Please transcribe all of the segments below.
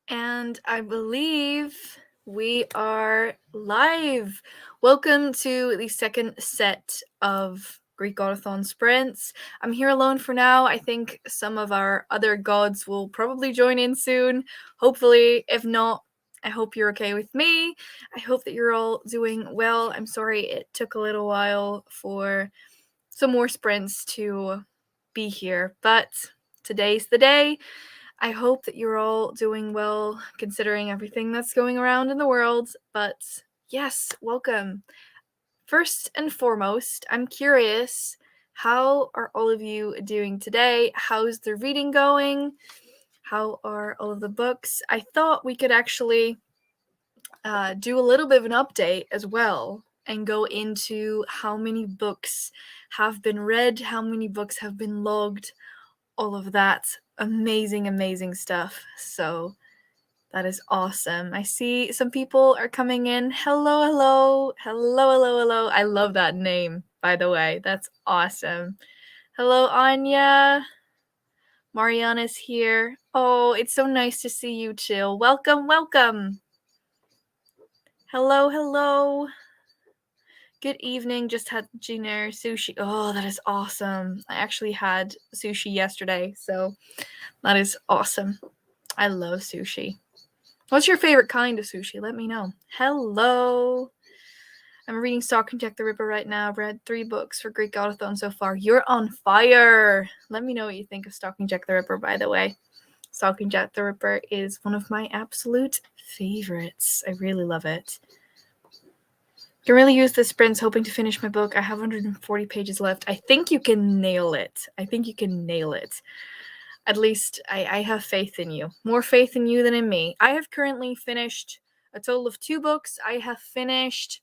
And I believe we are live. Welcome to the second set of Greekgodathon Sprints. I'm here alone for now. I think some of our other gods will probably join in soon. Hopefully, if not, I hope you're okay with me. I hope that you're all doing well. I'm sorry it took a little while for some more sprints to be here, but today's the day. I hope that you're all doing well considering everything that's going around in the world. But yes, welcome. First and foremost, I'm curious, how are all of you doing today? How's the reading going? How are all of the books? I thought we could actually do a little bit of an update as well and go into how many books have been read, how many books have been logged, all of that amazing stuff. So that is awesome. I see some people are coming in. Hello. I love that name, by the way. That's awesome. Hello, Anya. Mariana's here. Oh, it's so nice to see you, Chill. Welcome. Hello. Good evening. Just had dinner, sushi. Oh, that is awesome. I actually had sushi yesterday, so that is awesome. I love sushi. What's your favorite kind of sushi? Let me know. Hello. I'm reading Stalking Jack the Ripper right now. I've read 3 books for Greekgodathon so far. You're on fire. Let me know what you think of Stalking Jack the Ripper, by the way. Stalking Jack the Ripper is one of my absolute favorites. I really love it. Can really use the sprints, hoping to finish my book. I have 140 pages left. I think you can nail it. At least I have faith in you. More faith in you than in me. I have currently finished a total of 2 books. I have finished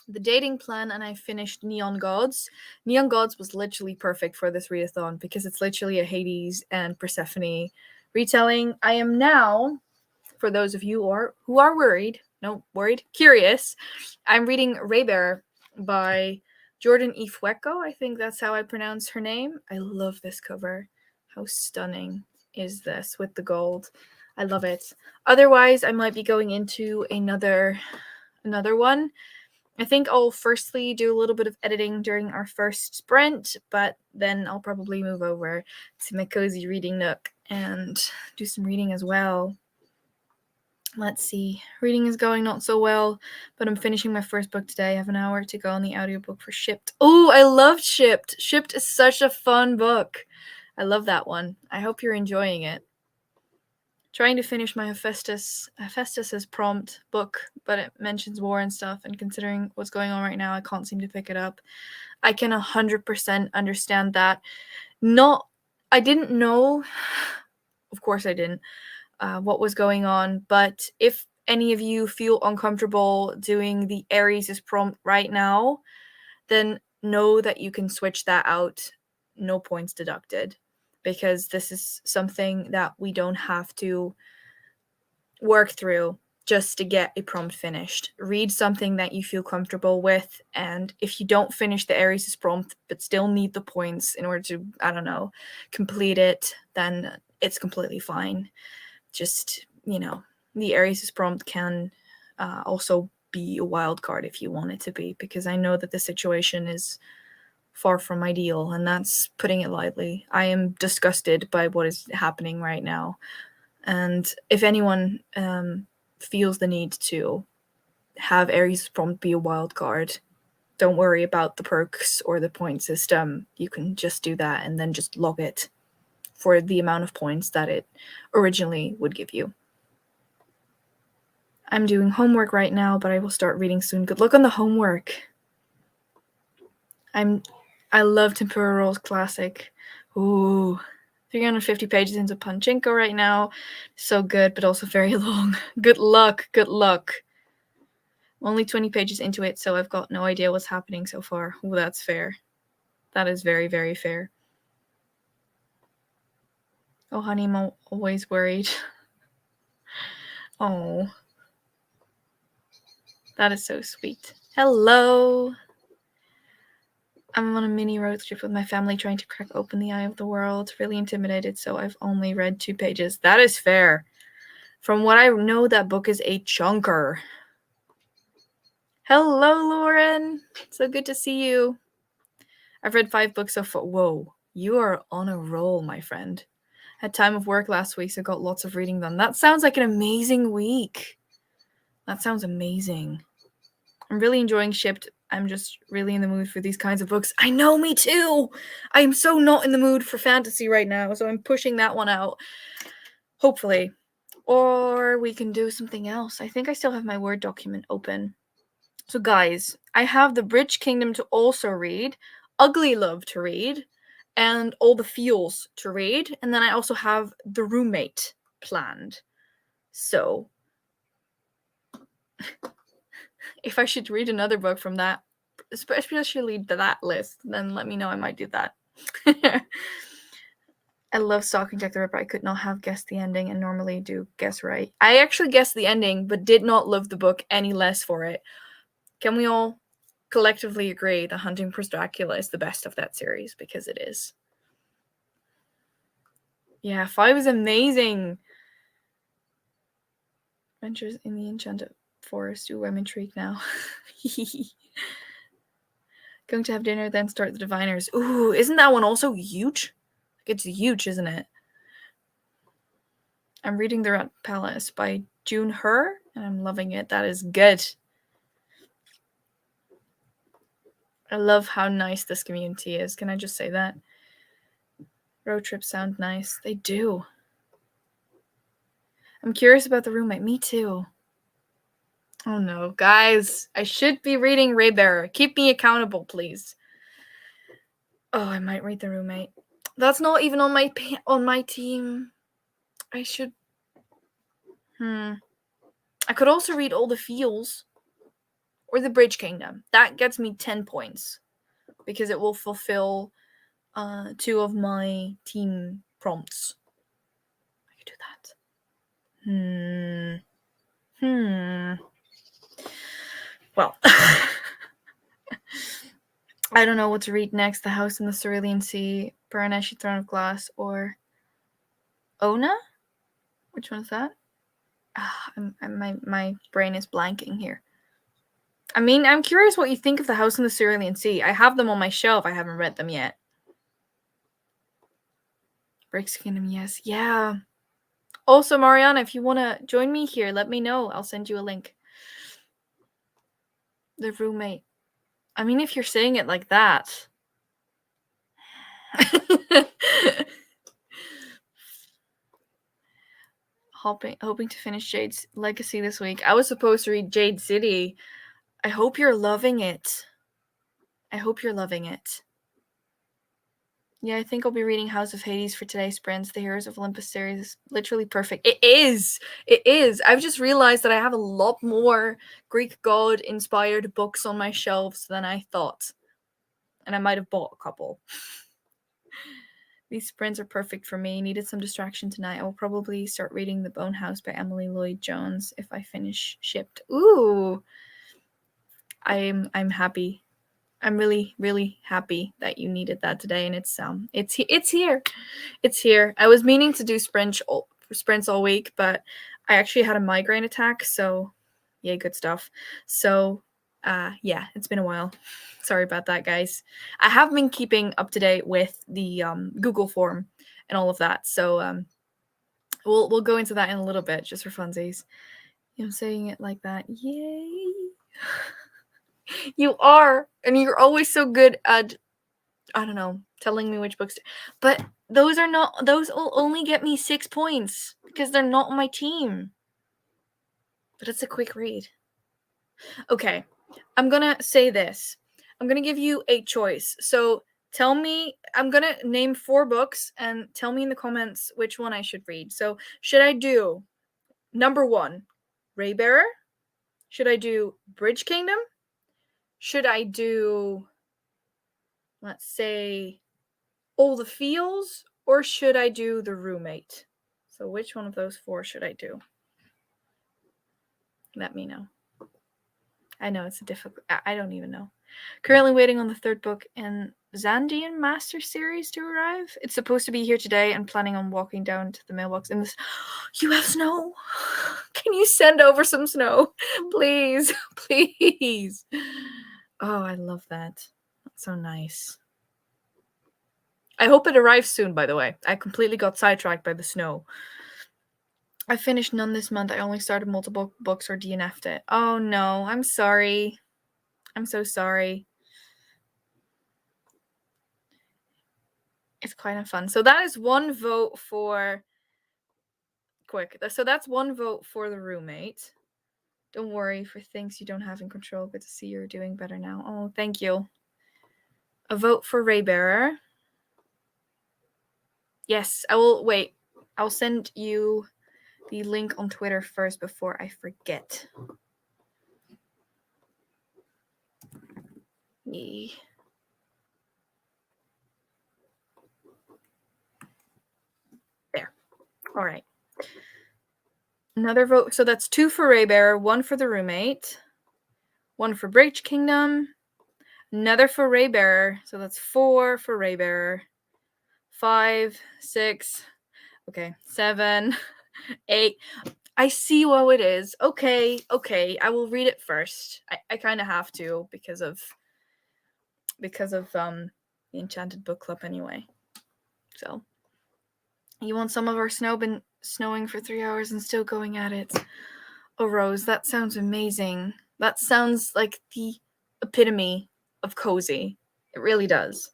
The Dating Plan and I finished Neon Gods. Neon Gods was literally perfect for this readathon because it's literally a Hades and Persephone retelling. I am now, for those of you who are curious, I'm reading Raybear by Jordan E. Fueco. I think that's how I pronounce her name. I love this cover. How stunning is this with the gold? I love it. Otherwise, I might be going into another one. I think I'll firstly do a little bit of editing during our first sprint, but then I'll probably move over to my cozy reading nook and do some reading as well. Let's see. Reading is going not so well, but I'm finishing my first book today. I have an hour to go on the audiobook for Shipped. Oh, I love Shipped. Shipped is such a fun book. I love that one. I hope you're enjoying it. Trying to finish my Hephaestus' prompt book, but it mentions war and stuff, and considering what's going on right now, I can't seem to pick it up. I can 100% understand that. I didn't know, of course I didn't, what was going on, but if any of you feel uncomfortable doing the Aries' prompt right now, then know that you can switch that out, no points deducted, because this is something that we don't have to work through just to get a prompt finished. Read something that you feel comfortable with, and if you don't finish the Aries' prompt but still need the points in order to, complete it, then it's completely fine. Just, the Aries' prompt can also be a wild card if you want it to be, because I know that the situation is far from ideal, and that's putting it lightly. I am disgusted by what is happening right now, and if anyone feels the need to have Aries' prompt be a wild card, don't worry about the perks or the point system. You can just do that and then just log it for the amount of points that it originally would give you. I'm doing homework right now, but I will start reading soon. Good luck on the homework. I love Tempura Rolls Classic. Ooh, 350 pages into Pachinko right now. So good, but also very long. Good luck. I'm only 20 pages into it, so I've got no idea what's happening so far. Ooh, that's fair. That is very, very fair. Oh, honey, I'm always worried. Oh, that is so sweet. Hello. I'm on a mini road trip with my family trying to crack open the Eye of the World. Really intimidated, so I've only read 2 pages. That is fair. From what I know, that book is a chunker. Hello, Lauren. So good to see you. I've read 5 books so far. Whoa, you are on a roll, my friend. Had time of work last week, so got lots of reading done. That sounds like an amazing week. That sounds amazing. I'm really enjoying Shipped. I'm just really in the mood for these kinds of books. I know, me too. I am so not in the mood for fantasy right now, so I'm pushing that one out. Hopefully. Or we can do something else. I think I still have my Word document open. So guys, I have The Bridge Kingdom to also read, Ugly Love to read, and All the Feels to read, and then I also have The Roommate planned. So, if I should read another book from that, especially that list, then let me know. I might do that. I love Stalking Jack the Ripper. I could not have guessed the ending and normally do guess right. I actually guessed the ending, but did not love the book any less for it. Can we all collectively agree that Hunting for Dracula is the best of that series? Because it is. Yeah, 5 is amazing. Adventures in the Enchanted Forest. Ooh, I'm intrigued now. Going to have dinner, then start the Diviners. Ooh, isn't that one also huge? It's huge, isn't it? I'm reading The Rat Palace by June Her, and I'm loving it. That is good. I love how nice this community is. Can I just say that? Road trips sound nice. They do. I'm curious about The Roommate. Me too. Oh no, guys. I should be reading Raybearer. Keep me accountable, please. Oh, I might read The Roommate. That's not even on my team. I should... I could also read All the Feels. Or The Bridge Kingdom. That gets me 10 points. Because it will fulfill 2 of my team prompts. I could do that. Well, I don't know what to read next. The House in the Cerulean Sea, Paraneshi Throne of Glass, or Ona? Which one is that? My brain is blanking here. I mean, I'm curious what you think of The House in the Cerulean Sea. I have them on my shelf. I haven't read them yet. Breaks Kingdom, yes. Yeah. Also, Mariana, if you want to join me here, let me know. I'll send you a link. The Roommate. I mean, if you're saying it like that. Hoping to finish Jade's Legacy this week. I was supposed to read Jade City. I hope you're loving it. Yeah, I think I'll be reading House of Hades for today's sprints. The Heroes of Olympus series is literally perfect. It is. I've just realized that I have a lot more Greek god-inspired books on my shelves than I thought. And I might have bought a couple. These sprints are perfect for me. Needed some distraction tonight. I will probably start reading The Bone House by Emily Lloyd-Jones if I finish Shipped. Ooh. I'm happy. I'm really, really happy that you needed that today, and it's here. It's here. I was meaning to do sprints all week, but I actually had a migraine attack, so yay, good stuff. So, yeah, it's been a while. Sorry about that, guys. I have been keeping up to date with the Google form and all of that, so we'll go into that in a little bit, just for funsies. I'm saying it like that. Yay! You are, and you're always so good at, I don't know, telling me which books but those will only get me 6 points because they're not on my team. But it's a quick read. Okay, I'm gonna say this. I'm gonna give you a choice. So tell me, I'm gonna name 4 books and tell me in the comments which one I should read. So should I do number 1, Raybearer? Should I do Bridge Kingdom? Should I do, let's say, All the Feels, or should I do The Roommate? So which one of those 4 should I do? Let me know. I know it's a difficult... I don't even know. Currently waiting on the third book in Zandian Master Series to arrive. It's supposed to be here today and planning on walking down to the mailbox in this. You have snow? Can you send over some snow? Please, please. Oh, I love that. That's so nice. I hope it arrives soon, by the way. I completely got sidetracked by the snow. I finished none this month. I only started multiple books or DNF'd it. Oh no, I'm sorry. I'm so sorry. It's kind of fun. So that is one vote for... Quick. So that's one vote for the roommate. Don't worry for things you don't have in control. Good to see you're doing better now. Oh, thank you. A vote for Raybearer. Yes, I will... Wait. I'll send you the link on Twitter first before I forget. Yay. There. All right. Another vote. So that's 2 for Raybearer, 1 for the roommate, 1 for Breach Kingdom, another for Raybearer. So that's 4 for Raybearer, 5, 6, okay, 7, 8. I see what it is. Okay. I will read it first. I kind of have to because of the Enchanted Book Club anyway. So you want some of our snow? Been snowing for 3 hours and still going at it. Oh, Rose, that sounds amazing. That sounds like the epitome of cozy. It really does.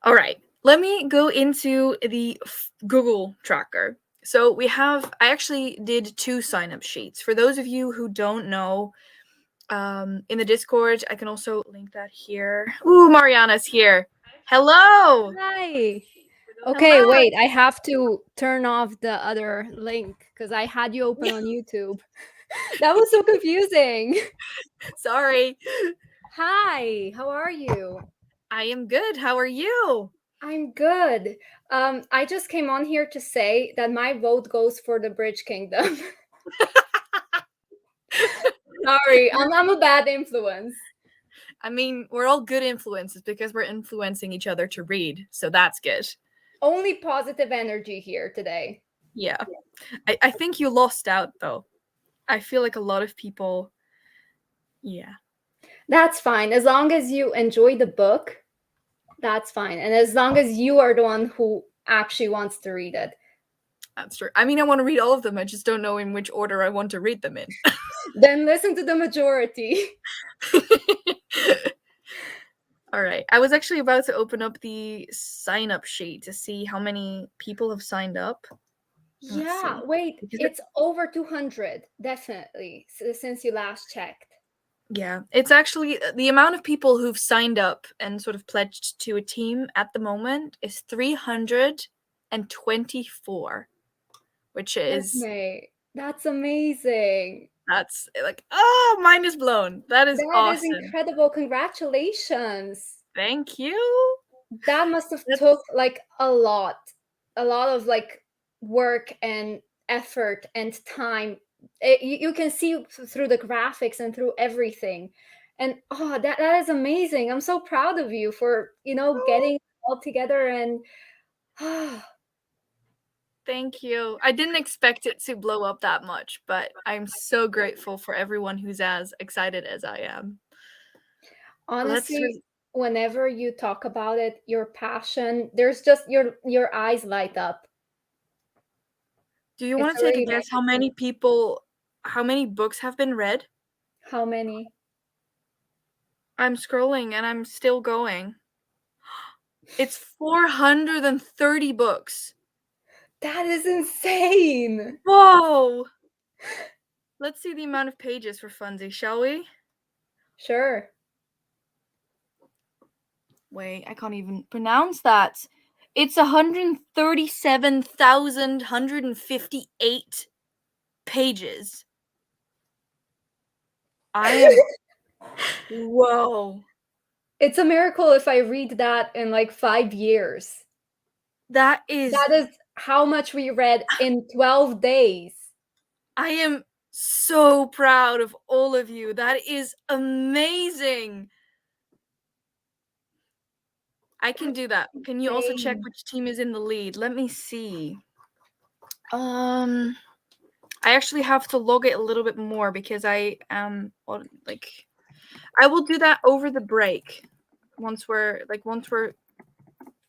All right, let me go into the Google tracker. So I actually did 2 sign-up sheets. For those of you who don't know, in the Discord, I can also link that here. Ooh, Mariana's here. Hello! Hi! Okay, hello. Wait, I have to turn off the other link because I had you open on YouTube. That was so confusing. Sorry. Hi, how are you? I am good. How are you? I'm good. I just came on here to say that my vote goes for the Bridge Kingdom. Sorry, I'm a bad influence. I mean, we're all good influences because we're influencing each other to read, so that's good. Only positive energy here today. Yeah. I think you lost out, though. I feel like a lot of people... Yeah. That's fine. As long as you enjoy the book, that's fine. And as long as you are the one who actually wants to read it. That's true. I mean, I want to read all of them. I just don't know in which order I want to read them in. Then listen to the majority. All right. I was actually about to open up the sign-up sheet to see how many people have signed up. Yeah, wait. It's over 200, definitely, since you last checked. Yeah, it's actually the amount of people who've signed up and sort of pledged to a team at the moment is 324, which is... Esmay, that's amazing. That's like, oh, mine is blown. That is awesome. That is incredible. Congratulations. Thank you. That must have took like a lot of like work and effort and time. You can see through the graphics and through everything. And oh, that is amazing. I'm so proud of you for, getting all together and Thank you. I didn't expect it to blow up that much, but I'm so grateful for everyone who's as excited as I am. Honestly, whenever you talk about it, your passion, there's just your eyes light up. Do you want to take a guess how many books have been read? How many? I'm scrolling and I'm still going. It's 430 books. That is insane. Whoa. Let's see the amount of pages for funsies, shall we? Sure. Wait, I can't even pronounce that. It's 137,158 pages. I am... Whoa. It's a miracle if I read that in like 5 years. That is how much we read in 12 days. I am so proud of all of you. That is amazing. I can do that. Can you also check which team is in the lead? Let me see. I actually have to log it a little bit more because I will do that over the break. Once we're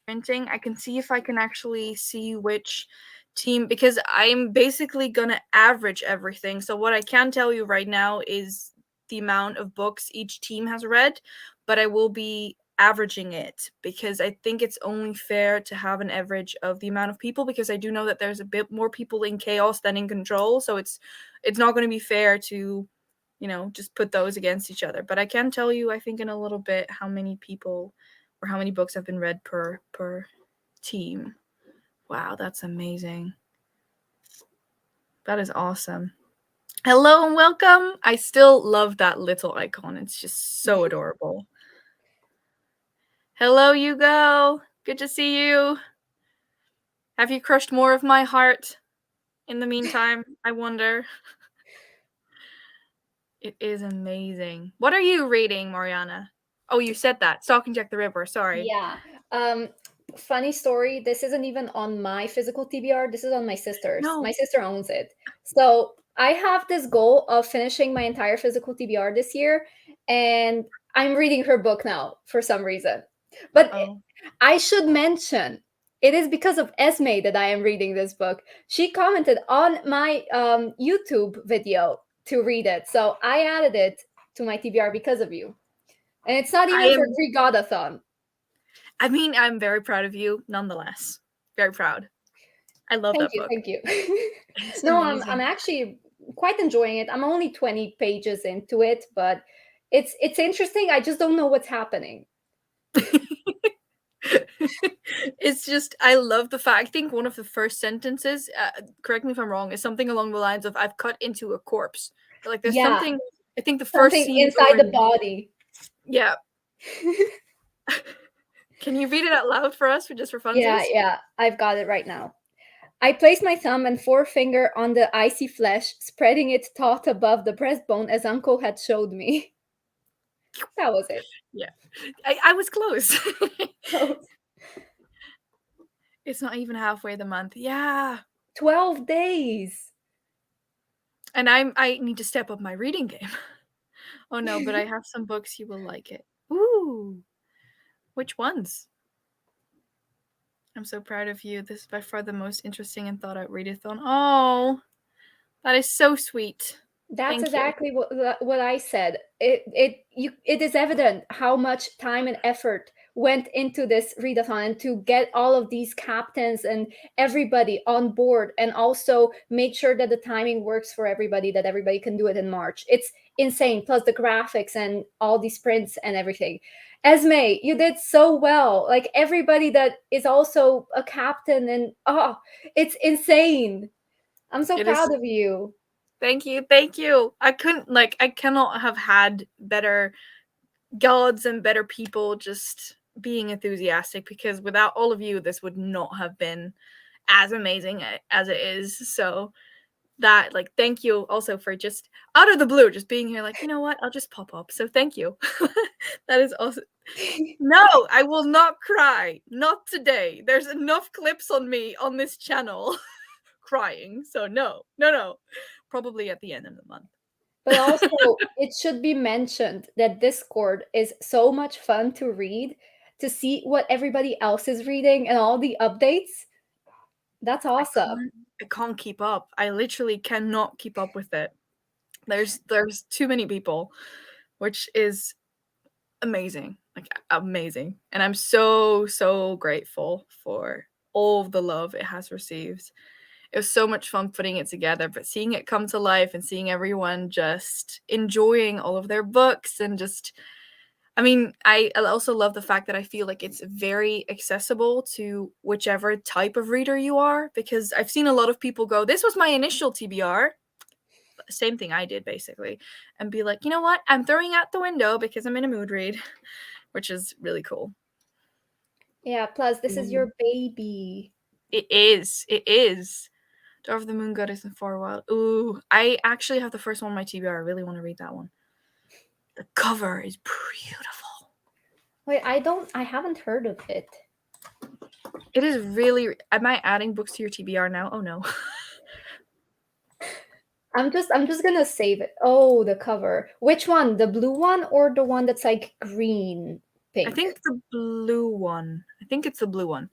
printing, I can see if I can actually see which team, because I'm basically gonna average everything. So what I can tell you right now is the amount of books each team has read, but I will be averaging it because I think it's only fair to have an average of the amount of people, because I do know that there's a bit more people in chaos than in control, so it's not going to be fair to, you know, just put those against each other. But I can tell you, I think in a little bit, how many people or how many books have been read per team. Wow, that's amazing. That is awesome. Hello and welcome. I still love that little icon. It's just so adorable. Hello, Hugo. Good to see you. Have you crushed more of my heart in the meantime? I wonder. It is amazing. What are you reading, Mariana? Oh, you said that. Stalking Jack the Ripper. Sorry. Yeah. Funny story. This isn't even on my physical TBR. This is on my sister's. No. My sister owns it. So I have this goal of finishing my entire physical TBR this year, and I'm reading her book now for some reason. But I should mention, it is because of Esmay that I am reading this book. She commented on my YouTube video to read it, so I added it to my TBR because of you. And it's not even for Greekgodathon. I mean, I'm very proud of you, nonetheless. Very proud. I love that book. Thank you. No, I'm actually quite enjoying it. I'm only 20 pages into it, but it's interesting. I just don't know what's happening. It's just, I love the fact, I think one of the first sentences, correct me if I'm wrong, is something along the lines of, I've cut into a corpse. Like there's something, I think the first scene inside the body. Yeah. Can you read it out loud for us, just for funsies? Yeah, I've got it right now. I placed my thumb and forefinger on the icy flesh, spreading it taut above the breastbone as Uncle had showed me. That was it. Yeah. I was close. It's not even halfway the month. Yeah. 12 days. And I need to step up my reading game. Oh no, but I have some books, you will like it. Ooh. Which ones? I'm so proud of you. This is by far the most interesting and thought out readathon. Oh, that is so sweet. That's exactly what I said. It is evident how much time and effort went into this readathon, and to get all of these captains and everybody on board, and also make sure that the timing works for everybody, that everybody can do it in March. It's insane. Plus the graphics and all these sprints and everything. Esmay, you did so well. Like everybody that is also a captain, and it's insane. I'm so proud of you. Thank you. I cannot have had better gods and better people just being enthusiastic, because without all of you, this would not have been as amazing as it is. So that, thank you also for just out of the blue, just being here, you know what, I'll just pop up. So thank you. That is awesome. No, I will not cry. Not today. There's enough clips on me on this channel crying. So no. Probably at the end of the month. But also, it should be mentioned that Discord is so much fun to read, to see what everybody else is reading and all the updates. That's awesome. I can't keep up. I literally cannot keep up with it. There's too many people, which is amazing. Amazing. And I'm so grateful for all of the love it has received. It was so much fun putting it together, but seeing it come to life and seeing everyone just enjoying all of their books, and just, I mean, I also love the fact that I feel like it's very accessible to whichever type of reader you are, because I've seen a lot of people go, this was my initial TBR, same thing I did basically, and be like, you know what, I'm throwing out the window because I'm in a mood read, which is really cool. Yeah, plus this is your baby. It is. Daughter of the Moon Goddess and Far Wild. Ooh, I actually have the first one on my TBR. I really want to read that one. The cover is beautiful. Wait, I haven't heard of it. It is really. Am I adding books to your TBR now? Oh no. I'm just gonna save it. Oh, the cover. Which one? The blue one or the one that's like green, pink? I think the blue one. I think it's the blue one.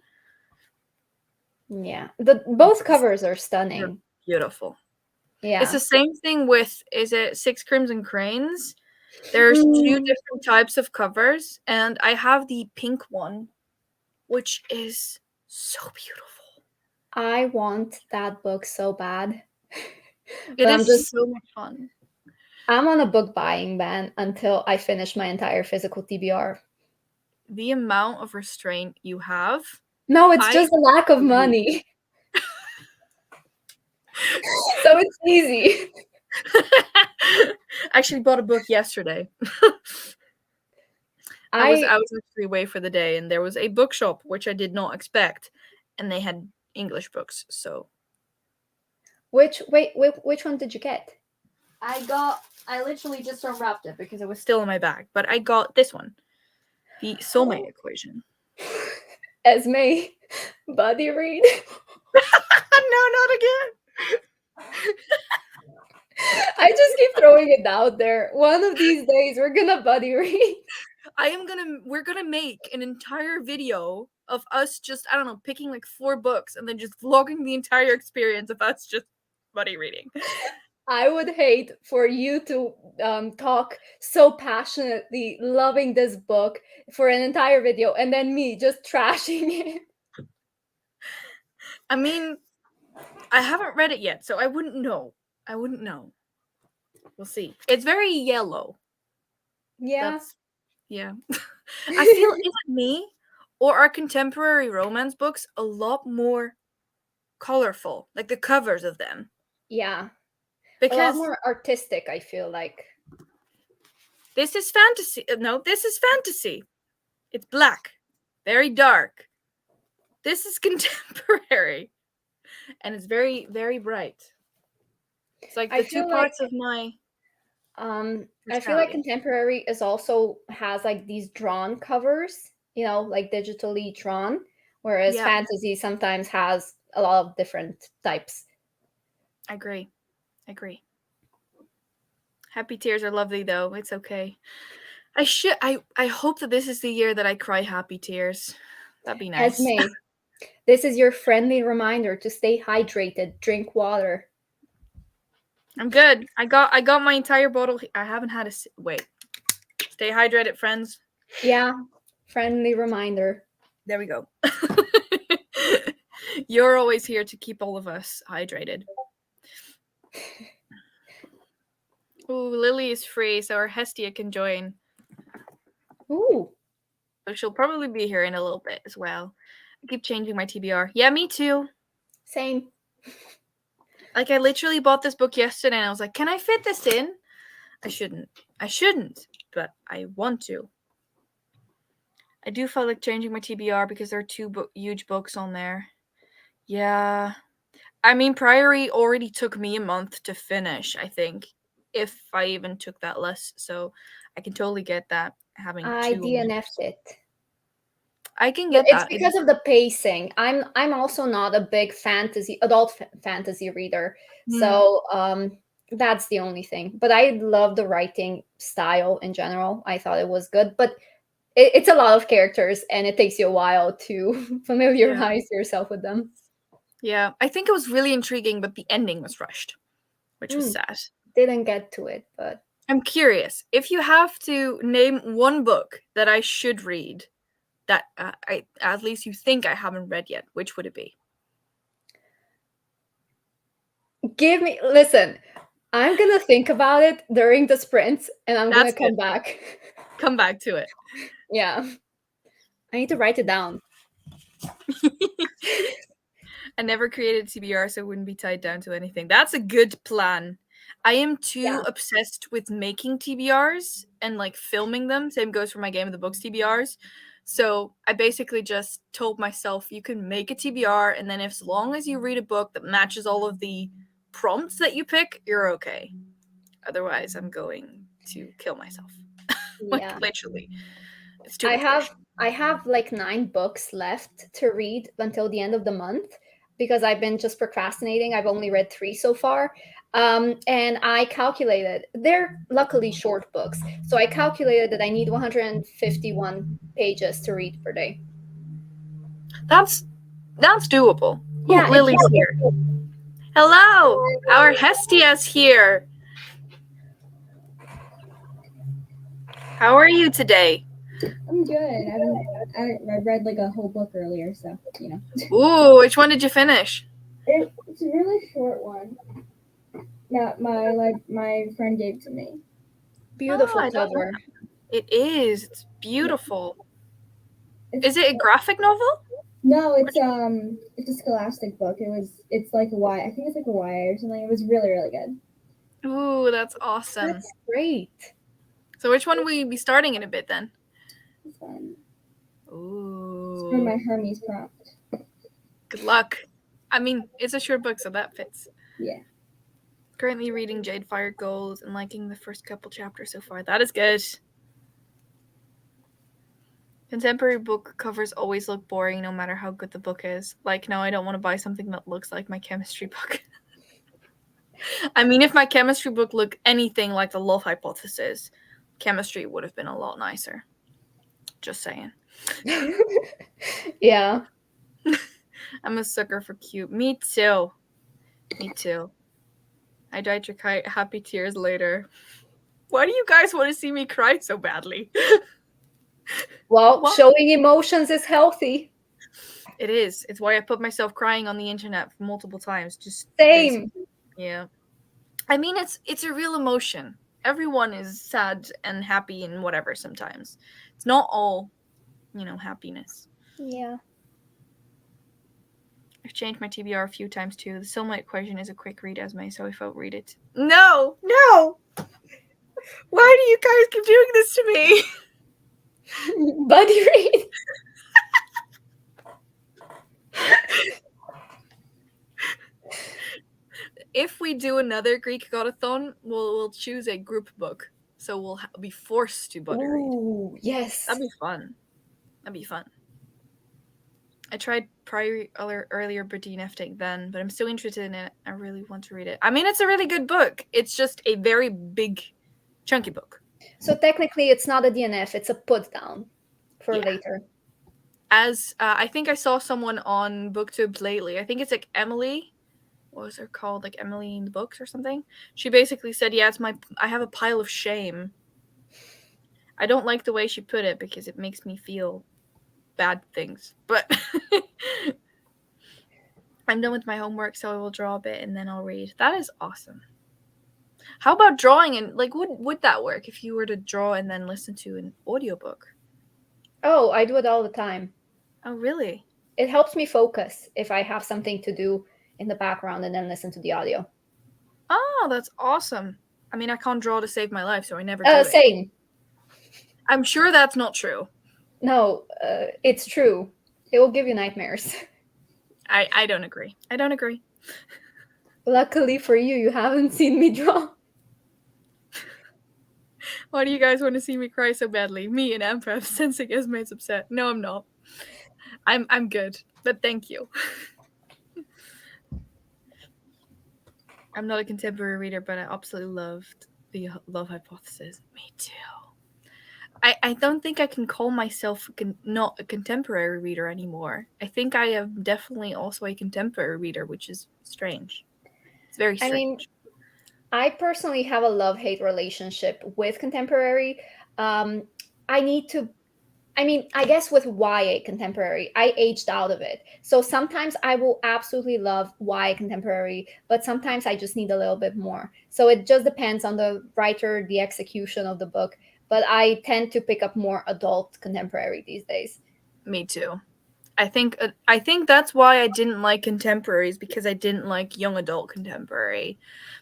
Yeah, both covers are stunning. They're beautiful. Yeah, it's the same thing with. Is it Six Crimson Cranes? There's two different types of covers, and I have the pink one, which is so beautiful. I want that book so bad. It is so much fun. I'm on a book buying ban until I finish my entire physical TBR. The amount of restraint you have. No, it's just a lack of money. So it's easy. I actually bought a book yesterday. I was actually away for the day, and there was a bookshop which I did not expect, and they had English books. So, which one did you get? I literally just unwrapped it because it was still in my bag, but I got this one, the Soulmate Equation. Esmay, buddy read. No, not again. I just keep throwing it out there. One of these days, we're gonna buddy read. We're gonna make an entire video of us just, I don't know, picking like 4 books and then just vlogging the entire experience of us just buddy reading. I would hate for you to talk so passionately, loving this book for an entire video, and then me just trashing it. I mean, I haven't read it yet, so I wouldn't know. We'll see. It's very yellow. Yeah. Yeah. I feel, is it me? Or are contemporary romance books a lot more colorful? Like the covers of them. Yeah. Because a lot more artistic, I feel like. This is fantasy. No, this is fantasy. It's black. Very dark. This is contemporary. And it's very, very bright. It's like the two parts of my I feel like contemporary has like these drawn covers, like digitally drawn, whereas fantasy sometimes has a lot of different types. I agree. Happy tears are lovely though. It's okay. I hope that this is the year that I cry happy tears. That'd be nice. Esmay, this is your friendly reminder to stay hydrated. Drink water. I'm good. I got my entire bottle. I haven't had wait. Stay hydrated, friends. Yeah. Friendly reminder. There we go. You're always here to keep all of us hydrated. Ooh, Lily is free, so our Hestia can join. Ooh. So she'll probably be here in a little bit as well. I keep changing my TBR. Yeah, me too. Same. Like, I literally bought this book yesterday, and I was like, can I fit this in? I shouldn't, but I want to. I do feel like changing my TBR because there are 2 huge books on there. Yeah. I mean, Priory already took me a month to finish, I think. If I even took that less. So I can totally get that. I DNF'd it. I can get that. It's because of the pacing. I'm also not a big adult fantasy reader. So that's the only thing. But I love the writing style in general. I thought it was good. But it's a lot of characters, and it takes you a while to familiarize yourself with them. Yeah, I think it was really intriguing, but the ending was rushed, which was sad. Didn't get to it, but I'm curious, if you have to name one book that I should read that I at least you think I haven't read yet, which would it be? Listen, I'm gonna think about it during the sprints, and I'm gonna come back. Come back to it. Yeah. I need to write it down. I never created TBR, so it wouldn't be tied down to anything. That's a good plan. I am too obsessed with making TBRs and like filming them. Same goes for my Game of the Books TBRs. So I basically just told myself you can make a TBR, and then as long as you read a book that matches all of the prompts that you pick, you're okay. Otherwise, I'm going to kill myself. Like, literally. It's too much pressure. I have like 9 books left to read until the end of the month because I've been just procrastinating. I've only read 3 so far. And I calculated, they're luckily short books. So I calculated that I need 151 pages to read per day. That's doable. Yeah, Lily's here. Hello! Our Hestia's here. How are you today? I'm good. I read like a whole book earlier, so you know. Ooh, which one did you finish? It's a really short one. That my friend gave to me. Beautiful cover. It is. It's beautiful. Is it a graphic novel? No, it's a scholastic book. It's like a Y. I think it's like a YA or something. It was really, really good. Ooh, that's awesome. That's great. So which one will you be starting in a bit then? This one. Ooh. It's for my Hermes prompt. Good luck. I mean, it's a short book, so that fits. Yeah. Currently reading Jade Fire Gold and liking the first couple chapters so far. That is good. Contemporary book covers always look boring no matter how good the book is. Like, no, I don't want to buy something that looks like my chemistry book. I mean, if my chemistry book looked anything like the Love Hypothesis, chemistry would have been a lot nicer. Just saying. Yeah. I'm a sucker for cute. Me too. Me too. I died to cry happy tears later. Why do you guys want to see me cry so badly? Well, what? Showing emotions is healthy. It is. It's why I put myself crying on the internet multiple times. Just same. Yeah. I mean, it's a real emotion. Everyone is sad and happy and whatever sometimes. It's not all, happiness. Yeah. I've changed my TBR a few times too. The Soulmate Equation is a quick read, Esmay, so I felt read it. No! Why do you guys keep doing this to me? Buddy read. If we do another Greekgodathon, we'll choose a group book. So we'll be forced to buddy read. Ooh, yes. That'd be fun. I tried earlier DNF then, but I'm so interested in it. I really want to read it. I mean, it's a really good book. It's just a very big, chunky book. So technically, it's not a DNF. It's a put down for later. As I think I saw someone on BookTube lately. I think it's like Emily. What was her called? Like Emily in the Books or something? She basically said, yeah, I have a pile of shame. I don't like the way she put it because it makes me feel bad things. But I'm done with my homework, so I will draw a bit and then I'll read. That is awesome. How about drawing and would that work if you were to draw and then listen to an audiobook? Oh, I do it all the time. Oh, really? It helps me focus if I have something to do in the background and then listen to the audio. Oh, that's awesome. I mean, I can't draw to save my life, so I never do it. Same. I'm sure that's not true. No, it's true. It will give you nightmares. I don't agree. Luckily for you, you haven't seen me draw. Why do you guys want to see me cry so badly? Me and Empath sensing Esmay's upset. No, I'm not. I'm good, but thank you. I'm not a contemporary reader, but I absolutely loved the Love Hypothesis. Me too. I don't think I can call myself not a contemporary reader anymore. I think I am definitely also a contemporary reader, which is strange. It's very strange. I mean, I personally have a love-hate relationship with contemporary. I guess with YA contemporary, I aged out of it. So sometimes I will absolutely love YA contemporary, but sometimes I just need a little bit more. So it just depends on the writer, the execution of the book. But I tend to pick up more adult contemporary these days. Me too. I think that's why I didn't like contemporaries, because I didn't like young adult contemporary.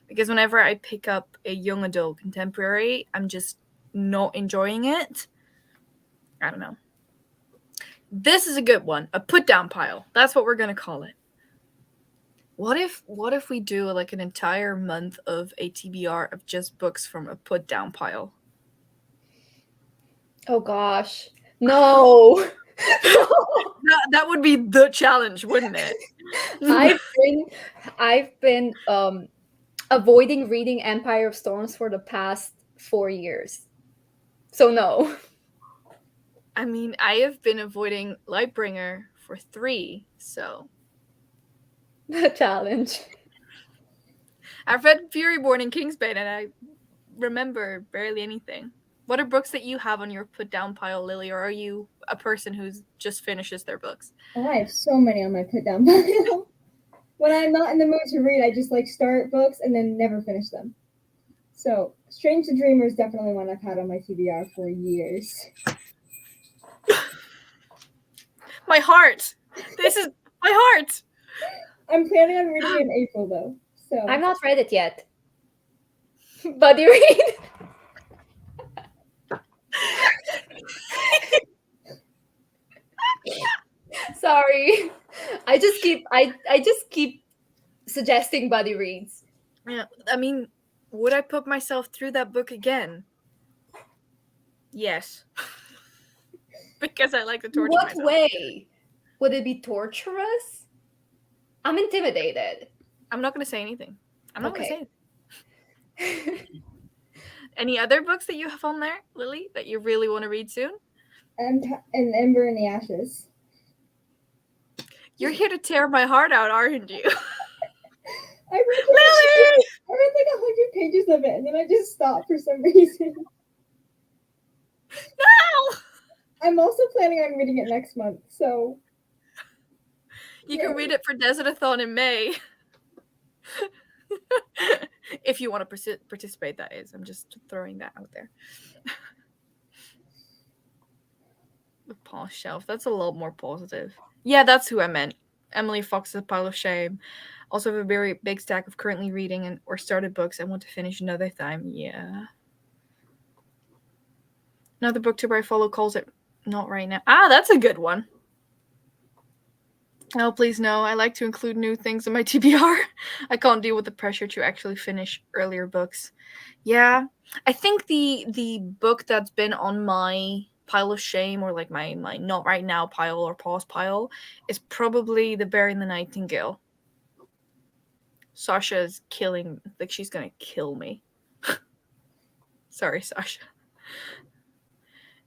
Because whenever I pick up a young adult contemporary, I'm just not enjoying it. I don't know. This is a good one. A put down pile. That's what we're gonna call it. What if we do like an entire month of a TBR of just books from a put down pile? Oh gosh. No. That would be the challenge, wouldn't it? I've been avoiding reading Empire of Storms for the past 4 years. So no. I mean, I have been avoiding Lightbringer for 3, so The challenge. I've read Furyborn and Kingsbane, and I remember barely anything. What are books that you have on your put down pile, Lily, or are you a person who just finishes their books? Oh, I have so many on my put down pile. When I'm not in the mood to read, I just like start books and then never finish them. So, Strange the Dreamer is definitely one I've had on my TBR for years. My heart! This is my heart! I'm planning on reading it in April, though. So I've not read it yet. Buddy read. Sorry. I just keep suggesting buddy reads. Yeah, I mean, would I put myself through that book again? Yes. Because I like to torture myself. What way? Would it be torturous? I'm intimidated. I'm not going to say anything. I'm not going to Okay. say anything. Any other books that you have on there, Lily, that you really want to read soon? and Ember in the Ashes. You're here to tear my heart out, aren't you? I read Lily! like 100 pages of it, and then I just stopped for some reason. No! I'm also planning on reading it next month, so You can read it for DESERTATHON in May. If you want to participate, that is. I'm just throwing that out there. The Paul Shelf. That's a lot more positive. Yeah, that's who I meant. Emily Fox's Pile of Shame. Also have a very big stack of currently reading or started books I want to finish another time. Yeah. Another booktuber I follow calls it Not Right Now. Ah, that's a good one. Oh, please no. I like to include new things in my TBR. I can't deal with the pressure to actually finish earlier books. Yeah. I think the book that's been on my pile of shame, or like my not right now pile or pause pile, is probably The Bear and the Nightingale. Sasha's killing, like she's gonna kill me. Sorry, Sasha.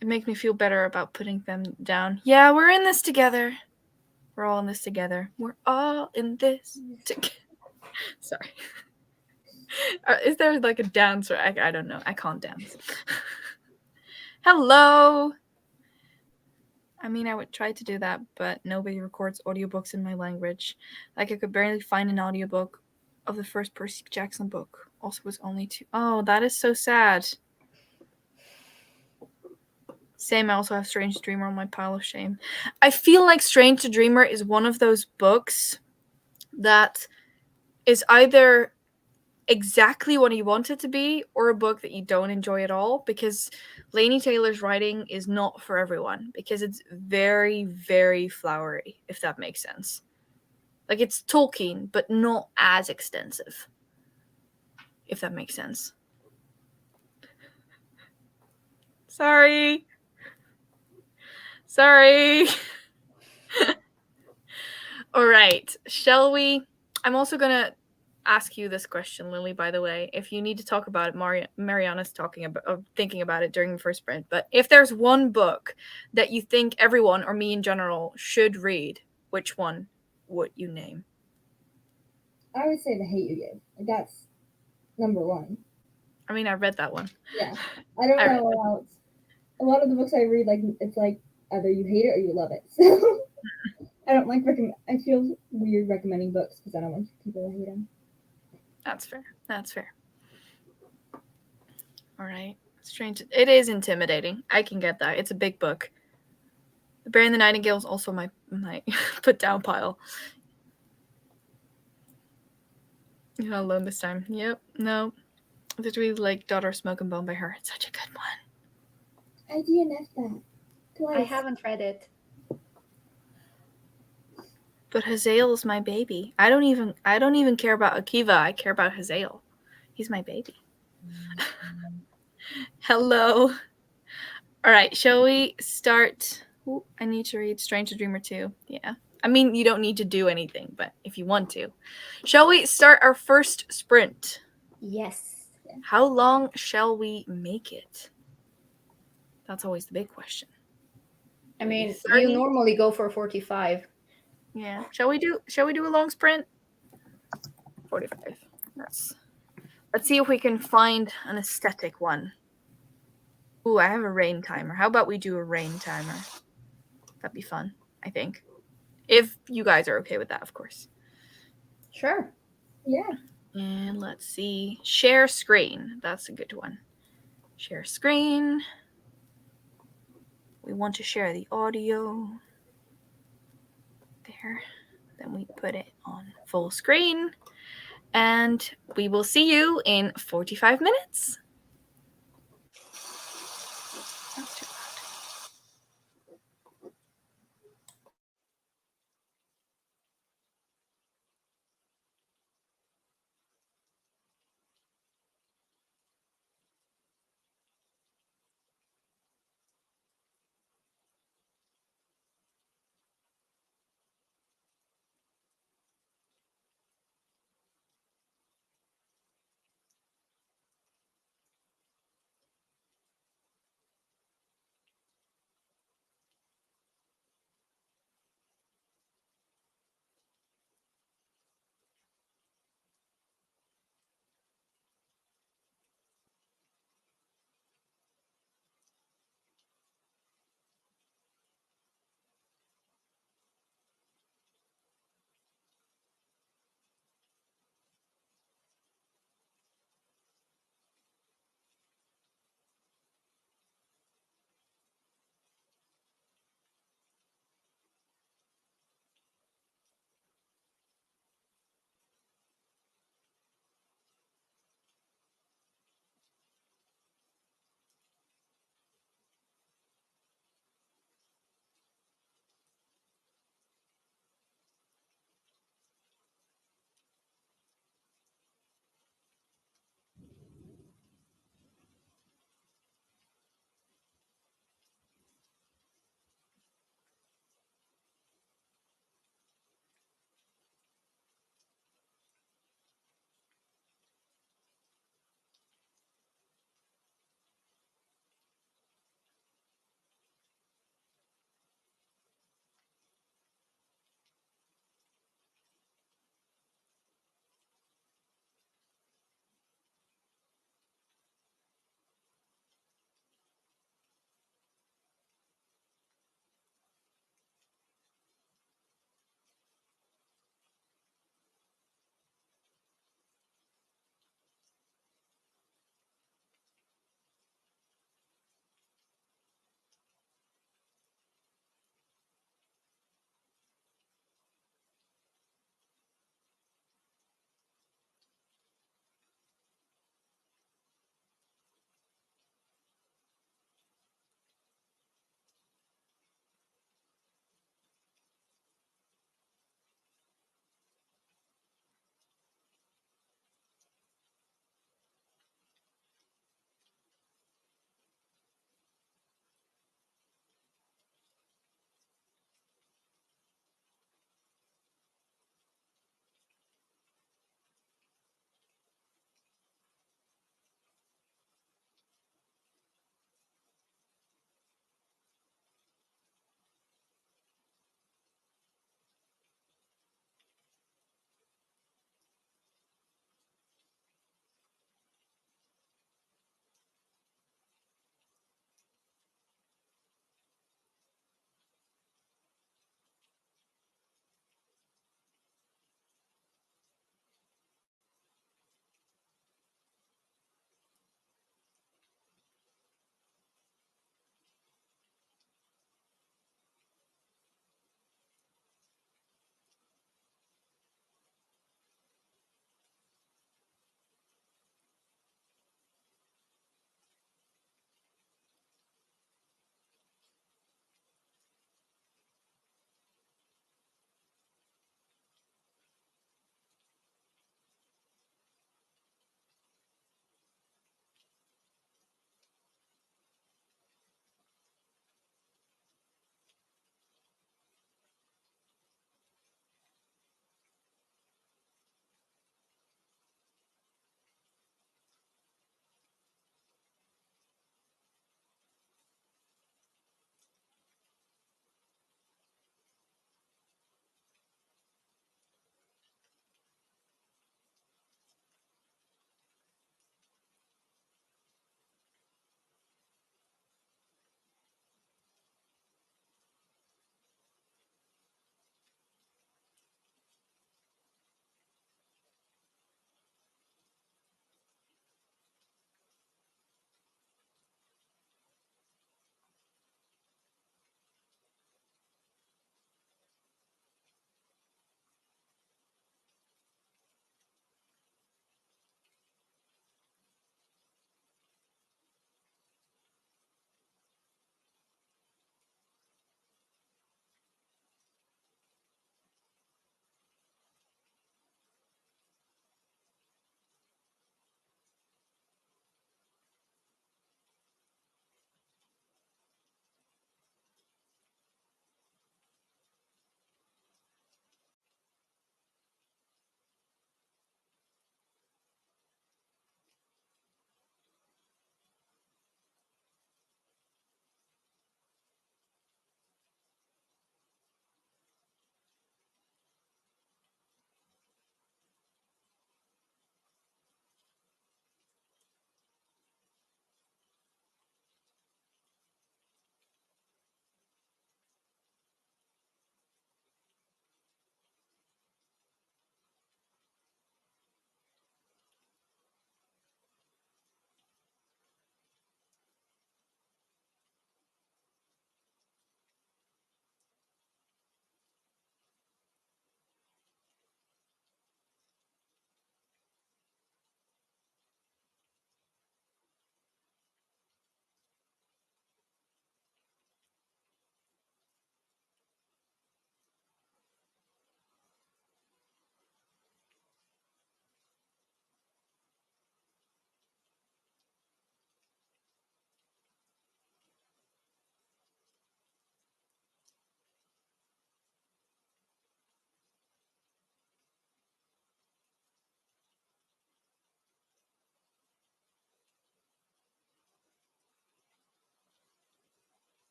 It makes me feel better about putting them down. Yeah, we're in this together. We're all in this together. We're all in this together. Sorry. Is there like a dance? Or I don't know. I can't dance. Hello. I mean, I would try to do that, but nobody records audiobooks in my language. Like, I could barely find an audiobook of the first Percy Jackson book. Also was only 2. Oh, that is so sad. Same, I also have Strange Dreamer on my pile of shame. I feel like Strange Dreamer is one of those books that is either exactly what you want it to be or a book that you don't enjoy at all, because Laini Taylor's writing is not for everyone, because it's very, very flowery, if that makes sense. Like, it's Tolkien, but not as extensive, if that makes sense. Sorry. All right, shall we? I'm also gonna ask you this question, Lily, by the way. If you need to talk about it, Mariana's thinking about it during the first sprint. But if there's one book that you think everyone, or me in general, should read, which one would you name? I would say The Hate You Give. Like, that's number one. I mean, I read that one. Yeah. I don't know about a lot of the books I read, like, it's like either you hate it or you love it. So I don't like I feel weird recommending books because I don't want people to hate them. That's fair. All right. Strange. It is intimidating. I can get that. It's a big book. The Bear and the Nightingale is also my put down pile. You're not alone this time. Yep. No. Did we like Daughter Smoke and Bone by her? It's such a good one. I DNF'd that twice. I haven't read it. But Hazael's my baby. I don't even care about Akiva. I care about Hazael. He's my baby. Hello. All right, shall we start? Ooh, I need to read Strange the Dreamer too. Yeah. I mean, you don't need to do anything, but if you want to. Shall we start our first sprint? Yes. How long shall we make it? That's always the big question. I mean, 30? you normally go for 45. Yeah. Shall we do a long sprint? 45. Let's see if we can find an aesthetic one. Ooh, I have a rain timer. How about we do a rain timer? That'd be fun, I think. If you guys are okay with that, of course. Sure. Yeah. And let's see. Share screen. That's a good one. Share screen. We want to share the audio. There. Then we put it on full screen. And we will see you in 45 minutes. That's too loud.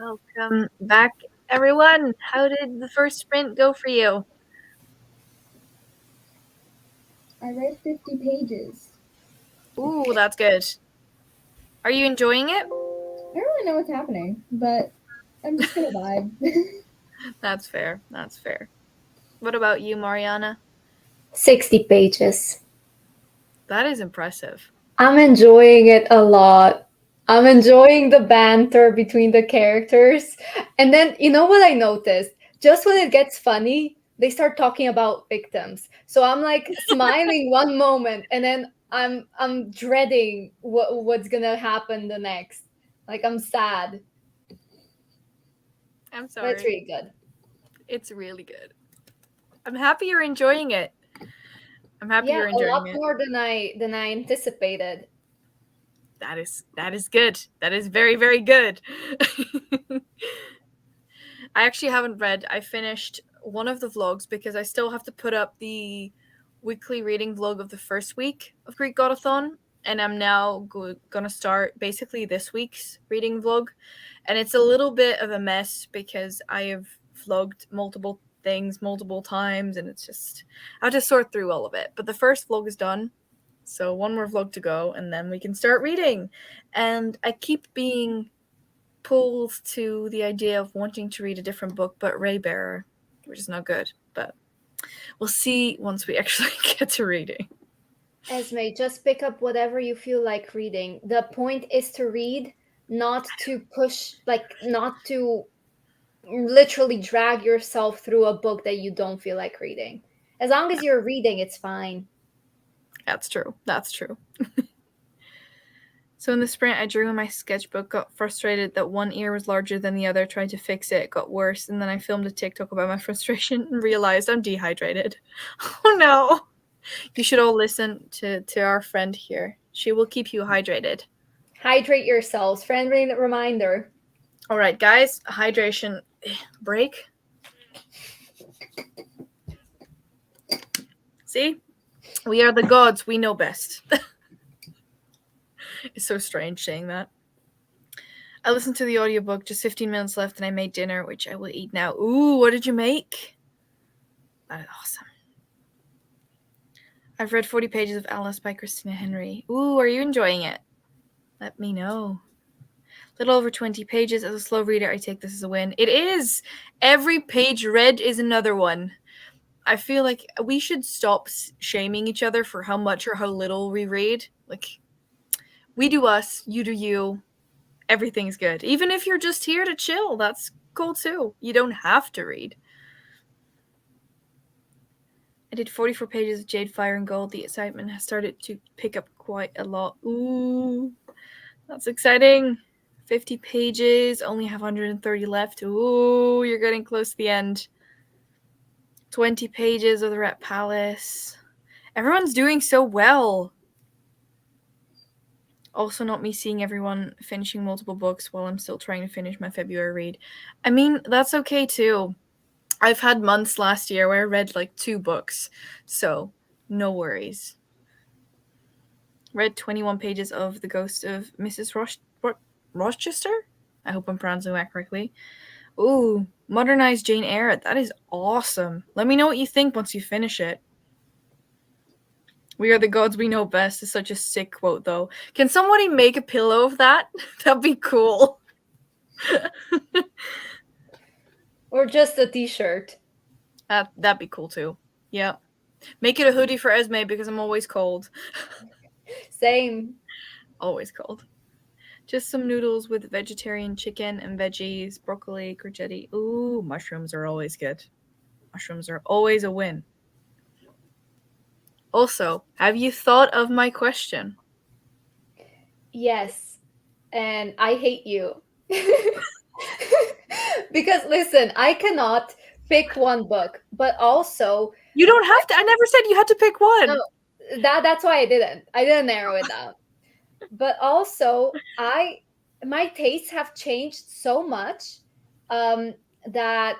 Welcome back, everyone. How did the first sprint go for you? I read 50 pages. Ooh, that's good. Are you enjoying it? I don't really know what's happening, but I'm just gonna vibe. That's fair. That's fair. What about you, Mariana? 60 pages. That is impressive. I'm enjoying it a lot. I'm enjoying the banter between the characters. And then, you know what I noticed? Just when it gets funny, they start talking about victims. So I'm like smiling one moment, and then I'm dreading what's gonna happen the next. Like I'm sad. I'm But sorry. it's really good. It's really good. I'm happy you're enjoying it. I'm happy you're A enjoying lot it. more than I anticipated. That is good. That is very, very good. I actually haven't read. I finished one of the vlogs because I still have to put up the weekly reading vlog of the first week of Greekgodathon, and I'm now gonna start basically this week's reading vlog, and it's a little bit of a mess because I have vlogged multiple things multiple times, and it's just I have to sort through all of it. But the first vlog is done, so one more vlog to go, and then we can start reading. And I keep being pulled to the idea of wanting to read a different book, but Raybearer, which is not good. But we'll see once we actually get to reading. Esmay, just pick up whatever you feel like reading. The point is to read, not to push, not to literally drag yourself through a book that you don't feel like reading. As long as you're reading, it's fine. That's true. That's true. So in the sprint, I drew in my sketchbook, got frustrated that one ear was larger than the other, tried to fix it, got worse, and then I filmed a TikTok about my frustration and realized I'm dehydrated. Oh no! You should all listen to our friend here. She will keep you hydrated. Hydrate yourselves. Friendly reminder. All right, guys, hydration break. See? We are the gods. We know best. It's so strange saying that. I listened to the audiobook, just 15 minutes left, and I made dinner, which I will eat now. Ooh, what did you make? That is awesome. I've read 40 pages of Alice by Christina Henry. Ooh, are you enjoying it? Let me know. Little over 20 pages. As a slow reader, I take this as a win. It is! Every page read is another one. I feel like we should stop shaming each other for how much or how little we read. Like, we do us, you do you. Everything's good. Even if you're just here to chill, that's cool too. You don't have to read. I did 44 pages of Jade, Fire, and Gold. The excitement has started to pick up quite a lot. Ooh, that's exciting. 50 pages, only have 130 left. Ooh, you're getting close to the end. 20 pages of the Rat Palace. Everyone's doing so well. Also not me seeing everyone finishing multiple books while I'm still trying to finish my February read. I mean, that's okay too. I've had months last year where I read like 2 books, so no worries. Read 21 pages of The Ghost of Mrs. Rochester? I hope I'm pronouncing that correctly. Ooh, modernized Jane Eyre. That is awesome. Let me know what you think once you finish it. We are the gods we know best is such a sick quote, though. Can somebody make a pillow of that? That'd be cool. Or just a t-shirt. That'd be cool, too. Yeah. Make it a hoodie for Esmay because I'm always cold. Same. Always cold. Just some noodles with vegetarian chicken and veggies, broccoli, courgette. Ooh, mushrooms are always good. Mushrooms are always a win. Also, have you thought of my question? Yes. And I hate you. Because listen, I cannot pick one book, but also You don't have to. I never said you had to pick one. No, that's why I didn't narrow it down. But also my tastes have changed so much that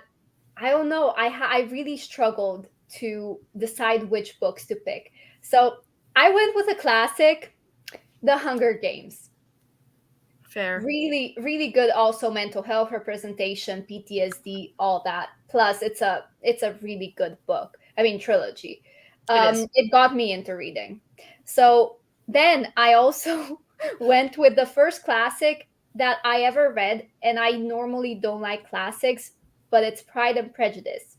I don't know. I really struggled to decide which books to pick. So I went with a classic, The Hunger Games. Fair. Really, really good. Also, mental health representation, PTSD, all that. Plus, it's a really good book. I mean, trilogy. It got me into reading. So then I also went with the first classic that I ever read, and I normally don't like classics, but it's Pride and Prejudice.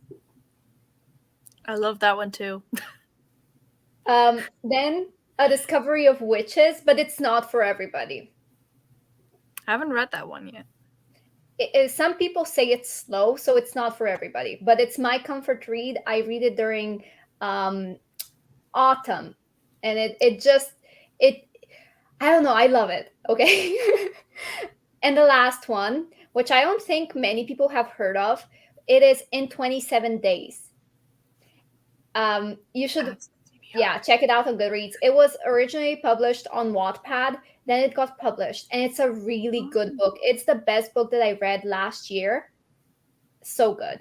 I love that one too. Then A Discovery of Witches, but it's not for everybody. I haven't read that one yet. Some people say it's slow, so it's not for everybody, but it's my comfort read. I read it during autumn, and it I don't know, I love it. Okay. And the last one, which I don't think many people have heard of, it is In 27 Days. You should check it out on Goodreads. It was originally published on Wattpad, then it got published, and it's a really good book. It's the best book that I read last year. So good.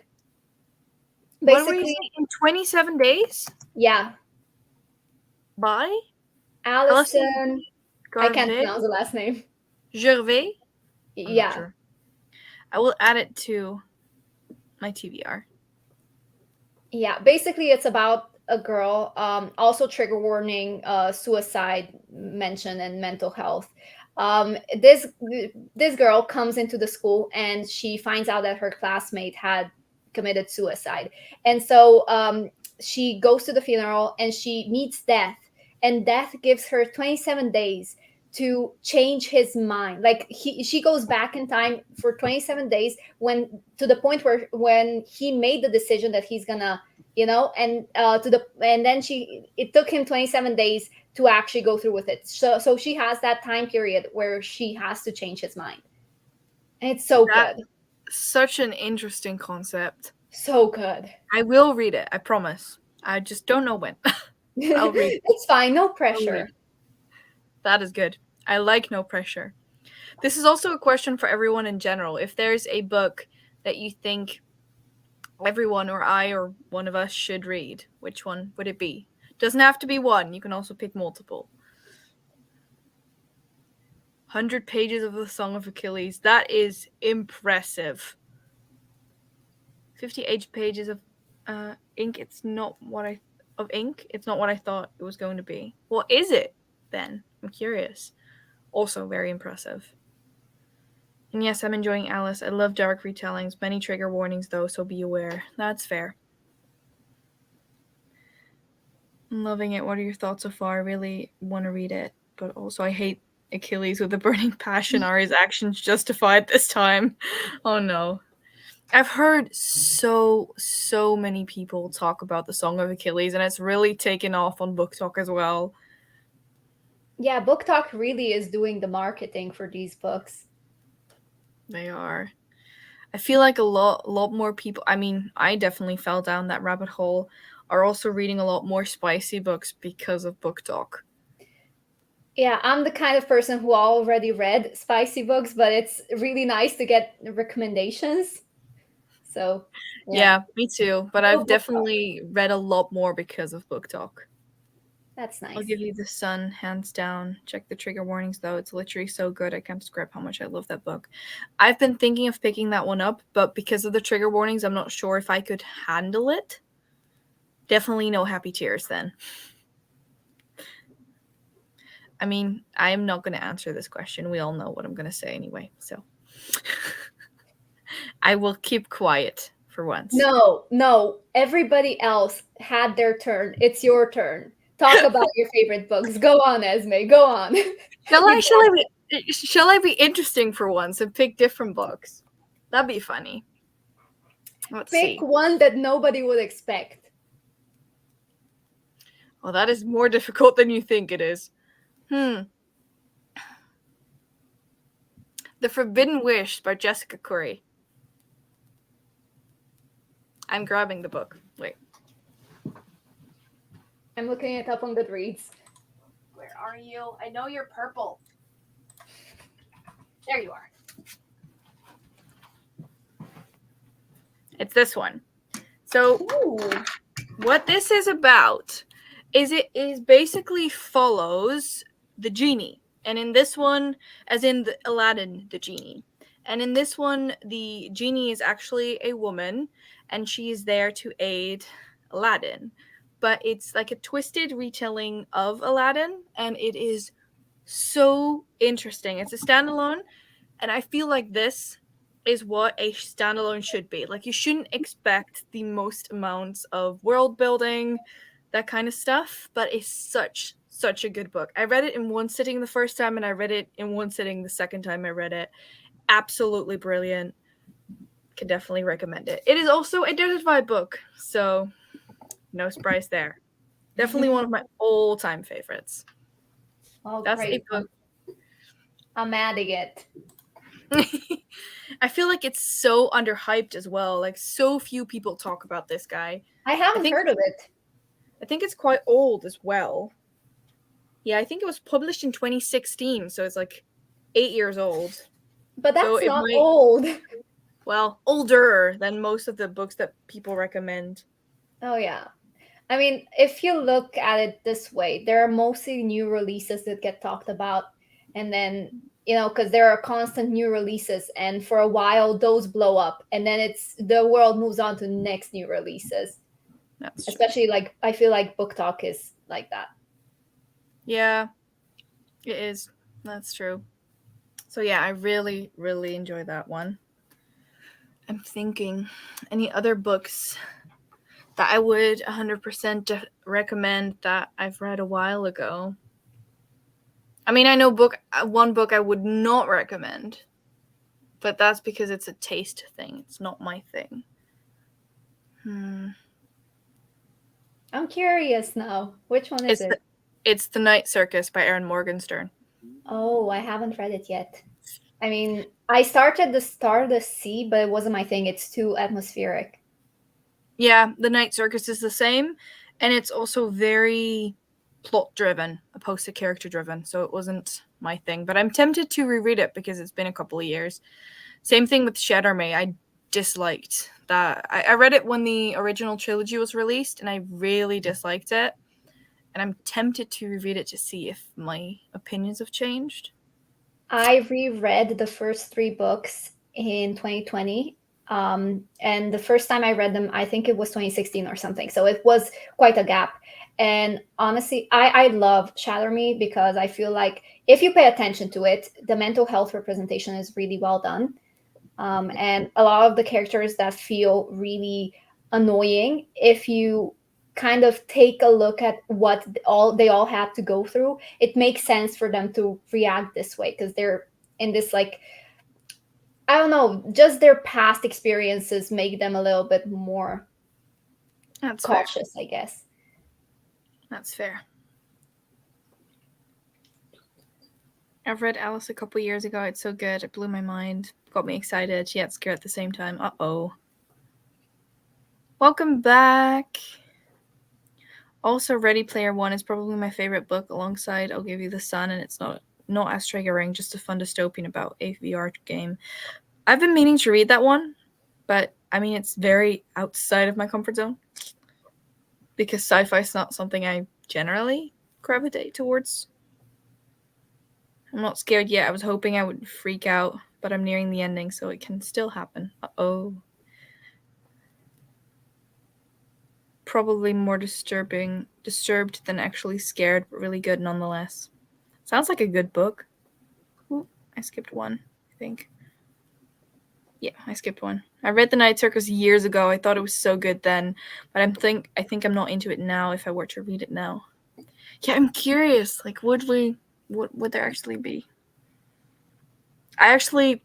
Basically, In 27 Days? Yeah. By? Alison. I can't pronounce the last name. Gervais? Yeah. Sure. I will add it to my TBR. Yeah, basically it's about a girl, also trigger warning, suicide mentioned, and mental health. This girl comes into the school and she finds out that her classmate had committed suicide. And so she goes to the funeral and she meets Death, and Death gives her 27 days to change his mind. Like she goes back in time for 27 days to the point where when he made the decision that he's gonna, and then it took him 27 days to actually go through with it. So she has that time period where she has to change his mind. And it's so good. Such an interesting concept. So good. I will read it, I promise. I just don't know when. I'll read it. It's fine, no pressure. That is good. I like no pressure. This is also a question for everyone in general. If there's a book that you think everyone or I or one of us should read, which one would it be? Doesn't have to be one. You can also pick multiple. 100 pages of the Song of Achilles. That is impressive. 58 pages of ink. It's not what I thought it was going to be. What is it then? I'm curious. Also very impressive. And yes, I'm enjoying Alice. I love dark retellings. Many trigger warnings though, so be aware. That's fair. I'm loving it. What are your thoughts so far? I really want to read it, but also I hate Achilles with a burning passion. Are his actions justified this time? Oh no. I've heard so many people talk about the Song of Achilles, and it's really taken off on Book Talk as well. Yeah, Book Talk really is doing the marketing for these books. They are. I feel like a lot more people, I mean, I definitely fell down that rabbit hole, are also reading a lot more spicy books because of Book Talk. Yeah, I'm the kind of person who already read spicy books, but it's really nice to get recommendations. So, yeah, me too. But I've definitely read a lot more because of Book Talk. That's nice. I'll give you The Sun, hands down. Check the trigger warnings, though. It's literally so good. I can't describe how much I love that book. I've been thinking of picking that one up, but because of the trigger warnings, I'm not sure if I could handle it. Definitely no happy tears then. I mean, I am not going to answer this question. We all know what I'm going to say anyway, so... I will keep quiet for once. No. Everybody else had their turn. It's your turn. Talk about your favorite books. Go on, Esmay. Go on. Shall I be interesting for once and pick different books? That'd be funny. Let's see. Pick one that nobody would expect. Well, that is more difficult than you think it is. The Forbidden Wish by Jessica Curry. I'm grabbing the book. Wait. I'm looking it up on Goodreads. Where are you? I know you're purple. There you are. It's this one. So, what this is about is it is basically follows the genie. And in this one, as in the Aladdin, the genie. And in this one, the genie is actually a woman, and she is there to aid Aladdin. But it's like a twisted retelling of Aladdin, and it is so interesting. It's a standalone, and I feel like this is what a standalone should be. Like, you shouldn't expect the most amounts of world building, that kind of stuff, but it's such a good book. I read it in one sitting the first time, and I read it in one sitting the second time I read it. Absolutely brilliant. Can definitely recommend it. It is also a Desert Vibe book, so no surprise there. Definitely one of my all-time favorites. Oh, That's great. a book. I'm adding it. I feel like it's so underhyped as well. Like, so few people talk about this guy. I haven't heard of it. I think it's quite old as well. Yeah, I think it was published in 2016, so it's like 8 years old. But that's so not old. Well, older than most of the books that people recommend. Oh, yeah. I mean, if you look at it this way, there are mostly new releases that get talked about. And then, because there are constant new releases. And for a while, those blow up. And then the world moves on to next new releases. That's especially true. I feel like Book Talk is like that. Yeah, it is. That's true. So yeah, I really, really enjoy that one. I'm thinking any other books that I would 100% recommend that I've read a while ago. I mean, I know one book I would not recommend, but that's because it's a taste thing. It's not my thing. I'm curious now. Which one is it? It's The Night Circus by Erin Morgenstern. Oh, I haven't read it yet. I mean, I started the Stardust Sea, but it wasn't my thing. It's too atmospheric. Yeah, The Night Circus is the same, and it's also very plot-driven, opposed to character-driven, so it wasn't my thing. But I'm tempted to reread it because it's been a couple of years. Same thing with May. I disliked that. I read it when the original trilogy was released, and I really disliked it. And I'm tempted to reread it to see if my opinions have changed. I reread the first 3 books in 2020. And the first time I read them, I think it was 2016 or something. So it was quite a gap. And honestly, I love Shatter Me because I feel like if you pay attention to it, the mental health representation is really well done. And a lot of the characters that feel really annoying, if you kind of take a look at what they all had to go through, it makes sense for them to react this way because they're in this, like, I don't know, just their past experiences make them a little bit more cautious, fair. I guess. That's fair. I've read Alice a couple years ago. It's so good. It blew my mind. Got me excited, yet scared at the same time. Uh-oh. Welcome back. Also, Ready Player One is probably my favorite book alongside I'll Give You the Sun, and it's not as triggering, just a fun dystopian about a VR game. I've been meaning to read that one, but I mean, it's very outside of my comfort zone because sci-fi is not something I generally gravitate towards. I'm not scared yet. I was hoping I would freak out, but I'm nearing the ending, so it can still happen. Uh-oh. Probably more disturbed than actually scared, but really good nonetheless. Sounds like a good book. Ooh, I skipped one, I think. Yeah, I skipped one. I read The Night Circus years ago. I thought it was so good then, but I think I'm not into it now if I were to read it now. Yeah, I'm curious. Like, what would there actually be? I actually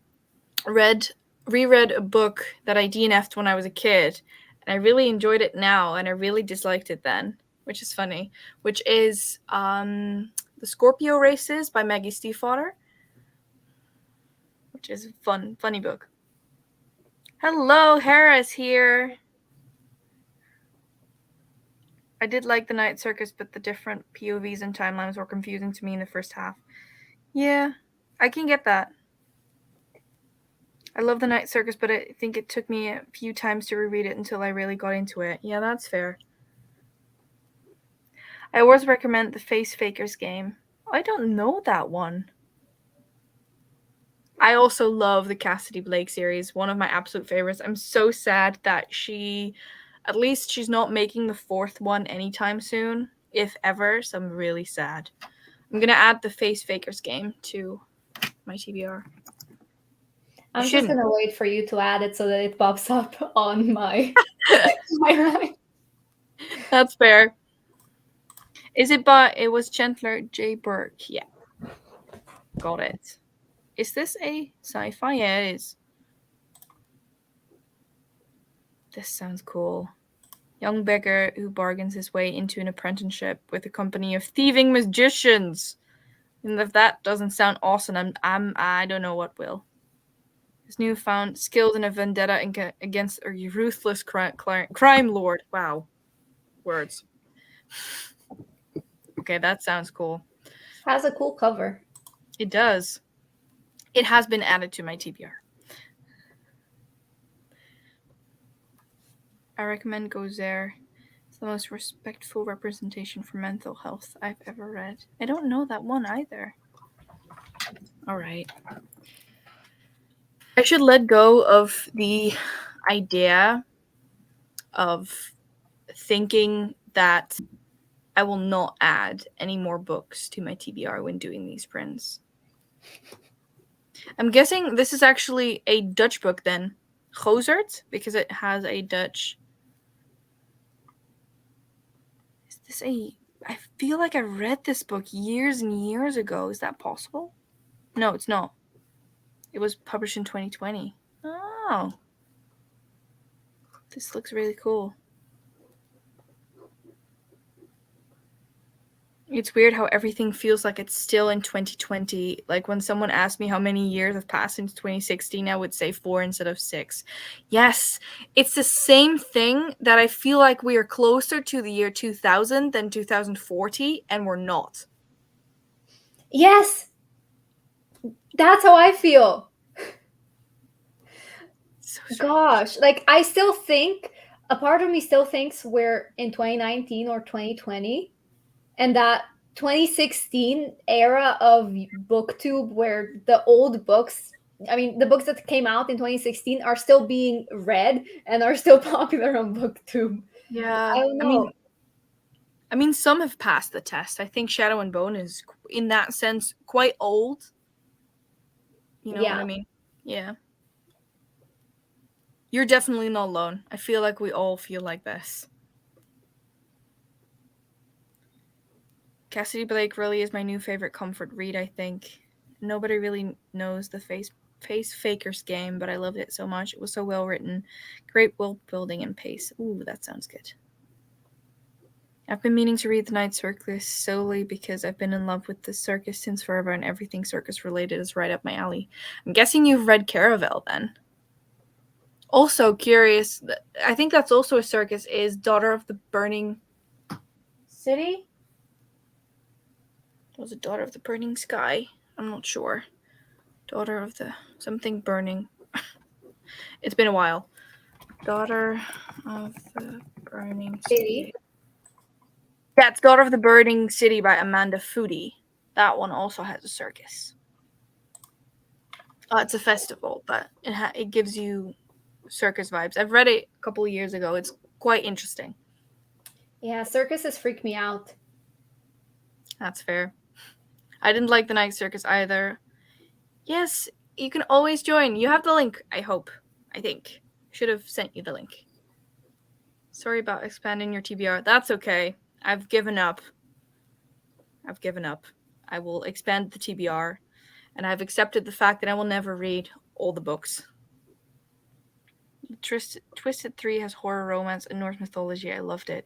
reread a book that I DNF'd when I was a kid, and I really enjoyed it now, and I really disliked it then, which is funny, which is The Scorpio Races by Maggie Stiefvater, which is a funny book. Hello, Hera's here. I did like The Night Circus, but the different POVs and timelines were confusing to me in the first half. Yeah, I can get that. I love The Night Circus, but I think it took me a few times to reread it until I really got into it. Yeah, that's fair. I always recommend The Face Fakers game. I don't know that one. I also love the Cassidy Blake series, one of my absolute favorites. I'm so sad that she's not making the 4th one anytime soon, if ever, so I'm really sad. I'm going to add the Face Fakers game to my TBR. I'm just going to wait for you to add it so that it pops up on my line. That's fair. It was Chandler J. Burke. Yeah. Got it. Is this a sci-fi? Yeah, it is. This sounds cool. Young beggar who bargains his way into an apprenticeship with a company of thieving magicians. And if that doesn't sound awesome, I don't know what will. His newfound skilled in a vendetta against a ruthless crime lord. Wow. Words. Okay, that sounds cool. Has a cool cover. It does. It has been added to my TBR. I recommend Goes There. It's the most respectful representation for mental health I've ever read. I don't know that one either. All right. I should let go of the idea of thinking that I will not add any more books to my TBR when doing these prints. I'm guessing this is actually a Dutch book then. Gozert, because it has a Dutch. Is this I feel like I read this book years and years ago. Is that possible? No, it's not. It was published in 2020. Oh. This looks really cool. It's weird how everything feels like it's still in 2020. Like when someone asked me how many years have passed since 2016, I would say 4 instead of 6. Yes, it's the same thing that I feel like we are closer to the year 2000 than 2040, and we're not. Yes! That's how I feel. So gosh, like I still think, a part of me still thinks we're in 2019 or 2020. And that 2016 era of BookTube where the old books, I mean, the books that came out in 2016 are still being read and are still popular on BookTube. Yeah. I don't know. I mean, some have passed the test. I think Shadow and Bone is, in that sense, quite old. You know what I mean? Yeah. You're definitely not alone. I feel like we all feel like this. Cassidy Blake really is my new favorite comfort read, I think. Nobody really knows the Face Fakers game, but I loved it so much. It was so well written. Great world building and pace. Ooh, that sounds good. I've been meaning to read The Night Circus solely because I've been in love with the circus since forever, and everything circus related is right up my alley. I'm guessing you've read Caravel then. Also curious, I think that's also a circus, is Daughter of the Burning City? Was it Daughter of the Burning Sky? I'm not sure. Daughter of the something burning. It's been a while. Daughter of the Burning City. Yeah, it's Daughter of the Burning City by Amanda Foody. That one also has a circus. It's a festival, but it gives you circus vibes. I've read it a couple of years ago. It's quite interesting. Yeah, circuses freak me out. That's fair. I didn't like The Night Circus either. Yes, you can always join. You have the link, I hope. I think. Should have sent you the link. Sorry about expanding your TBR. That's okay. I've given up. I will expand the TBR, and I've accepted the fact that I will never read all the books. Twisted 3 has horror, romance, and Norse mythology. I loved it.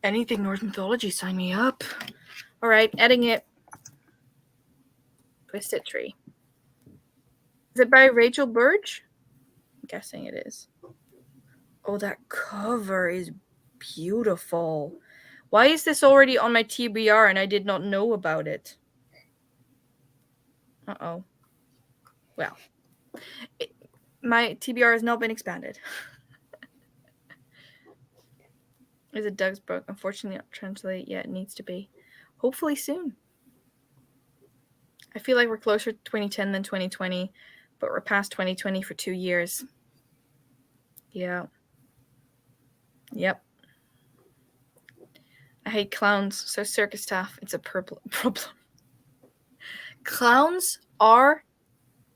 Anything Norse mythology, sign me up. All right, adding it. Twisted 3. Is it by Rachel Burge? I'm guessing it is. Oh, that cover is beautiful. Why is this already on my TBR and I did not know about it? Uh-oh. Well, my TBR has not been expanded. Is it Doug's book? Unfortunately not translated yet. It needs to be. Hopefully soon. I feel like we're closer to 2010 than 2020, but we're past 2020 for 2 years. Yeah. Yep. I hate clowns, so circus staff, it's a problem. Clowns are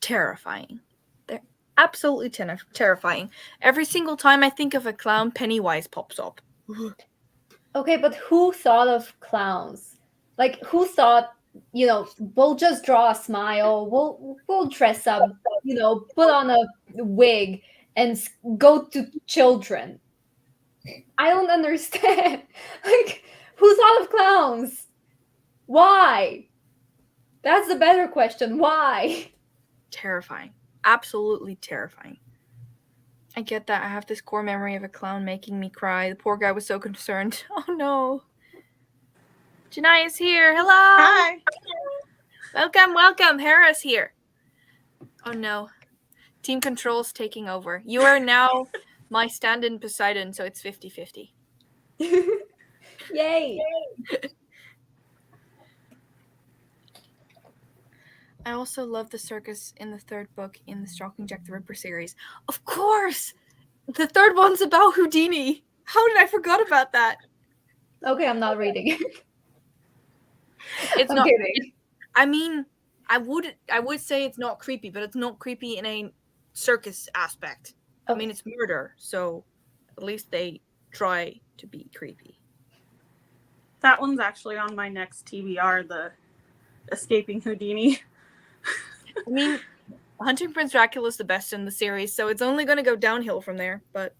terrifying. They're absolutely terrifying. Every single time I think of a clown, Pennywise pops up. Okay, but who thought of clowns? Like, who thought, we'll just draw a smile, we'll dress up, put on a wig and go to children. I don't understand. Like, who thought of clowns? Why? That's the better question. Why? Terrifying. Absolutely terrifying. I get that. I have this core memory of a clown making me cry. The poor guy was so concerned. Oh no. Janai is here. Hello. Hi. Welcome. Hera's here. Oh no. Team Control's taking over. You are now my stand-in Poseidon, so it's 50-50. Yay. I also love the circus in the third book in the Stalking Jack the Ripper series. Of course! The third one's about Houdini. How did I forget about that? Okay, I'm not reading it. It's I'm not. kidding. I mean, I would say it's not creepy, but it's not creepy in a circus aspect. Okay. I mean, it's murder, so at least they try to be creepy. That one's actually on my next TBR, the Escaping Houdini. I mean, Hunting Prince Dracula is the best in the series, so it's only going to go downhill from there, but...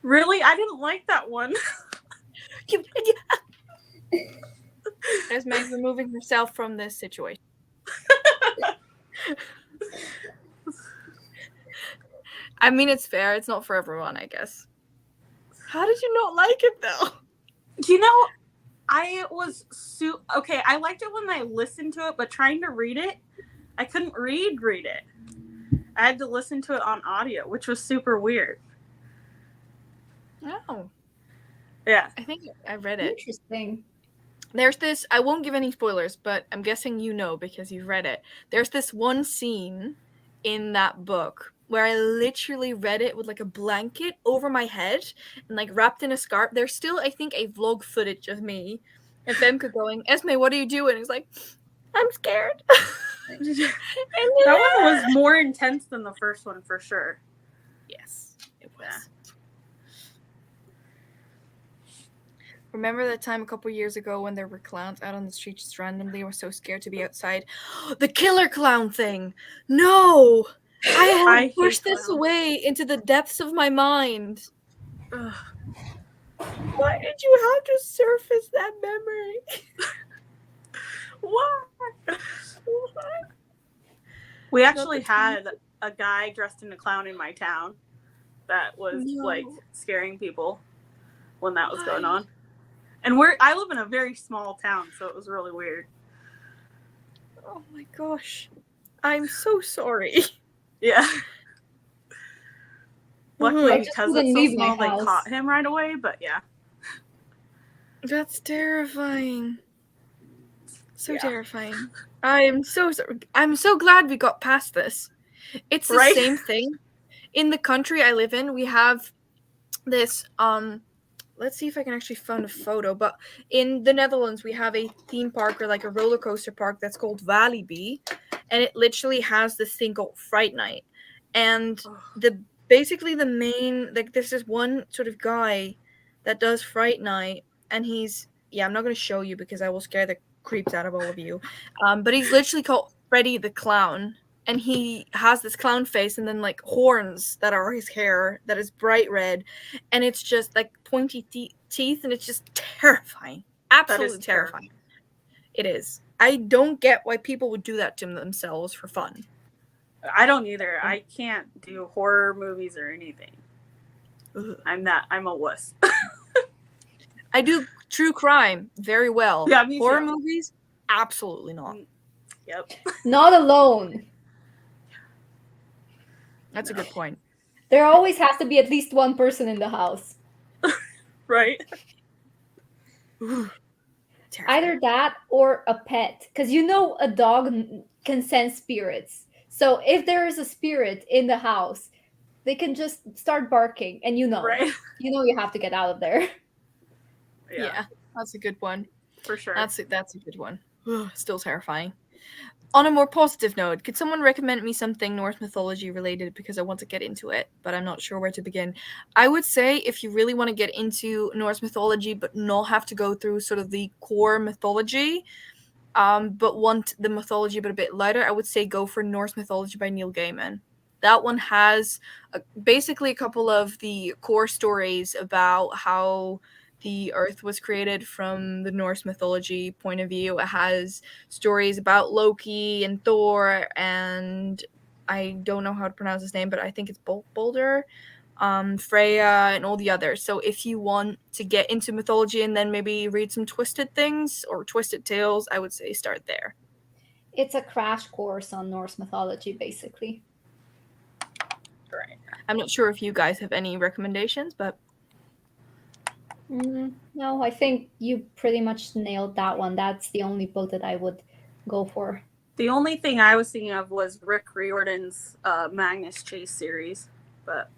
Really? I didn't like that one. Esmay removing herself from this situation. I mean, it's fair. It's not for everyone, I guess. How did you not like it, though? I was okay. I liked it when I listened to it, but trying to read it, I couldn't read it. I had to listen to it on audio, which was super weird. Oh. Yeah. I think I read it. Interesting. There's this, I won't give any spoilers, but I'm guessing you know because you've read it. There's this one scene in that book where I literally read it with like a blanket over my head and like wrapped in a scarf. There's still, I think, a vlog footage of me and Femke going, Esmay, what are you doing? It's like, I'm scared. That one was more intense than the first one for sure. Yes, it was. Yeah. Remember that time a couple years ago when there were clowns out on the street just randomly? I was so scared to be outside. The killer clown thing! No! I had pushed this away into the depths of my mind. Ugh. Why did you have to surface that memory? Why? We actually had a guy dressed in a clown in my town that was like scaring people when that was going on. And I live in a very small town, so it was really weird. Oh my gosh. I'm so sorry. Yeah. Luckily, couldn't because it's so leave small, my they house. caught him right away, but yeah. That's terrifying. So Yeah. terrifying. I'm so glad we got past this. It's the Right? same thing. In the country I live in, we have this let's see if I can actually find a photo, but in the Netherlands we have a theme park or like a roller coaster park that's called Walibi, and it literally has this thing called Fright Night. And basically the main, like, there's this one sort of guy that does Fright Night, and I'm not going to show you because I will scare the creeps out of all of you. But he's literally called Freddy the Clown, and he has this clown face and then like horns that are his hair that is bright red, and it's just like pointy teeth, and it's just terrifying. Absolutely terrifying. It is. I don't get why people would do that to themselves for fun. I don't either. I can't do horror movies or anything. Ugh. I'm a wuss. I do true crime very well. Yeah, me Horror too. movies, absolutely not. Yep. Not alone. That's a good point. There always has to be at least one person in the house. Right? Terrifying. Either that or a pet, because a dog can sense spirits. So if there is a spirit in the house, they can just start barking, and Right. you have to get out of there. Yeah, that's a good one. For sure. That's a good one. Still terrifying. On a more positive note, could someone recommend me something Norse mythology related, because I want to get into it, but I'm not sure where to begin? I would say if you really want to get into Norse mythology but not have to go through sort of the core mythology, but want the mythology but a bit lighter, I would say go for Norse Mythology by Neil Gaiman. That one has basically a couple of the core stories about how the Earth was created from the Norse mythology point of view. It has stories about Loki and Thor, and I don't know how to pronounce his name, but I think it's Boulder, Freya, and all the others. So if you want to get into mythology and then maybe read some twisted things or twisted tales, I would say start there. It's a crash course on Norse mythology, basically. Right. I'm not sure if you guys have any recommendations, but no, I think you pretty much nailed that one. That's the only book that I would go for. The only thing I was thinking of was Rick Riordan's Magnus Chase series, but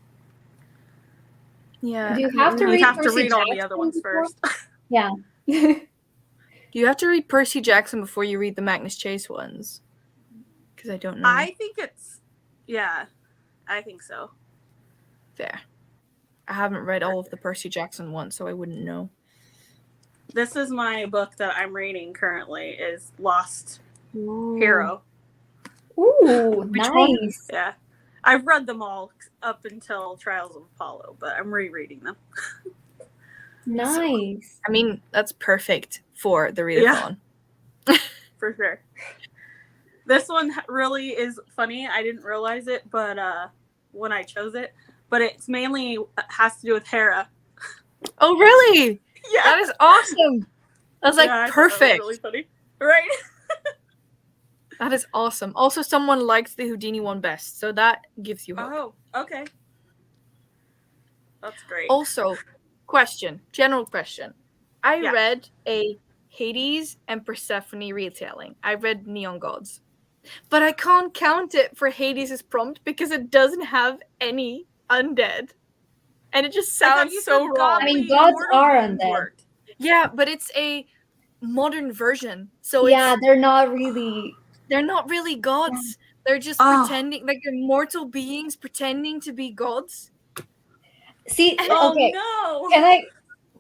yeah, Do you have to read all the other ones first. Yeah. You have to read Percy Jackson before you read the Magnus Chase ones, because I don't know. I think I think so. Fair. I haven't read all of the Percy Jackson ones, so I wouldn't know. This is my book that I'm reading currently, is Lost Ooh. Hero. Ooh, Which nice. one? Yeah. I've read them all up until Trials of Apollo, but I'm rereading them. Nice. I mean, that's perfect for the readathon. For sure. This one really is funny. I didn't realize it, but when I chose it, but it's mainly has to do with Hera. Oh, really? Yeah. That is awesome. That's like I thought perfect. that was really funny. Right? That is awesome. Also, someone likes the Houdini one best, so that gives you hope. Oh, okay. That's great. Also, general question. I read a Hades and Persephone retelling. I read Neon Gods. But I can't count it for Hades' prompt because it doesn't have any undead. And it just sounds so wrong. I mean, gods are undead. Yeah, but it's a modern version. So they're not really gods. Yeah. They're just pretending, like they're mortal beings pretending to be gods. See, okay. No.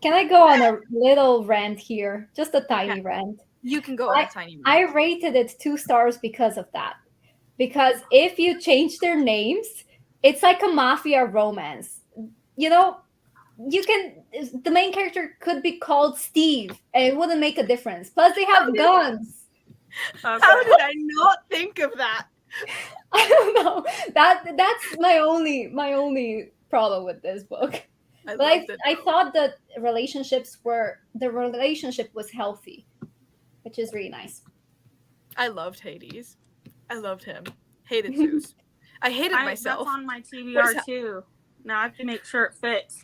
Can I go on a little rant here? Just a tiny rant. You can go on a tiny rant. I rated it 2 stars because of that. Because if you change their names, it's like a mafia romance. The main character could be called Steve, and it wouldn't make a difference. Plus, they have guns. Okay. How did I not think of that? I don't know. That's my only problem with this book. I thought that the relationship was healthy, which is really nice. I loved Hades. I loved him. Hated Zeus. I hated myself. That's on my TBR too. Now I have to make sure it fits.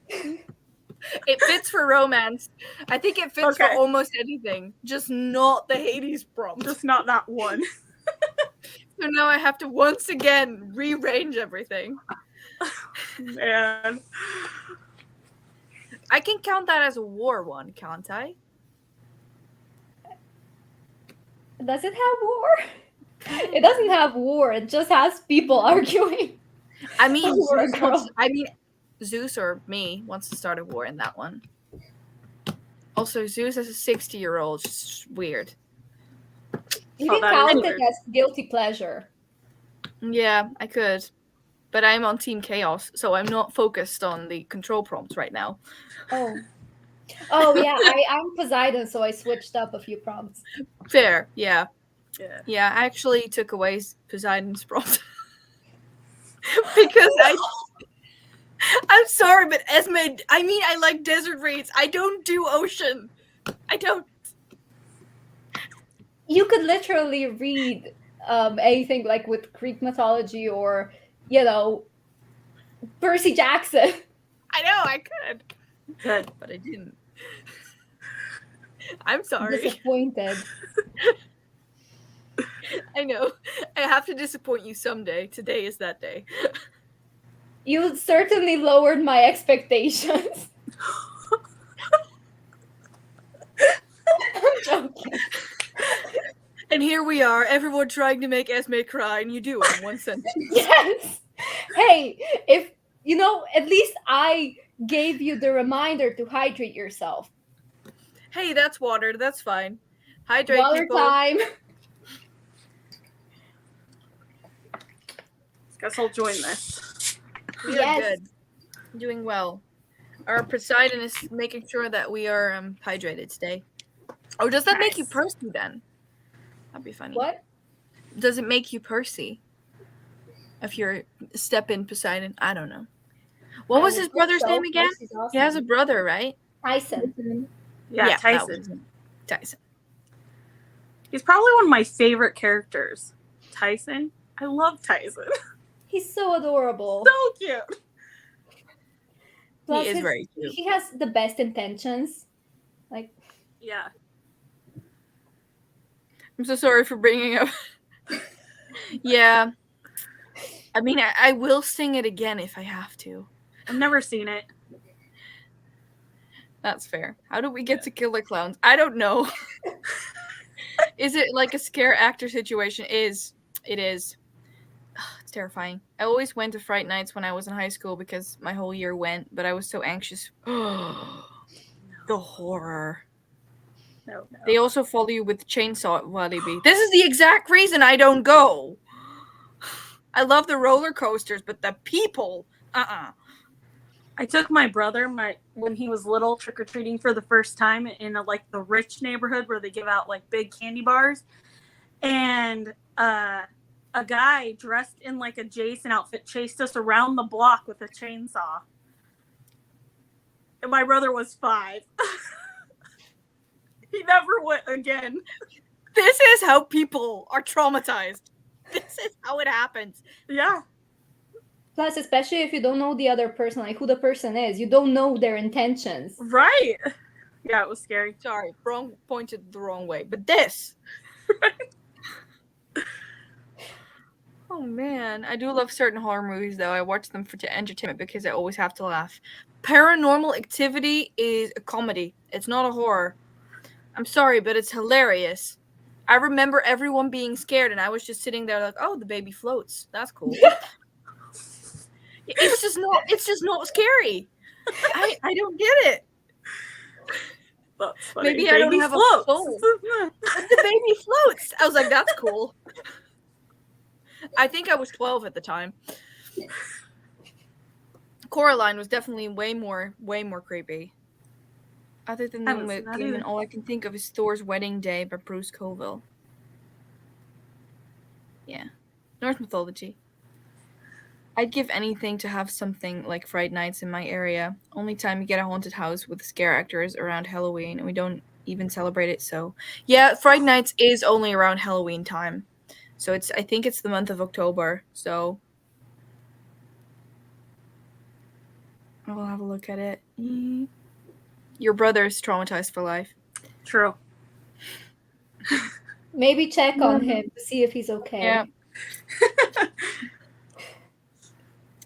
It fits for romance. I think it fits for almost anything. Just not the Hades prompt. Just not that one. So now I have to once again rearrange everything. Man. I can count that as a war one, can't I? Does it have war? It doesn't have war. It just has people arguing. I mean, Zeus or me wants to start a war in that one. Also, Zeus as a 60-year-old is just weird. You can count it as guilty pleasure. Yeah, I could. But I'm on Team Chaos, so I'm not focused on the control prompts right now. Oh yeah, I'm Poseidon, so I switched up a few prompts. Fair, yeah. Yeah, I actually took away Poseidon's prompt. Because I'm sorry, but Esmay, I like desert raids. I don't do ocean. I don't. You could literally read anything like with Greek mythology or, Percy Jackson. I know, I could. But I didn't. I'm sorry. Disappointed. I know. I have to disappoint you someday. Today is that day. You certainly lowered my expectations. I'm joking. And here we are, everyone trying to make Esmay cry, and you do it in one sentence. Yes. Hey, if you know, at least I gave you the reminder to hydrate yourself. Hey, that's water. That's fine. Hydrate, Water people. time. Guess I'll join this. We are good. Doing well. Our Poseidon is making sure that we are hydrated today. Oh, does that make you Percy then? That'd be funny. What? Does it make you Percy? If you're step in Poseidon? I don't know. What was his brother's name again? Awesome. He has a brother, right? Tyson. Yeah, that Tyson. was him. Tyson. He's probably one of my favorite characters. Tyson. I love Tyson. He's so adorable. So cute. Plus He is very cute. He has the best intentions. Like, Yeah. I'm so sorry for bringing up. Yeah. I mean, I will sing it again if I have to. I've never seen it. That's fair. How do we get to Killer Clowns? I don't know. Is it like a scare actor situation? It is. It's terrifying. I always went to Fright Nights when I was in high school because my whole year went, but I was so anxious. The horror. No. They also follow you with chainsaw at Walibi. This is the exact reason I don't go. I love the roller coasters, but the people, I took my brother when he was little trick-or-treating for the first time in the rich neighborhood where they give out like big candy bars, and a guy dressed in like a Jason outfit chased us around the block with a chainsaw, and my brother was 5. He never went again. This is how people are traumatized. This is how it happens. Yeah. plus, especially if you don't know the other person, like who the person is, you don't know their intentions. Right. Yeah, it was scary. Sorry, pointed the wrong way. But this. Oh man, I do love certain horror movies though. I watch them for entertainment because I always have to laugh. Paranormal Activity is a comedy. It's not a horror. I'm sorry, but it's hilarious. I remember everyone being scared and I was just sitting there like, "Oh, the baby floats. That's cool." It's just not scary. I don't get it. That's funny. Maybe I don't have a soul. But the baby floats. I was like, "That's cool." I think I was 12 at the time. Coraline was definitely way more creepy. Other than the all I can think of is Thor's Wedding Day by Bruce Coville. Yeah. Norse mythology. I'd give anything to have something like Fright Nights in my area. Only time you get a haunted house with scare actors around Halloween, and we don't even celebrate it, so... Yeah, Fright Nights is only around Halloween time. So I think it's the month of October, so... I'll have a look at it. Your brother's traumatized for life. True. Maybe check on him to see if he's okay. Yeah.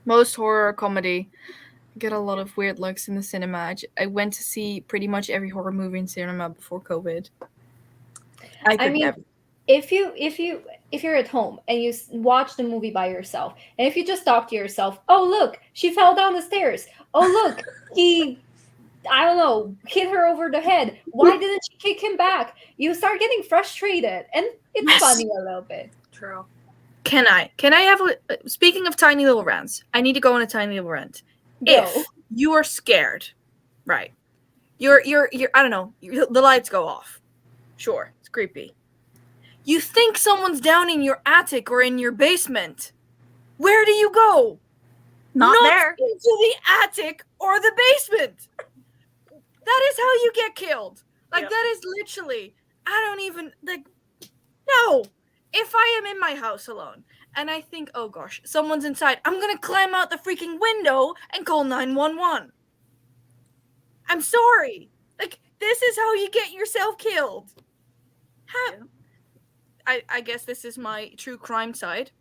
Most horror comedy. I get a lot of weird looks in the cinema. I went to see pretty much every horror movie in cinema before COVID. If you're at home and you watch the movie by yourself, and if you just talk to yourself, "Oh look, she fell down the stairs. Oh look, he, I don't know, hit her over the head. Why didn't she kick him back?" You start getting frustrated, and it's funny a little bit. True. Can I have speaking of tiny little rants, I need to go on a tiny little rant. Go. If you are scared, right? You're I don't know, the lights go off. Sure, it's creepy. You think someone's down in your attic or in your basement. Where do you go? Not there. Into the attic or the basement. That is how you get killed. Like, That is literally, I don't even, like, no. If I am in my house alone and I think, oh gosh, someone's inside, I'm going to climb out the freaking window and call 911. I'm sorry. Like, This is how you get yourself killed. I guess this is my true crime side.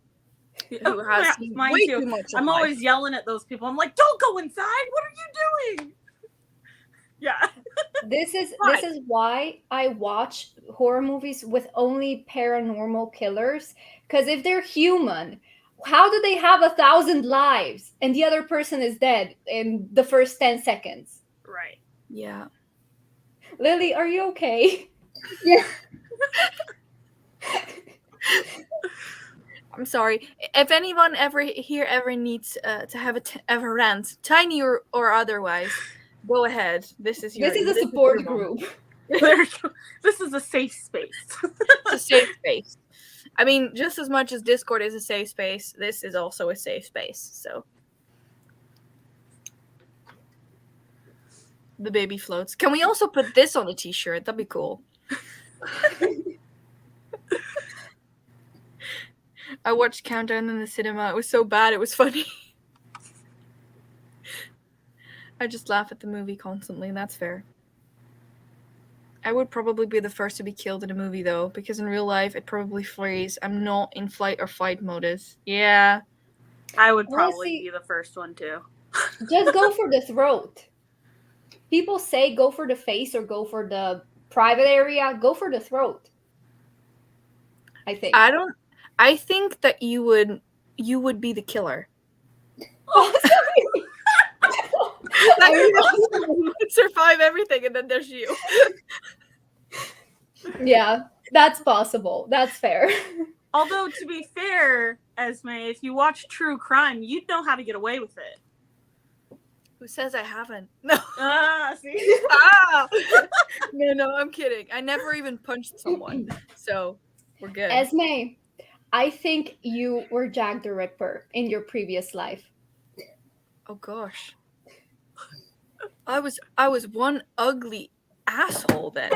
Who has seen Mine way too. too much of I'm life. always yelling at those people. I'm like, don't go inside. What are you doing? Yeah. This is why I watch horror movies with only paranormal killers. Because if they're human, how do they have 1,000 lives and the other person is dead in the first 10 seconds? Right. Yeah. Lily, are you okay? Yeah. I'm sorry. If anyone ever needs to have a rant, tiny or otherwise, go ahead. This is a support group. This is a safe space. It's a safe space. I mean, just as much as Discord is a safe space, this is also a safe space. So the baby floats. Can we also put this on a t-shirt? That'd be cool. I watched Countdown in the cinema. It was so bad, it was funny. I just laugh at the movie constantly, and that's fair. I would probably be the first to be killed in a movie, though, because in real life, it probably frees. I'm not in flight or fight modus. Yeah. I would probably be the first one, too. Just go for the throat. People say go for the face or go for the private area. Go for the throat. I think. I think that you would be the killer. Oh, sorry. You would survive everything, and then there's you. Yeah, that's possible. That's fair. Although, to be fair, Esmay, if you watch true crime, you'd know how to get away with it. Who says I haven't? No. See? No, I'm kidding. I never even punched someone, so we're good. Esmay, I think you were Jack the Ripper in your previous life. Oh gosh. I was one ugly asshole then.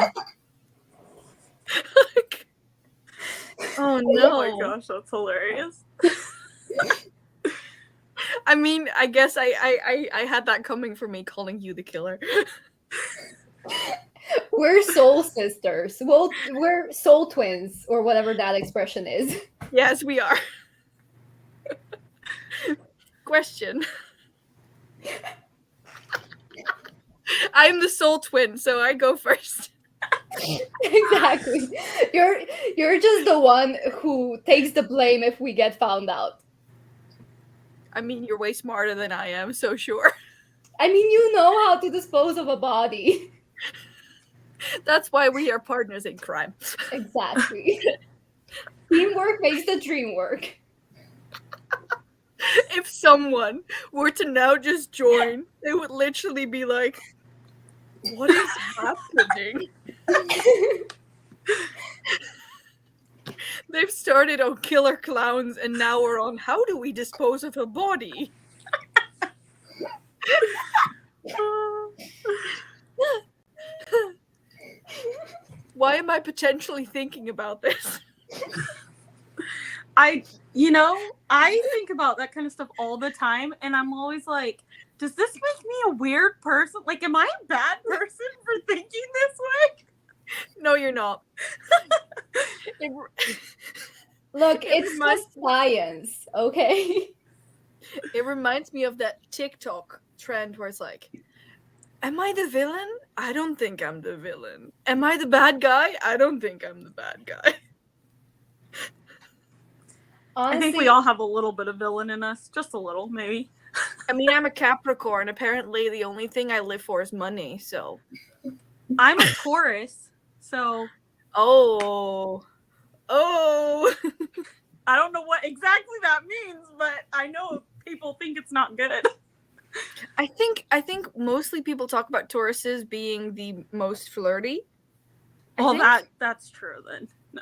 Oh no. Oh my gosh, that's hilarious. I mean, I guess I had that coming for me, calling you the killer. We're soul sisters. Well, we're soul twins, or whatever that expression is. Yes, we are. Question. I'm the soul twin, so I go first. Exactly. You're just the one who takes the blame if we get found out. I mean, you're way smarter than I am, so sure. I mean, you know how to dispose of a body. That's why we are partners in crime. Exactly. Teamwork makes the dream work. If someone were to now just join, they would literally be like, what is happening? They've started on killer clowns and now we're on how do we dispose of a body? Why am I potentially thinking about this? I think about that kind of stuff all the time, and I'm always like, does this make me a weird person? Like, am I a bad person for thinking this way? No, you're not. Look, it's just science, okay? It reminds me of that TikTok trend where it's like, am I the villain? I don't think I'm the villain. Am I the bad guy? I don't think I'm the bad guy. Honestly, I think we all have a little bit of villain in us. Just a little, maybe. I mean, I'm a Capricorn. Apparently, the only thing I live for is money, so. I'm a Taurus, so. Oh. I don't know what exactly that means, but I know people think it's not good. I think mostly people talk about Tauruses being the most flirty. Well, that's true then. No.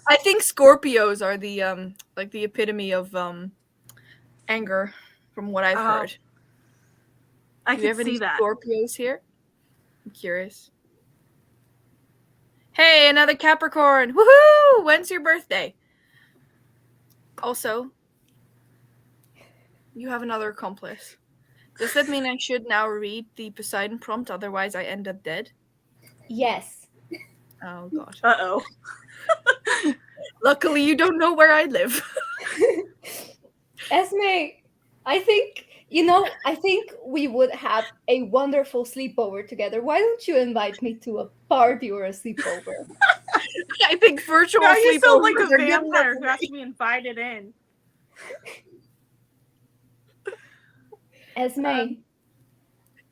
I think Scorpios are the the epitome of anger, from what I've heard. I Do you can have see any that. Scorpios here? I'm curious. Hey, another Capricorn! Woohoo! When's your birthday? Also, you have another accomplice. Does that mean I should now read the Poseidon prompt, otherwise I end up dead? Yes. Oh god. Uh-oh. Luckily you don't know where I live. Esmay, I think we would have a wonderful sleepover together. Why don't you invite me to a party or a sleepover? I think virtual Now you sound like sleepovers a are good vampire enough who has to be invited in. Esmay,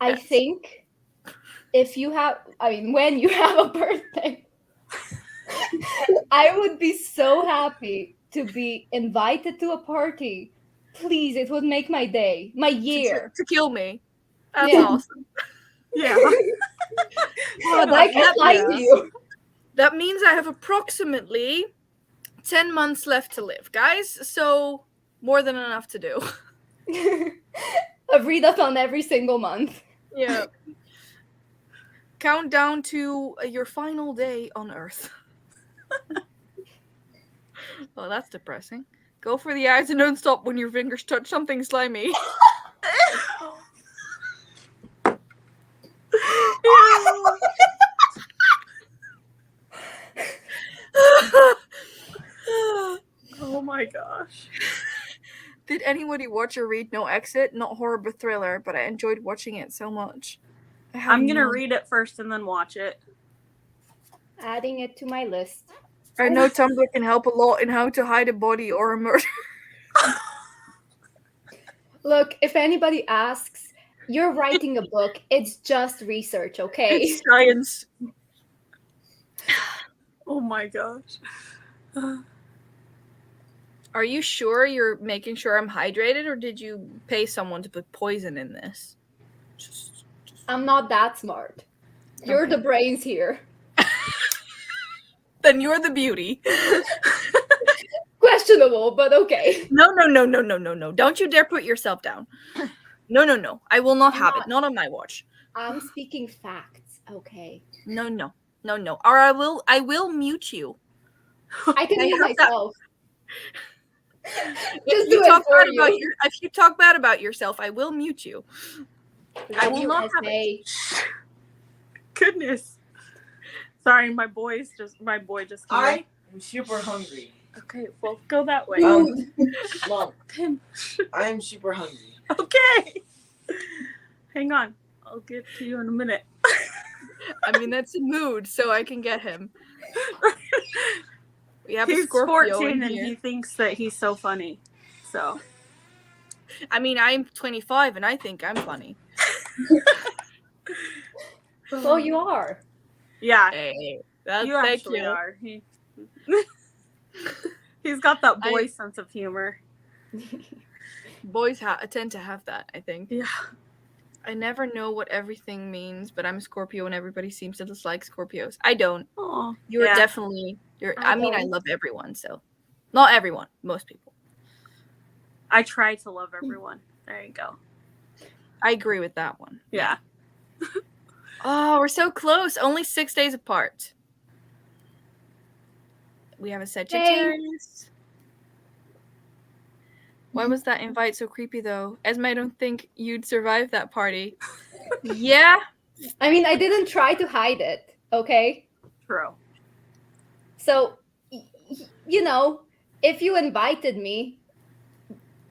I think when you have a birthday, I would be so happy to be invited to a party. Please, it would make my day, my year. to kill me. That's Yeah. awesome. Yeah. Oh, I can't lie to you. That means I have approximately 10 months left to live, guys. So more than enough to do. A readathon every single month. Yeah. Countdown to your final day on Earth. Well, that's depressing. Go for the eyes and don't stop when your fingers touch something slimy. Oh my gosh. Did anybody watch or read No Exit? Not horror but thriller, but I enjoyed watching it so much. I'm gonna read it first and then watch it. Adding it to my list. I know Tumblr can help a lot in how to hide a body or a murder. Look, if anybody asks, you're writing a book. It's just research, okay? It's science. Oh my gosh. Are you sure you're making sure I'm hydrated, or did you pay someone to put poison in this? I'm not that smart. You're Okay. the brains here. Then you're the beauty. Questionable, but okay. No. Don't you dare put yourself down. No. I will not have it. Not on my watch. I'm speaking facts, okay? No. Or I will mute you. I can I do have that- myself. If Just you do it talk for bad about you. if you talk bad about yourself, I will mute you. I will You, not have it. Esmay. Goodness. Sorry, my boy just came in. I'm super hungry. Okay, well go that way. Mom, Tim. I'm super hungry. Okay. Hang on. I'll get to you in a minute. I mean, that's a mood, so I can get him. We have a He's Scorpio 14 in and here. he thinks that he's so funny. So I mean, I'm 25 and I think I'm funny. Well, you are. yeah, Hey, that's you thank actually you. are. He's got that boy I- sense of humor. Boys tend to have that, I think. Yeah. I never know what everything means, but I'm a Scorpio and everybody seems to dislike Scorpios. I don't. Oh, You're yeah. definitely. I I mean, I don't. love everyone, so not everyone, most people. I try to love everyone. There you go. I agree with that one. Yeah. Oh, we're so close. Only 6 days apart. We have a Sagittarius. Why was that invite so creepy, though? Esmay, I don't think you'd survive that party. Yeah. I mean, I didn't try to hide it, okay? True. So, if you invited me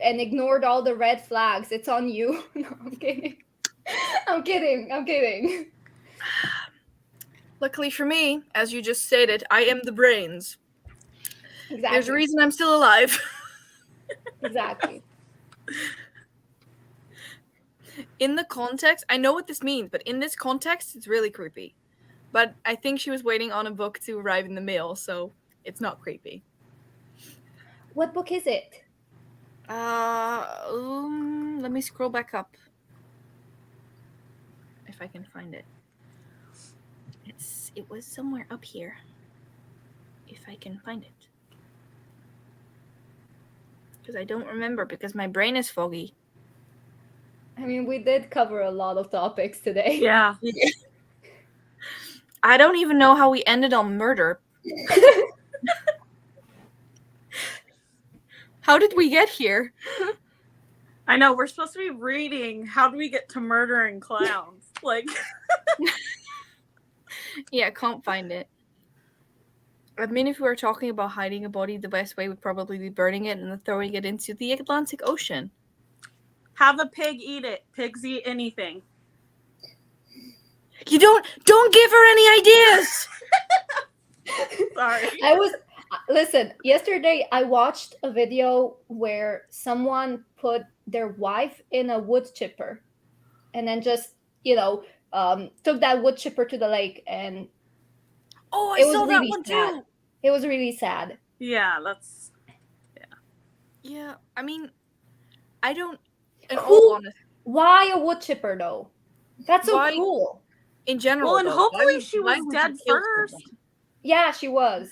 and ignored all the red flags, it's on you. No, I'm kidding. I'm kidding. Luckily for me, as you just stated, I am the brains. Exactly. There's a reason I'm still alive. Exactly. In the context, I know what this means, but in this context, it's really creepy. But I think she was waiting on a book to arrive in the mail, so it's not creepy. What book is it? Let me scroll back up. If I can find it. It was somewhere up here. If I can find it. Because I don't remember, because my brain is foggy. I mean, we did cover a lot of topics today. Yeah. I don't even know how we ended on murder. How did we get here? I know, we're supposed to be reading How Do We Get to Murdering Clowns? Like, Yeah, can't find it. I mean, if we were talking about hiding a body, the best way would probably be burning it and then throwing it into the Atlantic Ocean. have a pig eat it. Pigs eat anything. You don't give her any ideas! Sorry. Listen, yesterday I watched a video where someone put their wife in a wood chipper and then just, took that wood chipper to the lake, and Oh, I it was saw that really one sad. too! It was really sad. Yeah, that's... Yeah, I mean, I don't... In Who- all honesty, Why a wood chipper, though? That's so Why- cruel. in general, Well, and though, hopefully why she why was would you dead kill first. someone? Yeah, she was.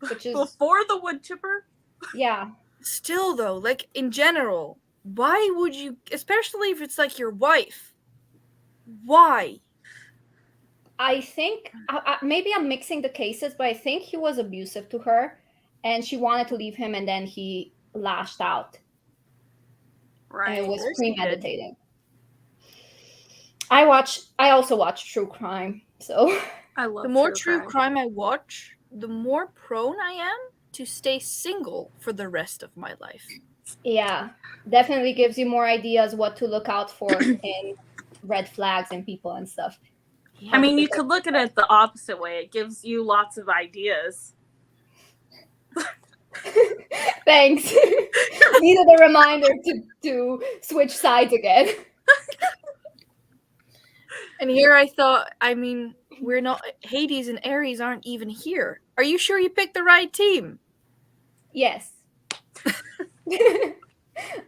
Which is, Before the wood chipper? yeah. Still, though, like, in general, why would you... Especially if it's, like, your wife. Why? I think, maybe I'm mixing the cases, but I think he was abusive to her, and she wanted to leave him, and then he lashed out. Right. And it was Of course he did. premeditated. I also watch true crime, so I love The more true crime I watch, the more prone I am to stay single for the rest of my life. yeah, definitely gives you more ideas what to look out for in red flags and people and stuff. Yeah. I mean, you could look at it the opposite way. It gives you lots of ideas. Thanks. Needed a reminder to switch sides again. And here I thought, I mean, we're not... Hades and Ares aren't even here. Are you sure you picked the right team? Yes.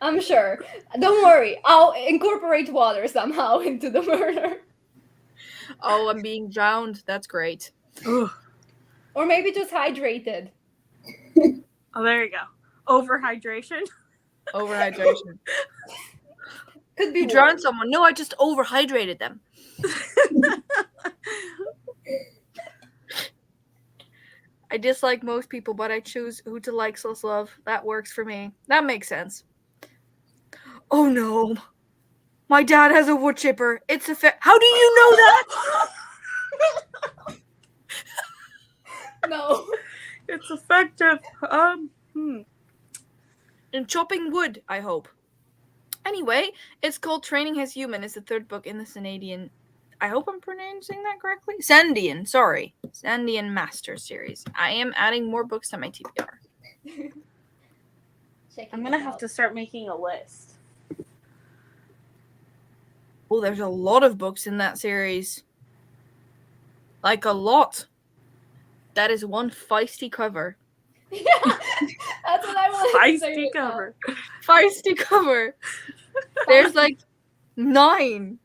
I'm sure. Don't worry. I'll incorporate water somehow into the murder. Oh, I'm being drowned. That's great. Or maybe just hydrated. Oh, there you go. Overhydration. Overhydration. Could be You drowned someone. No, I just overhydrated them. I dislike most people, but I choose who to like / love. That works for me. That makes sense. Oh no. My dad has a wood chipper. It's a How do you know that? No. It's effective. In chopping wood, I hope. Anyway, it's called Training as Human. It's the third book in the Sandian. I hope I'm pronouncing that correctly. Sandian Master series. I am adding more books to my TBR. I'm going to have to start making a list. Oh, there's a lot of books in that series. Like a lot. That is one feisty cover. Yeah, that's what I wanted to say. Feisty cover. Feisty cover. There's like 9.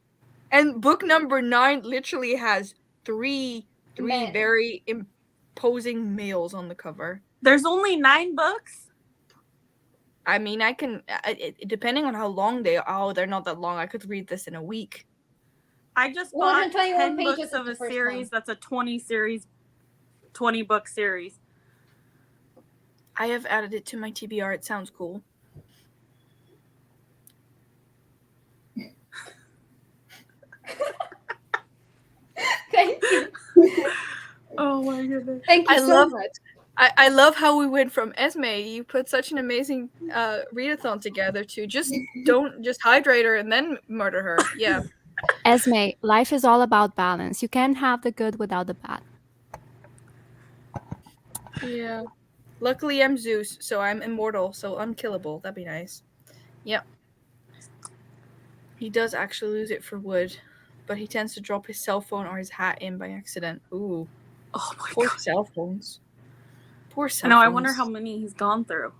And book number 9 literally has three Men. very imposing males on the cover. There's only 9 books? I mean, I can, depending on how long they are. Oh, they're not that long. I could read this in a week. I just bought 121 10 pages books is of the a first series one. that's a 20 book series. I have added it to my TBR. It sounds cool. Thank you. Oh my goodness. Thank you I so love- much. I love how we went from Esmay. You put such an amazing readathon together to just hydrate her and then murder her. Yeah. Esmay, life is all about balance. You can't have the good without the bad. Yeah. Luckily, I'm Zeus, so I'm immortal, so unkillable. That'd be nice. Yep. He does actually lose it for wood, but he tends to drop his cell phone or his hat in by accident. Ooh. Oh my Poor god. cell phones. Poor I cell know, phones. I wonder how many he's gone through.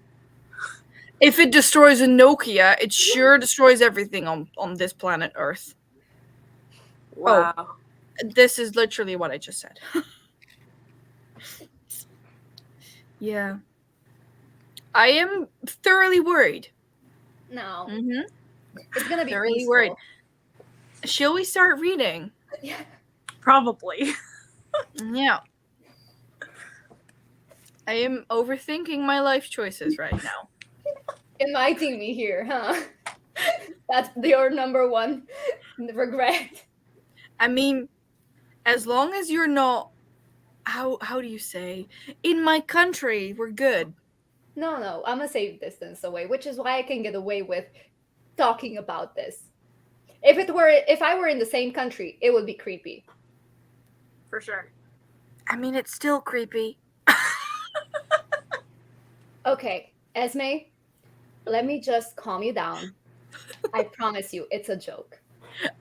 If it destroys a Nokia, it sure destroys everything on this planet Earth. Wow. This is literally what I just said. Yeah. I am thoroughly worried. No, Mm-hmm. it's gonna be Thoroughly peaceful. worried. Shall we start reading? Yeah. Probably. Yeah. I am overthinking my life choices right now. Inviting me here, huh? That's your number one regret. I mean, as long as you're not, how do you say, in my country, we're good. No, I'm a safe distance away, which is why I can get away with talking about this. If I were in the same country, it would be creepy. For sure. I mean, it's still creepy. Okay, Esmay, let me just calm you down. I promise you, it's a joke.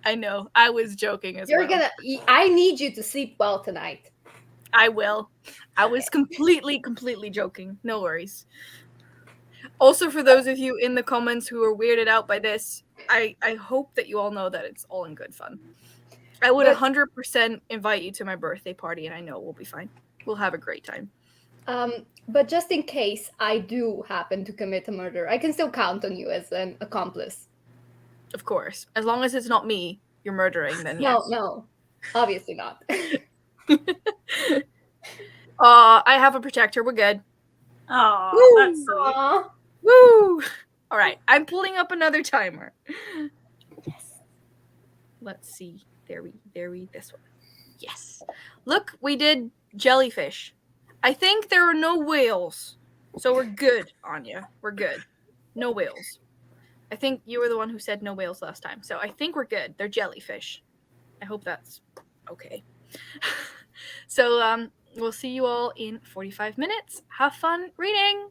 I know. I was joking as well. I need you to sleep well tonight. I will. I was completely joking. No worries. Also, for those of you in the comments who are weirded out by this, I hope that you all know that it's all in good fun. I would 100% invite you to my birthday party, and I know we'll be fine. We'll have a great time. But just in case I do happen to commit a murder, I can still count on you as an accomplice. Of course. As long as it's not me you're murdering, then yes. No. Obviously not. I have a protector. We're good. Oh, that's sweet. Aww. Woo! All right. I'm pulling up another timer. Yes. Let's see. There we this one. Yes. Look, we did jellyfish. I think there are no whales. So we're good, Anya. We're good. No whales. I think you were the one who said no whales last time. So I think we're good. They're jellyfish. I hope that's okay. So we'll see you all in 45 minutes. Have fun reading.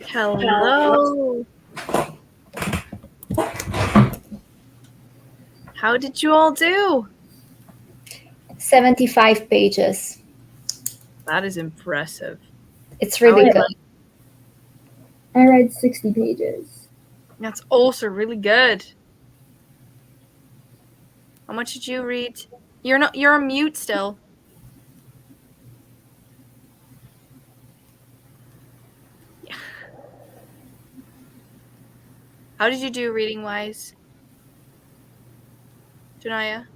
Hello. How did you all do? 75 pages. That is impressive. It's really good. I read 60 pages. That's also really good. How much did you read? You're on mute still. Yeah. How did you do reading wise? Janaya?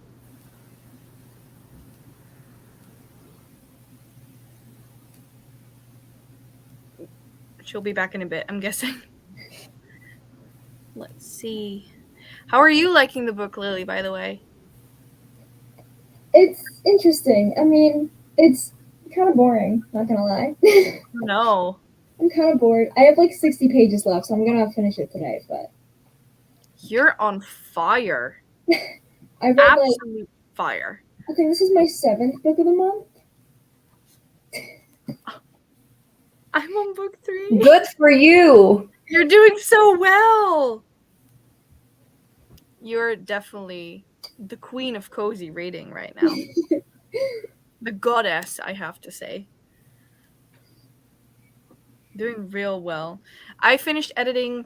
She'll be back in a bit, I'm guessing. Let's see. How are you liking the book, Lily, by the way? It's interesting. I mean, it's kind of boring, not gonna lie. No. I'm kind of bored. I have like 60 pages left, so I'm gonna finish it tonight, but You're on fire. I read Absolute fire. I think this is my 7th book of the month. I'm on book 3. Good for you. You're doing so well. You're definitely the queen of cozy reading right now. The goddess, I have to say. Doing real well. I finished editing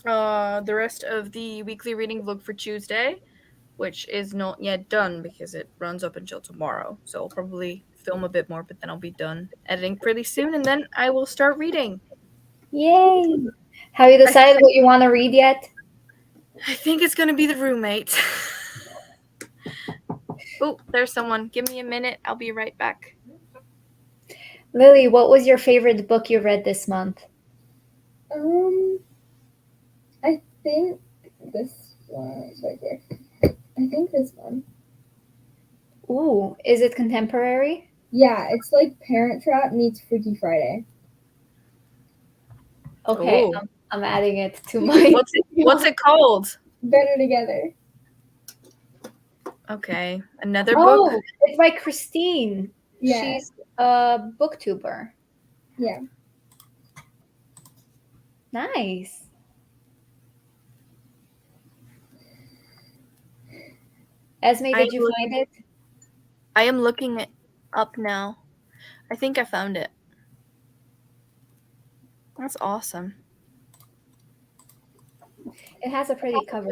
the rest of the weekly reading vlog for Tuesday, which is not yet done because it runs up until tomorrow. So I'll probably film a bit more, but then I'll be done editing pretty soon, and then I will start reading. Yay. Have you decided what you want to read yet? I think it's going to be The Roommate. Oh, there's someone. Give me a minute. I'll be right back. Lily, what was your favorite book you read this month? I think this one is right there. I think this one. Ooh, is it contemporary? Yeah, it's like Parent Trap meets Freaky Friday. Okay, Ooh. I'm adding it to my... What's it called? Better Together. Okay, another book. Oh, it's by Christine. Yeah. She's a booktuber. Yeah. Nice. Esmay, did you find it? I am looking it up now. I think I found it. That's awesome. It has a pretty cover.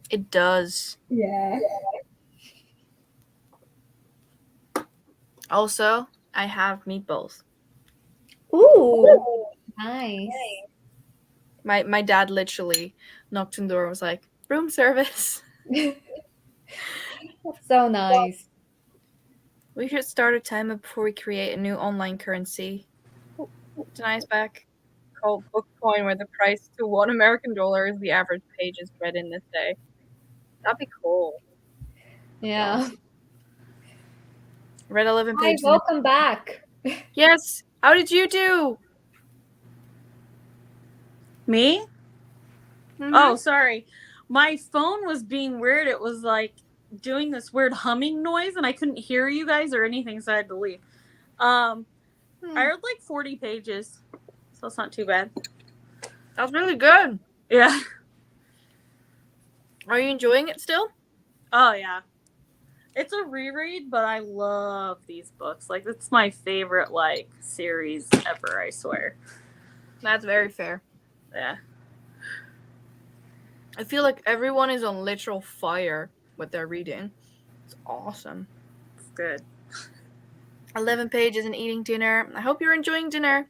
It does. Yeah. Also, I have meatballs. Ooh, nice. My dad literally knocked on the door and was like, room service. That's so nice. We should start a timer before we create a new online currency. Tonight's back. Called Bookcoin, where the price to $1 American is the average pages read in this day. That'd be cool. Yeah. Read 11 Hi, pages. welcome back. Yes. How did you do? Me? Mhm. Oh, sorry. My phone was being weird. It was like doing this weird humming noise, and I couldn't hear you guys or anything, so I had to leave. I read like 40 pages, so it's not too bad. That was really good. Yeah. Are you enjoying it still? Oh, yeah. It's a reread, but I love these books. Like, it's my favorite, like, series ever, I swear. That's very fair. Yeah. I feel like everyone is on literal fire with their reading. It's awesome. It's good. 11 pages and eating dinner. I hope you're enjoying dinner.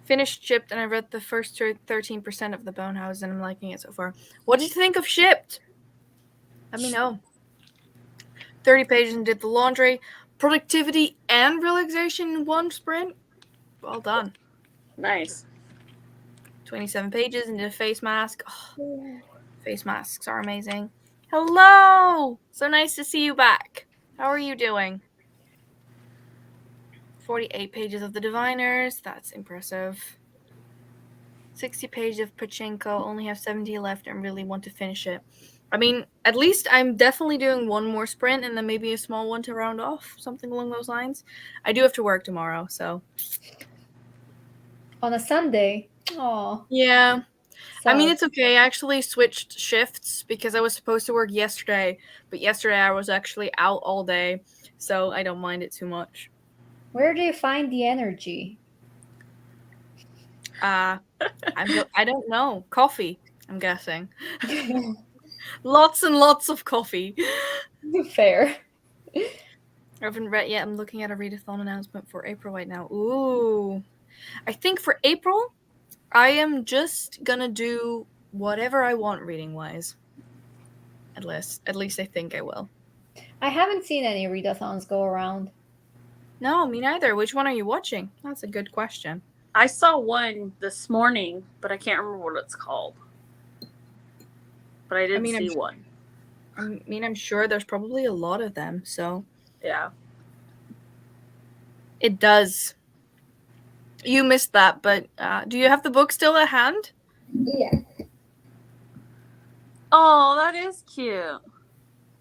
Finished Shipped, and I read the first 13% of the Bone House, and I'm liking it so far. What did you think of Shipped? Let me know. 30 pages and did the laundry. Productivity and relaxation in one sprint. Well done. Nice. 27 pages and did a face mask. Oh, face masks are amazing. Hello! So nice to see you back. How are you doing? 48 pages of the Diviners. That's impressive. 60 pages of Pachinko. Only have 70 left and really want to finish it. I mean, at least I'm definitely doing one more sprint and then maybe a small one to round off. Something along those lines. I do have to work tomorrow, so On a Sunday. Oh. Yeah. I mean, it's okay. I actually switched shifts because I was supposed to work yesterday, but yesterday I was actually out all day, so I don't mind it too much. Where do you find the energy? I don't know. Coffee, I'm guessing. Lots and lots of coffee. Fair. I haven't read yet. I'm looking at a readathon announcement for April right now. Ooh. I think for April, I am just gonna do whatever I want reading-wise. At least I think I will. I haven't seen any readathons go around. No, me neither. Which one are you watching? That's a good question. I saw one this morning, but I can't remember what it's called. But I did see one. I mean, I'm sure there's probably a lot of them, so. Yeah. It does. You missed that, but do you have the book still at hand? Yeah. Oh, that is cute.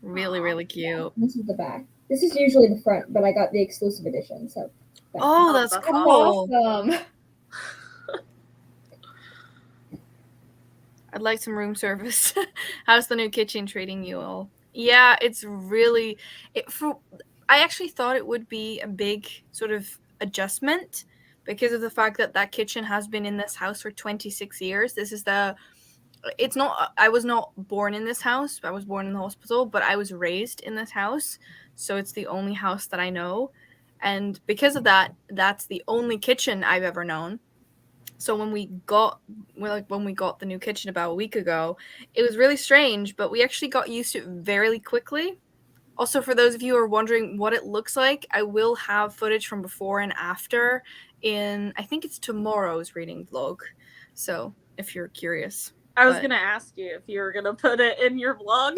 Really, really cute. This is the back. This is usually the front, but I got the exclusive edition, so. Oh, that's cool. Awesome. I'd like some room service. How's the new kitchen treating you all? Yeah, it's really. I actually thought it would be a big sort of adjustment because of the fact that that kitchen has been in this house for 26 years. This is it's not, I was not born in this house. I was born in the hospital, but I was raised in this house. So it's the only house that I know. And because of that, that's the only kitchen I've ever known. So when we got the new kitchen about a week ago, it was really strange, but we actually got used to it very quickly. Also, for those of you who are wondering what it looks like, I will have footage from before and after in, I think it's tomorrow's reading vlog. So if you're curious. I was going to ask you if you were going to put it in your vlog.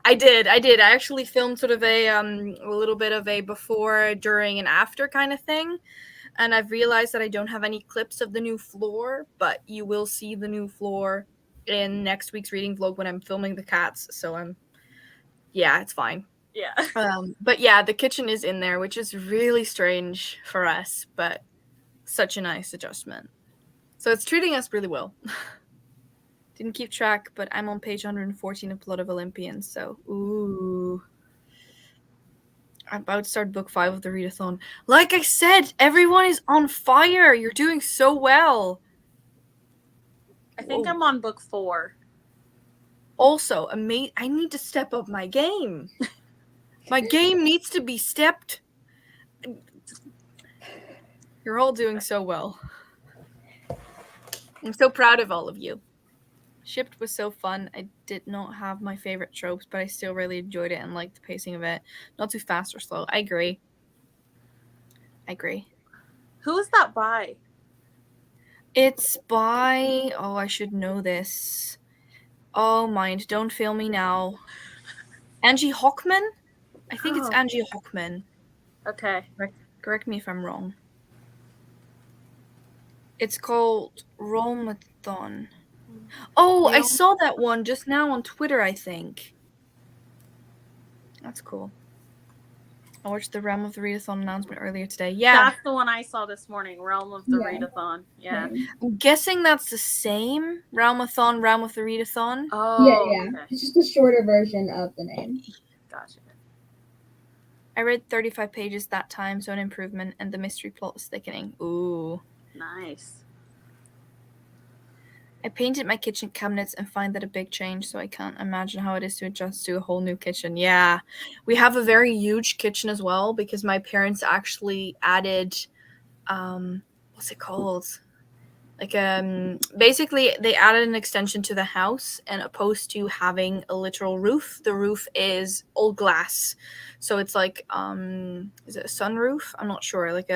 I did. I actually filmed sort of a little bit of a before, during, and after kind of thing. And I've realized that I don't have any clips of the new floor, but you will see the new floor in next week's reading vlog when I'm filming the cats. So yeah, it's fine. Yeah. But yeah, the kitchen is in there, which is really strange for us, but such a nice adjustment. So it's treating us really well. Didn't keep track, but I'm on page 114 of Blood of Olympians, so ooh. I'm about to start book 5 of the readathon. Like I said, everyone is on fire. You're doing so well. I think I'm on book 4. Also, I need to step up my game. My game needs to be stepped. You're all doing so well. I'm so proud of all of you. Shipped was so fun. I did not have my favorite tropes, but I still really enjoyed it and liked the pacing of it. Not too fast or slow. I agree. Who is that by? It's by... Oh, I should know this. Oh, mind. Don't fail me now. Angie Hockman? I think it's Angie Hockman. Okay. Correct me if I'm wrong. It's called Romathon. Oh, I saw that one just now on Twitter, I think. That's cool. I watched the Realm of the Readathon announcement earlier today. Yeah. That's the one I saw this morning, Realm of the Readathon. Yeah. I'm guessing that's the same. Realmathon, Realm of the Readathon. Oh, yeah. Okay. It's just a shorter version of the name. Gotcha. I read 35 pages that time, so an improvement, and the mystery plot is thickening. Ooh. Nice. I painted my kitchen cabinets and find that a big change, so I can't imagine how it is to adjust to a whole new kitchen. Yeah. We have a very huge kitchen as well because my parents actually added, what's it called? Like, basically they added an extension to the house, and opposed to having a literal roof, the roof is all glass. So it's like, is it a sunroof? I'm not sure. Like,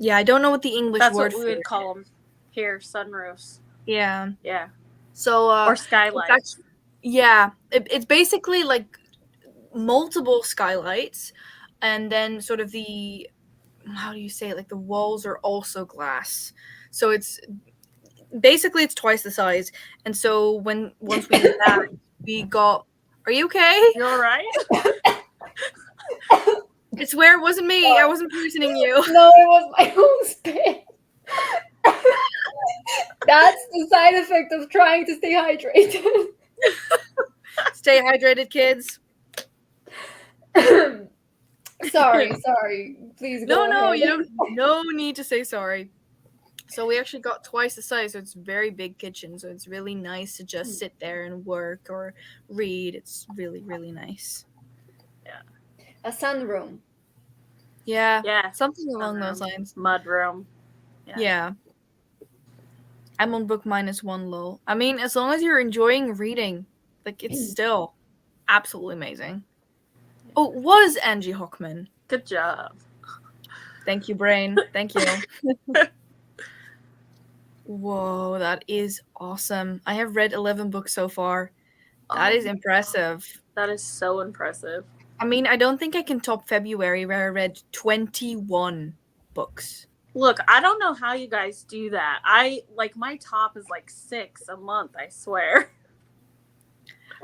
yeah, I don't know what the English word for it is. That's what we would call them here, sunroofs. Yeah. Yeah. So, or skylights. It's basically like multiple skylights, and then sort of the, how do you say it? Like the walls are also glass. So it's basically it's twice the size. And so once we did that, we got. Are you okay? You all right? I swear it wasn't me. I wasn't poisoning you. No, it was my own spit. That's the side effect of trying to stay hydrated. Stay hydrated, kids. Sorry. Please go No, ahead. you don't. No need to say sorry. So we actually got twice the size, so it's a very big kitchen. So it's really nice to just sit there and work or read. It's really, really nice. A sunroom. Yeah. Yeah. Something along Sunroom. those lines. Mudroom. Yeah. I'm on book -1 low. I mean, as long as you're enjoying reading, like it's still absolutely amazing. Oh, it was Angie Hockman. Good job. Thank you, brain. Thank you. Whoa, that is awesome. I have read 11 books so far. That is impressive. That is so impressive. I mean, I don't think I can top February where I read 21 books. Look, I don't know how you guys do that. My top is like 6 a month, I swear.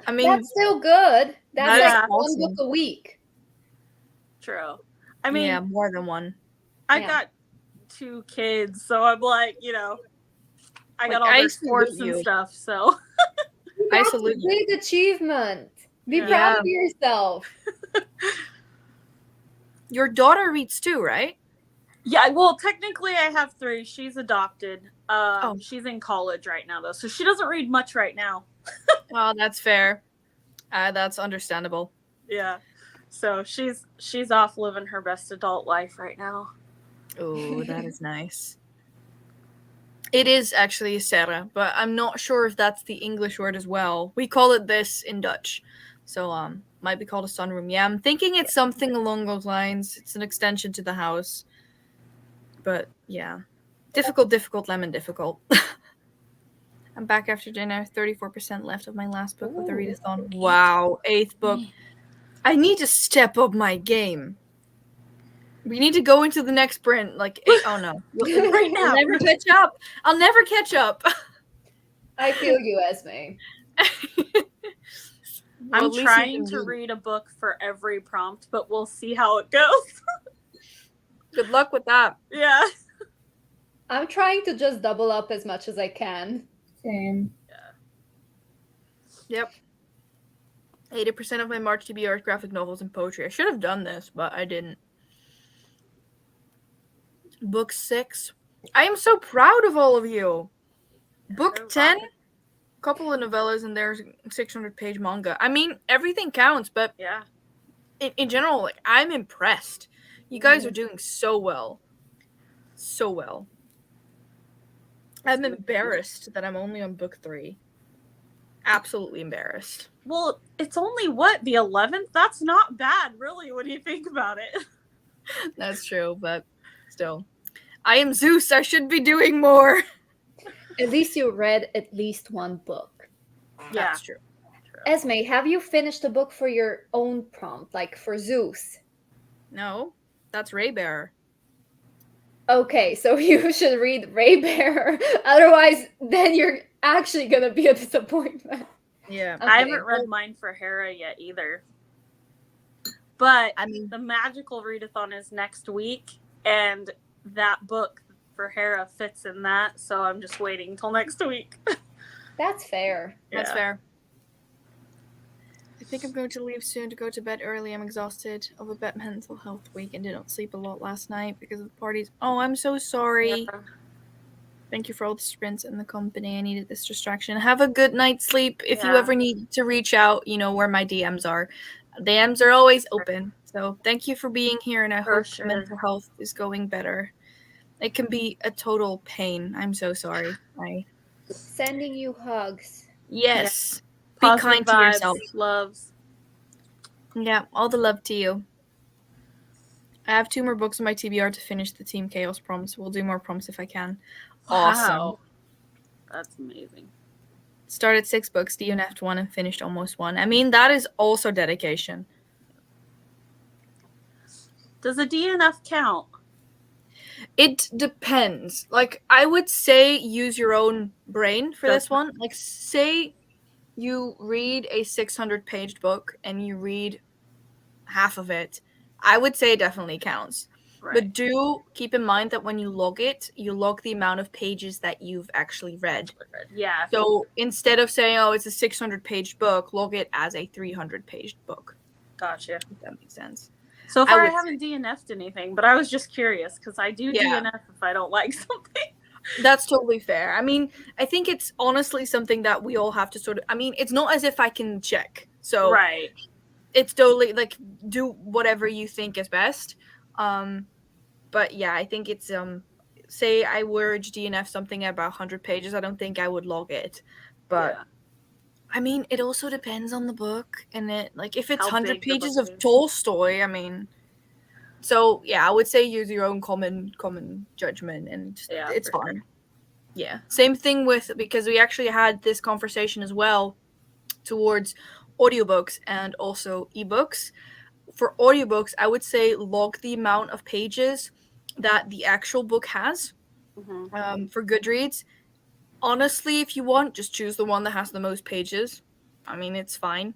I mean, That's still good. That's that is like awesome. 1 book a week. True. I mean, yeah, more than one. I Yeah. got 2 kids, so I'm like, I got all I their sports salute and you. stuff, so. I That's salute a you. big achievement. Be Yeah. proud of yourself. Your daughter reads too, right? Yeah, well, technically I have 3. She's adopted. Oh. She's in college right now, though, so she doesn't read much right now. Oh, that's fair. That's understandable. Yeah. So she's off living her best adult life right now. Oh, that is nice. It is actually Sarah, but I'm not sure if that's the English word as well. We call it this in Dutch. So, might be called a sunroom. Yeah, I'm thinking it's something along those lines. It's an extension to the house. But, yeah. Difficult, lemon difficult. I'm back after dinner. 34% left of my last book with the readathon. Wow, 8th book. I need to step up my game. We need to go into the next sprint. Oh no. Right now. I'll never catch up. I'll never catch up. I feel you, Esmay. I'm at least you trying can to read. read a book for every prompt, but we'll see how it goes. Good luck with that. Yeah. I'm trying to just double up as much as I can. Same. Yep. 80% of my March TBR is graphic novels and poetry. I should have done this, but I didn't. Book 6. I am so proud of all of you. Book 10. Couple of novellas and there's 600-page manga. I mean, everything counts, but Yeah. in general, I'm impressed. You guys are doing so well. So well. I'm embarrassed that I'm only on book 3. Absolutely embarrassed. Well, it's only the 11th? That's not bad, really, when you think about it. That's true, but still. I am Zeus. I should be doing more. At least you read at least 1 book. Yeah. That's true. Esmay, have you finished a book for your own prompt, like for Zeus? No, that's Raybearer. Okay, so you should read Raybearer. Otherwise, then you're actually gonna be a disappointment. Yeah. Okay, I haven't read mine for Hera yet either. But I mean, the magical readathon is next week, and that book for Hera fits in that, so I'm just waiting till next week. That's fair. that's Yeah. fair. I think I'm going to leave soon to go to bed early. I'm exhausted of a bad mental health week and didn't sleep a lot last night because of the parties. Oh, I'm so sorry. Yeah. Thank you for all the sprints and the company. I needed this distraction. Have a good night's sleep. If you Yeah. ever need to reach out, you know where my DMs are. DMs are always open. So thank you for being here, and I For hope sure. mental health is going better. It can be a total pain. I'm so sorry. Sending you hugs. Yes. Be Positive kind to vibes, yourself. loves. Yeah, all the love to you. I have 2 more books on my TBR to finish the Team Chaos prompts. We'll do more prompts if I can. Awesome. Wow. That's amazing. Started 6 books, DNF'd 1, and finished almost 1. I mean, that is also dedication. Does a DNF count? It depends. I would say use your own brain for this one. Say you read a 600-page book and you read half of it. I would say it definitely counts. Right. But do keep in mind that when you log it, you log the amount of pages that you've actually read. Yeah. So instead of saying, oh, it's a 600-page book, log it as a 300-page book. Gotcha. If that makes sense. So far, I would haven't DNF'd anything, but I was just curious because I do Yeah. DNF if I don't like something. That's totally fair. I mean, I think it's honestly something that we all have to sort of, I mean, it's not as if I can check. So Right. it's totally like do whatever you think is best. But yeah, I think it's say I were to DNF something at about 100 pages, I don't think I would log it. But Yeah. I mean, it also depends on the book, and it like if it's How 100 big the pages book of is. Tolstoy, I mean, so yeah, I would say use your own common judgment, and Yeah, it's for fine. Yeah, same thing with, because we actually had this conversation as well towards audiobooks and also ebooks. For audiobooks, I would say log the amount of pages that the actual book has. Mm-hmm. For Goodreads, honestly, if you want, just choose the one that has the most pages. I mean, it's fine.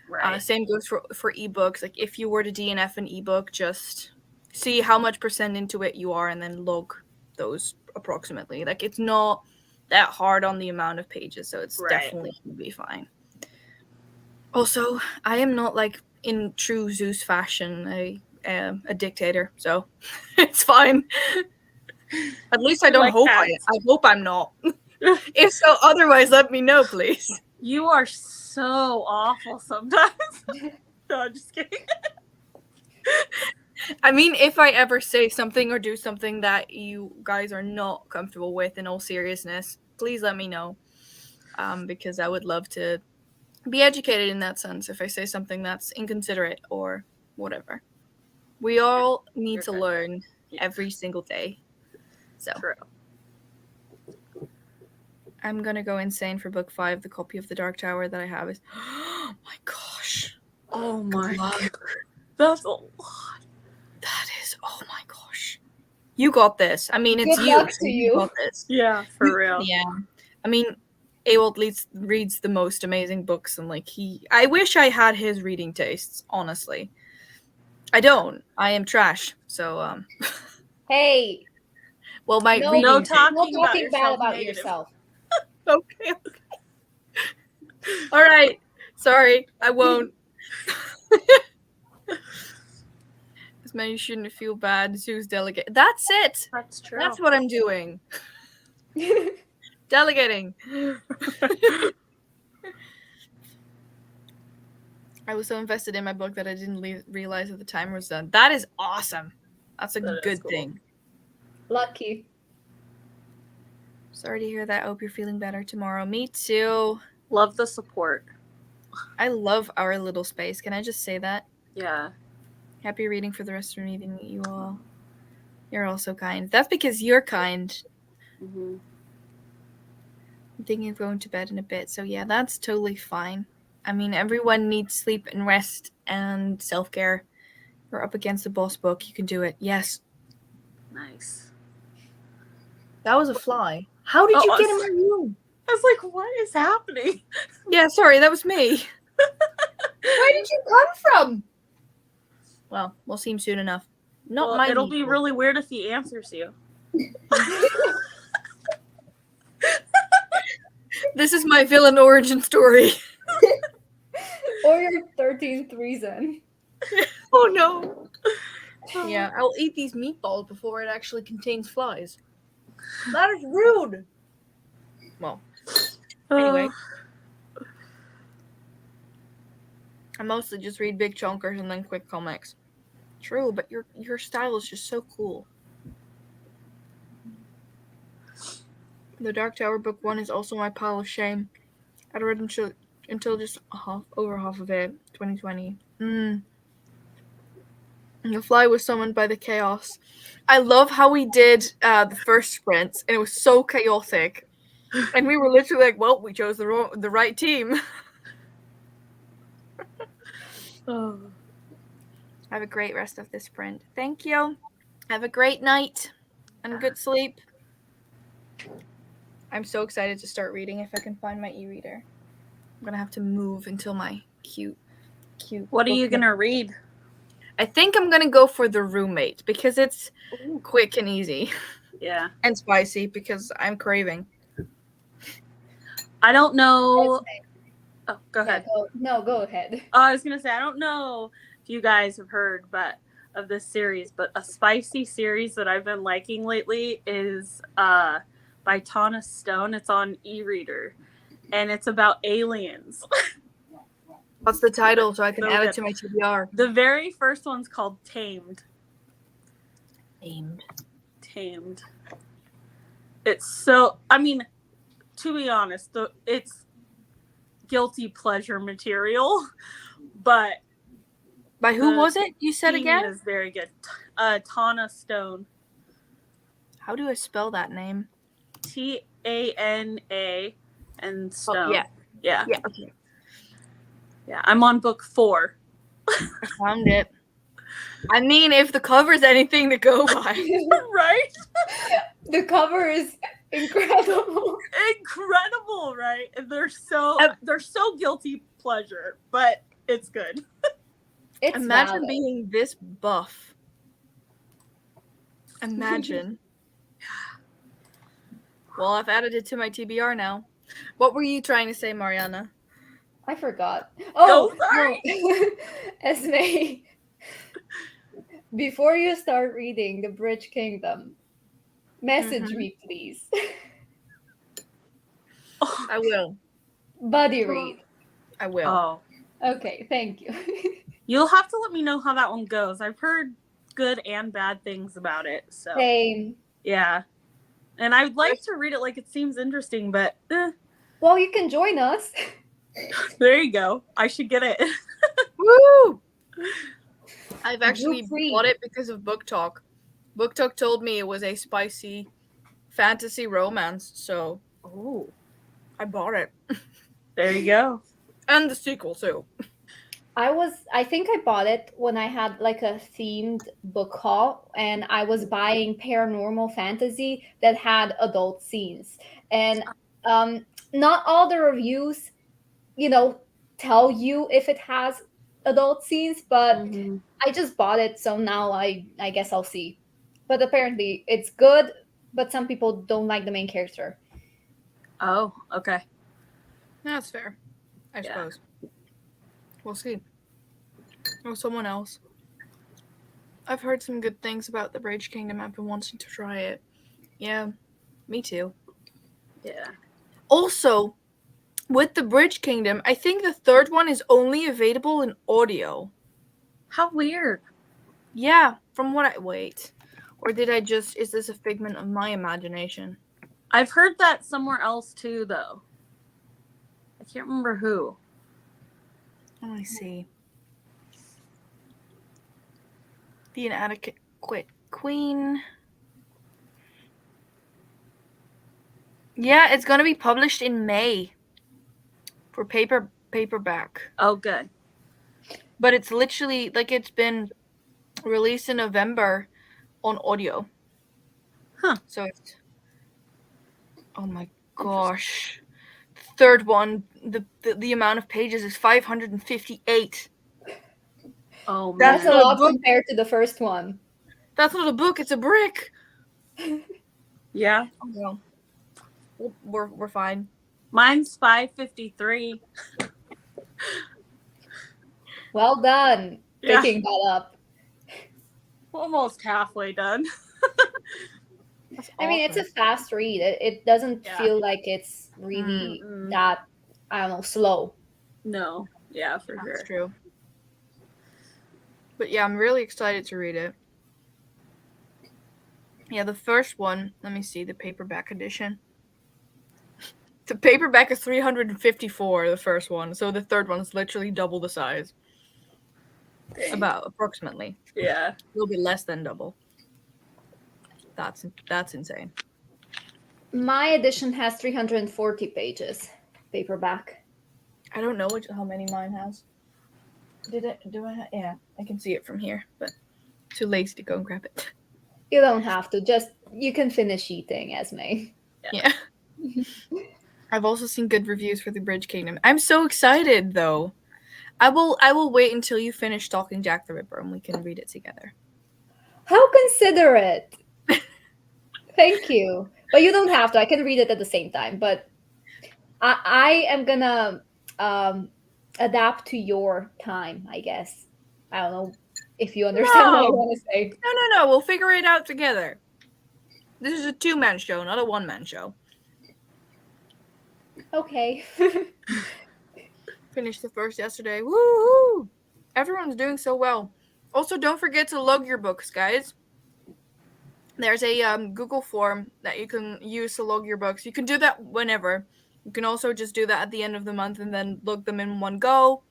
Right. Same goes for ebooks. Like if you were to DNF an ebook, just see how much % into it you are and then log those approximately. Like it's not that hard on the amount of pages, so it's Right. definitely going to be fine. Also, I am not like in true Zeus fashion a dictator, so it's fine. At least I don't Like hope cats. I hope I'm not. If so, otherwise let me know, please. You are so awful sometimes. No, I'm just kidding. I mean, if I ever say something or do something that you guys are not comfortable with, in all seriousness, please let me know. Because I would love to be educated in that sense if I say something that's inconsiderate or whatever. We all need You're to good. learn every single day. So True. I'm gonna go insane for book 5. The copy of The Dark Tower that I have is oh my gosh. Oh my God. god. That's a lot. That is oh my gosh. You got this. I mean, it's Good you. luck so to you you. got this. Yeah, for real. Yeah. I mean, Ewald reads the most amazing books, and like I wish I had his reading tastes, honestly. I don't. I am trash. So Hey, well, my no, reading No taste. talking no about talking bad yourself about negative. yourself. Okay. All right. Sorry, I won't. Esmay, you shouldn't feel bad. Zeus delegate. That's it. That's true. That's what I'm doing. Delegating. I was so invested in my book that I didn't realize that the timer was done. That is awesome. That's a That is good cool. thing. Lucky. Sorry to hear that. I hope you're feeling better tomorrow. Me too. Love the support. I love our little space. Can I just say that? Yeah. Happy reading for the rest of the meeting, you all. You're all so kind. That's because you're kind. Mm-hmm. I'm thinking of going to bed in a bit. So yeah, that's totally fine. I mean, everyone needs sleep and rest and self-care. You're up against the boss book. You can do it. Yes. Nice. That was a fly. How did Oh, you get in I'm my room? I was like, what is happening? Yeah, sorry, that was me. Where did you come from? Well, we'll see him soon enough. Not Well, my it'll be people. really weird if he answers you. This is my villain origin story. Or your 13th reason. Oh no. Yeah, I'll eat these meatballs before it actually contains flies. That is rude. Well, anyway. I mostly just read big chunkers and then quick comics. True, but your style is just so cool. The Dark Tower book 1 is also my pile of shame. I'd read until just over half of it, 2020. And the fly was summoned by the chaos. I love how we did the first sprints, and it was so chaotic. And we were literally like, well, we chose the right team. Oh. Have a great rest of this sprint. Thank you. Have a great night and good sleep. I'm so excited to start reading if I can find my e-reader. I'm going to have to move until my cute What are book you going to read? I think I'm gonna go for The Roommate because it's quick and easy. Yeah. And spicy because I'm craving. I don't know. Oh, go ahead. Go ahead. I was gonna say I don't know if you guys have heard, of this series, but a spicy series that I've been liking lately is by Tana Stone. It's on e-reader, and it's about aliens. What's the title so I can So add good. it to my TBR? The very first one's called Tamed. Tamed. It's so. I mean, to be honest, it's guilty pleasure material, but By who was it? You said theme again? is very good. Tana Stone. How do I spell that name? Tana and Stone. Oh, yeah. Yeah. Yeah, okay. Yeah. I'm on book 4. I found it. I mean, if the cover's anything to go by. Right? The cover is incredible. Incredible, right? And they're so guilty pleasure, but it's good. It's Imagine valid. being this buff. Imagine. Well, I've added it to my TBR now. What were you trying to say, Mariana? I forgot. Oh, sorry. no. Esmay, before you start reading The Bridge Kingdom, message me, please. I will. Buddy read. I will. Oh. Okay, thank you. You'll have to let me know how that one goes. I've heard good and bad things about it. So Same. yeah. And I'd like to read it, like it seems interesting, but Well, you can join us. there you go. I should get it. Woo! I've actually Group read. bought it because of Book Talk. Book Talk told me it was a spicy fantasy romance, so I bought it. There you go. And the sequel too. I think I bought it when I had like a themed book haul, and I was buying paranormal fantasy that had adult scenes. And not all the reviews, tell you if it has adult scenes, but I just bought it, so now I guess I'll see. But apparently it's good, but some people don't like the main character. Oh, okay. That's fair. I Yeah. suppose. We'll see. Or someone else. I've heard some good things about the Bridge Kingdom. I've been wanting to try it. Yeah, me too. Yeah. Also, with the Bridge Kingdom, I think the third one is only available in audio. How weird. Yeah, from what I... Wait. Or did I just... Is this a figment of my imagination? I've heard that somewhere else too, though. I can't remember who. Let me see. The Inadequate Queen. Yeah, it's gonna be published in May for paperback. Oh, good. But it's literally like it's been released in November on audio. Huh. So it's... Oh my gosh. Third one, the amount of pages is 558. Oh, man. That's a not a lot book. compared to the first one. That's not a book, it's a brick. Yeah. Oh, well. We're fine. Mine's 553. Well done Yeah. picking that up. Almost halfway done. That's I mean, it's a awesome. fast read. It doesn't Yeah. feel like it's really Mm-mm. that, I don't know, slow. No. Yeah, for That's sure. true. But yeah, I'm really excited to read it. Yeah, the first one, let me see, the paperback edition. The paperback is 354, the first one. So the third one is literally double the size. About approximately. Yeah. A little bit less than double. That's insane. My edition has 340 pages, paperback. I don't know how many mine has. Yeah, I can see it from here, but too lazy to go and grab it. You don't have to. You can finish eating, Esmay. Yeah. I've also seen good reviews for the Bridge Kingdom. I'm so excited, though. I will wait until you finish Stalking Jack the Ripper and we can read it together. How considerate. Thank you. But you don't have to. I can read it at the same time. But I am gonna adapt to your time, I guess. I don't know if you understand what I want to say. No. We'll figure it out together. This is a 2-man show, not a 1-man show. Okay. Finished the first yesterday. Woo! Everyone's doing so well. Also, don't forget to log your books, guys. There's a Google form that you can use to log your books. You can do that whenever. You can also just do that at the end of the month and then log them in one go.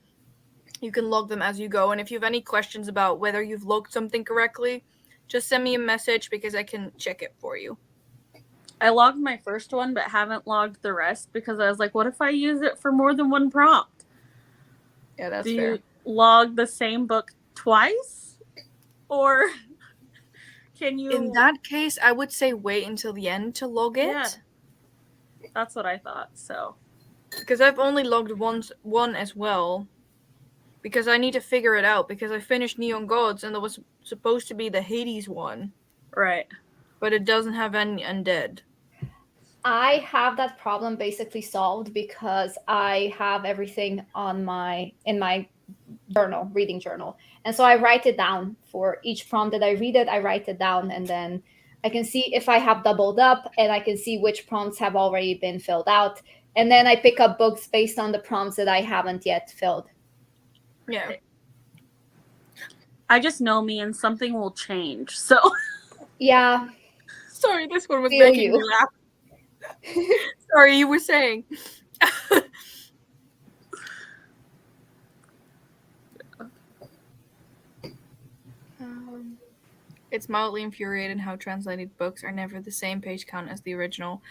You can log them as you go. And if you have any questions about whether you've logged something correctly, just send me a message because I can check it for you. I logged my first one, but haven't logged the rest because I was like, what if I use it for more than one prompt? Yeah, that's Do fair. you log the same book twice? Or can you... In that case, I would say wait until the end to log it. Yeah. That's what I thought, so. Because I've only logged one as well. Because I need to figure it out. Because I finished Neon Gods and there was supposed to be the Hades one. Right. But it doesn't have any undead. I have that problem basically solved because I have everything in my journal, reading journal. And so I write it down for each prompt that I read it. I write it down and then I can see if I have doubled up and I can see which prompts have already been filled out. And then I pick up books based on the prompts that I haven't yet filled. Yeah. I just know me and something will change, so. Yeah. Sorry, this one was Feel making me you. laugh. Sorry, you were saying. It's mildly infuriating how translated books are never the same page count as the original.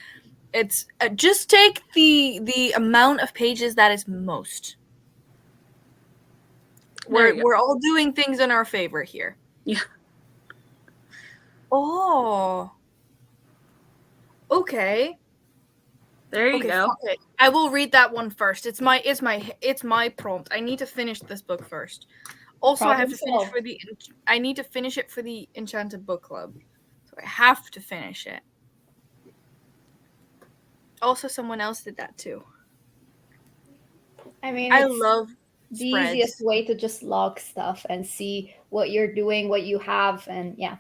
It's just take the amount of pages that is most. We're all doing things in our favor here. Yeah. Oh. Okay. There you go. Okay. I will read that one first. It's my prompt. I need to finish this book first. Also, I need to finish it for the Enchanted Book Club. So I have to finish it. Also, someone else did that too. I mean, I it's love the spreads. easiest way to just log stuff and see what you're doing, what you have, and yeah.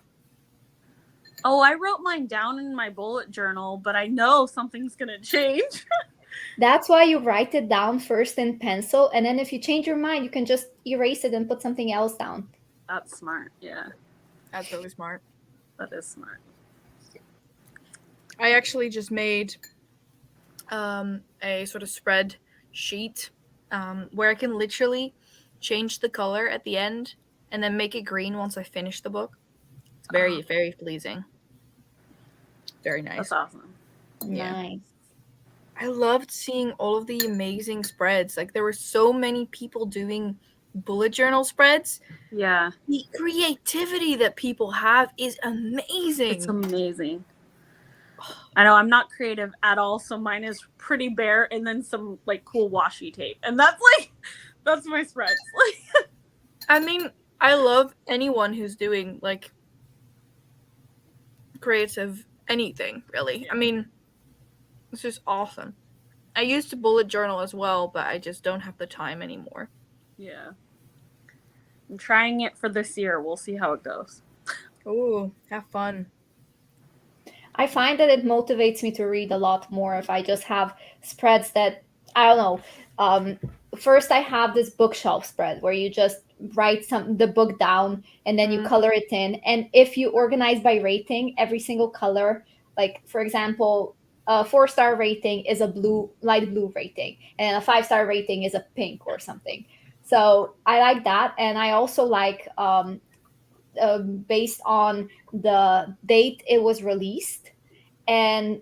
Oh, I wrote mine down in my bullet journal, but I know something's going to change. That's why you write it down first in pencil, and then if you change your mind, you can just erase it and put something else down. That's smart, yeah. That's really smart. That is smart. I actually just made a sort of spread sheet where I can literally change the color at the end and then make it green once I finish the book. It's very, very pleasing. Very nice. That's awesome. Yeah. Nice. I loved seeing all of the amazing spreads. Like, there were so many people doing bullet journal spreads. Yeah. The creativity that people have is amazing. It's amazing. I know I'm not creative at all, so mine is pretty bare and then some like cool washi tape. And that's my spreads. I mean, I love anyone who's doing like creative anything, really. Yeah. I mean, it's just awesome. I used to bullet journal as well, but I just don't have the time anymore. Yeah. I'm trying it for this year. We'll see how it goes. Ooh, have fun. I find that it motivates me to read a lot more if I just have spreads that, I don't know. First, I have this bookshelf spread where you just write the book down and then you color it in. And if you organize by rating, every single color, like for example, a 4-star rating is a light blue rating, and a 5-star rating is a pink or something. So I like that. And I also like based on the date it was released and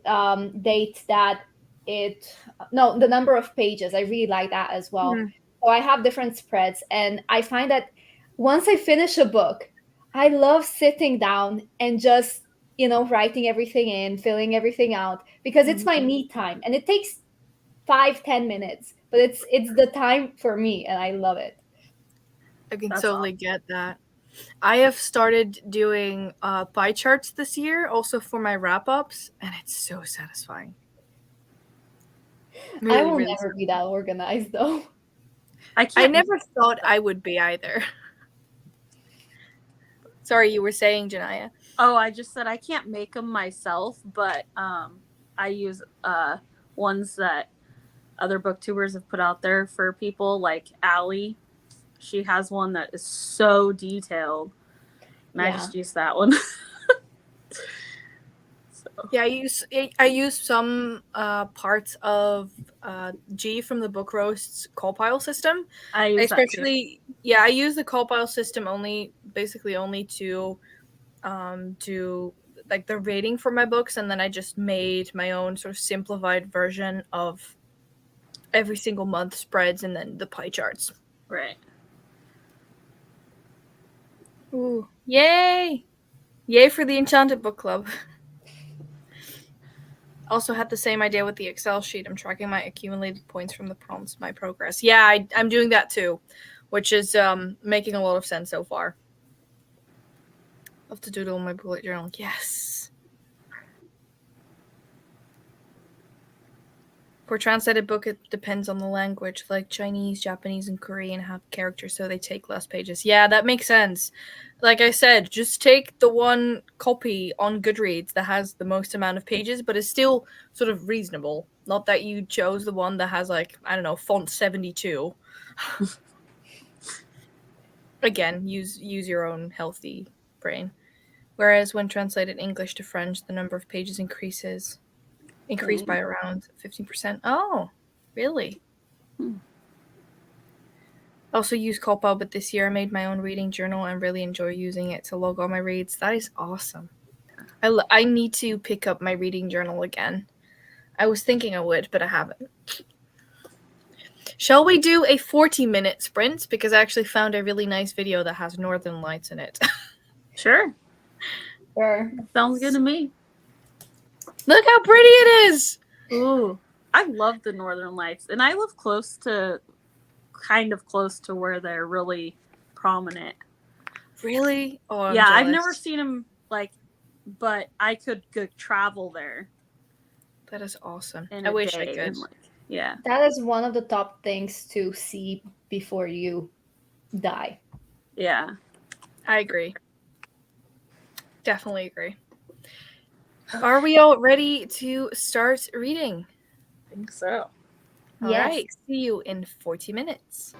date that the number of pages. I really like that as well. So I have different spreads, and I find that once I finish a book, I love sitting down and just writing everything in, filling everything out, because it's my me time, and it takes 5-10 minutes, but it's the time for me, and I love it. I can That's totally get that. I have started doing pie charts this year, also for my wrap-ups, and it's so satisfying. Really, I will really never be that organized though. I I can't. never thought I would be either. Sorry, you were saying, Janaya? Oh, I just said I can't make them myself, but I use ones that other booktubers have put out there for people, like Allie. She has one that is so detailed, and I Yeah. just use that one. So, Yeah, I use some parts of G from the Book Roast's call pile system. I use that too. Especially, yeah, I use the call pile system basically only to do like the rating for my books, and then I just made my own sort of simplified version of every single month spreads and then the pie charts. Right. Ooh, yay! Yay for the Enchanted Book Club. Also had the same idea with the Excel sheet. I'm tracking my accumulated points from the prompts, my progress. Yeah, I'm doing that too, which is making a lot of sense so far. Love to doodle in my bullet journal. Yes. For translated book, it depends on the language. Like Chinese, Japanese, and Korean have characters, so they take less pages. Yeah, that makes sense. Like I said, just take the one copy on Goodreads that has the most amount of pages, but is still sort of reasonable. Not that you chose the one that has, like, I don't know, font 72. Again, use your own healthy brain. Whereas when translated English to French, the number of pages increased by around 15%. Oh, really? I also use Copal, but this year I made my own reading journal and really enjoy using it to log all my reads. That is awesome. I need to pick up my reading journal again. I was thinking I would, but I haven't. Shall we do a 40-minute sprint? Because I actually found a really nice video that has northern lights in it. Sure. Sure. Sounds good to me. Look how pretty it is! Ooh. I love the Northern Lights, and I live kind of close to where they're really prominent. Really? Oh, I'm yeah, jealous. I've never seen them, but I could go travel there. That is awesome. In I a wish I day could. and, yeah. That is one of the top things to see before you die. Yeah. I agree. Definitely agree. Are we all ready to start reading? I think so. All Yes. right. See you in 40 minutes.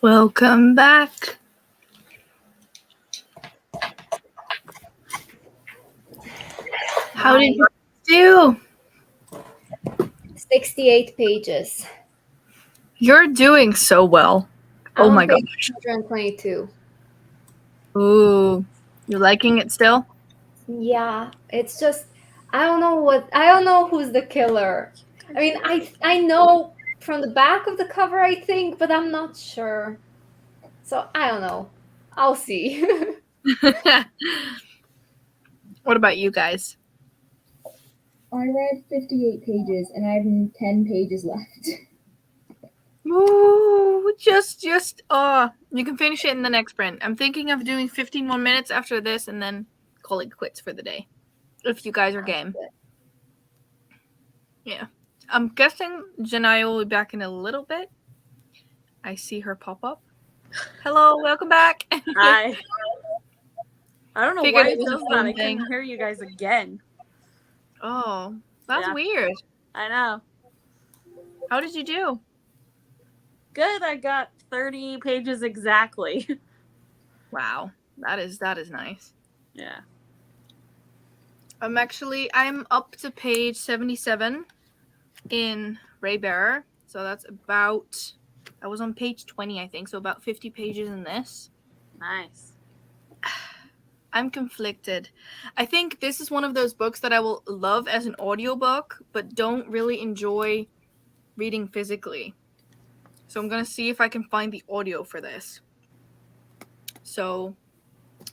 Welcome back. How did you do? 68 pages. You're doing so well. Oh my Page gosh. 122. Ooh, you liking it still? Yeah, it's just I don't know who's the killer. I mean, I know from the back of the cover, I think, but I'm not sure. So I don't know. I'll see. What about you guys? I read 58 pages and I have 10 pages left. Ooh, just you can finish it in the next sprint. I'm thinking of doing 15 more minutes after this and then calling quits for the day. If you guys are game. Yeah. I'm guessing Janaya will be back in a little bit. I see her pop up. Hello, welcome back. Hi. I don't know Figured why it it was a does that. phone I thing. couldn't hear you guys again. Oh, that's Yeah. weird. I know. How did you do? Good. I got 30 pages exactly. Wow. That is nice. Yeah. I'm up to page 77 in Ray Bearer. So that's about, I was on page 20, I think. So about 50 pages in this. Nice. I'm conflicted. I think this is one of those books that I will love as an audiobook, but don't really enjoy reading physically. So I'm going to see if I can find the audio for this. So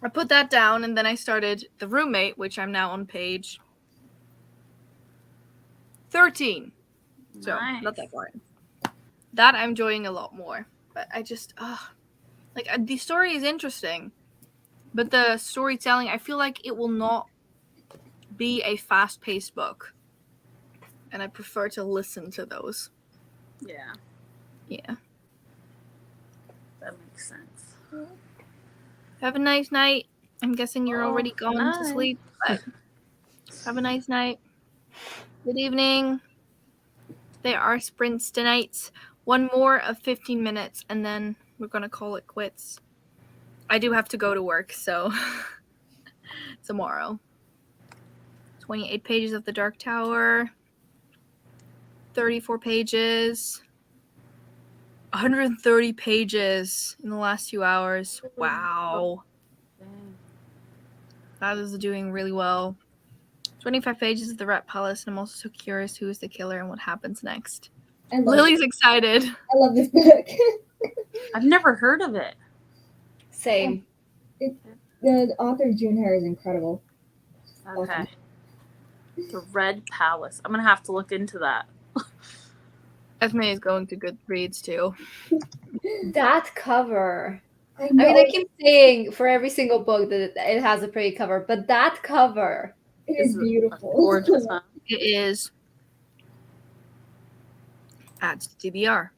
I put that down, and then I started The Roommate, which I'm now on page 13. So Nice. not that far. That I'm enjoying a lot more. But I just, the story is interesting. But the storytelling, I feel like it will not be a fast-paced book. And I prefer to listen to those. Yeah. Yeah. That makes sense. Have a nice night. I'm guessing you're already going to night. sleep. But have a nice night. Good evening. There are sprints tonight. One more of 15 minutes, and then we're going to call it quits. I do have to go to work, so tomorrow. 28 pages of The Dark Tower. 34 pages. 130 pages in the last 2 hours. Wow. That is doing really well. 25 pages of The Rat Palace, and I'm also so curious who is the killer and what happens next. Lily's excited. I love this book. I've never heard of it. Same. The author June Hare is incredible. Okay. Awesome. The Red Palace. I'm going to have to look into that. Esmay is going to Goodreads too. That cover. I mean, I keep saying for every single book that it has a pretty cover, but that cover it is beautiful. Gorgeous, huh? It is. Adds to TBR.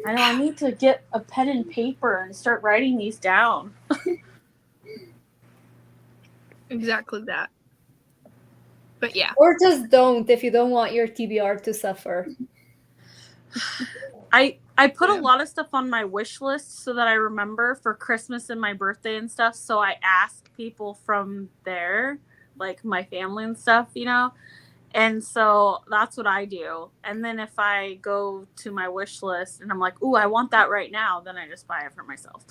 I know, I need to get a pen and paper and start writing these down. Exactly that. But yeah. Or just don't if you don't want your TBR to suffer. I put a lot of stuff on my wish list so that I remember for Christmas and my birthday and stuff. So I ask people from there, like my family and stuff, you know? And so that's what I do. And then if I go to my wish list and I'm like, ooh, I want that right now, then I just buy it for myself.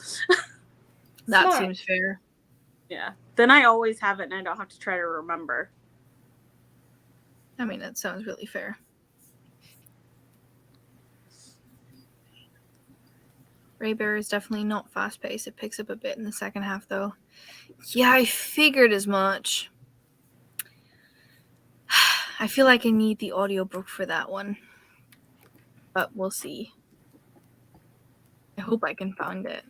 That Smart. seems fair. Yeah. Then I always have it and I don't have to try to remember. I mean, that sounds really fair. Ray Bear is definitely not fast-paced. It picks up a bit in the second half, though. Yeah, I figured as much. I feel like I need the audiobook for that one. But we'll see. I hope I can find it.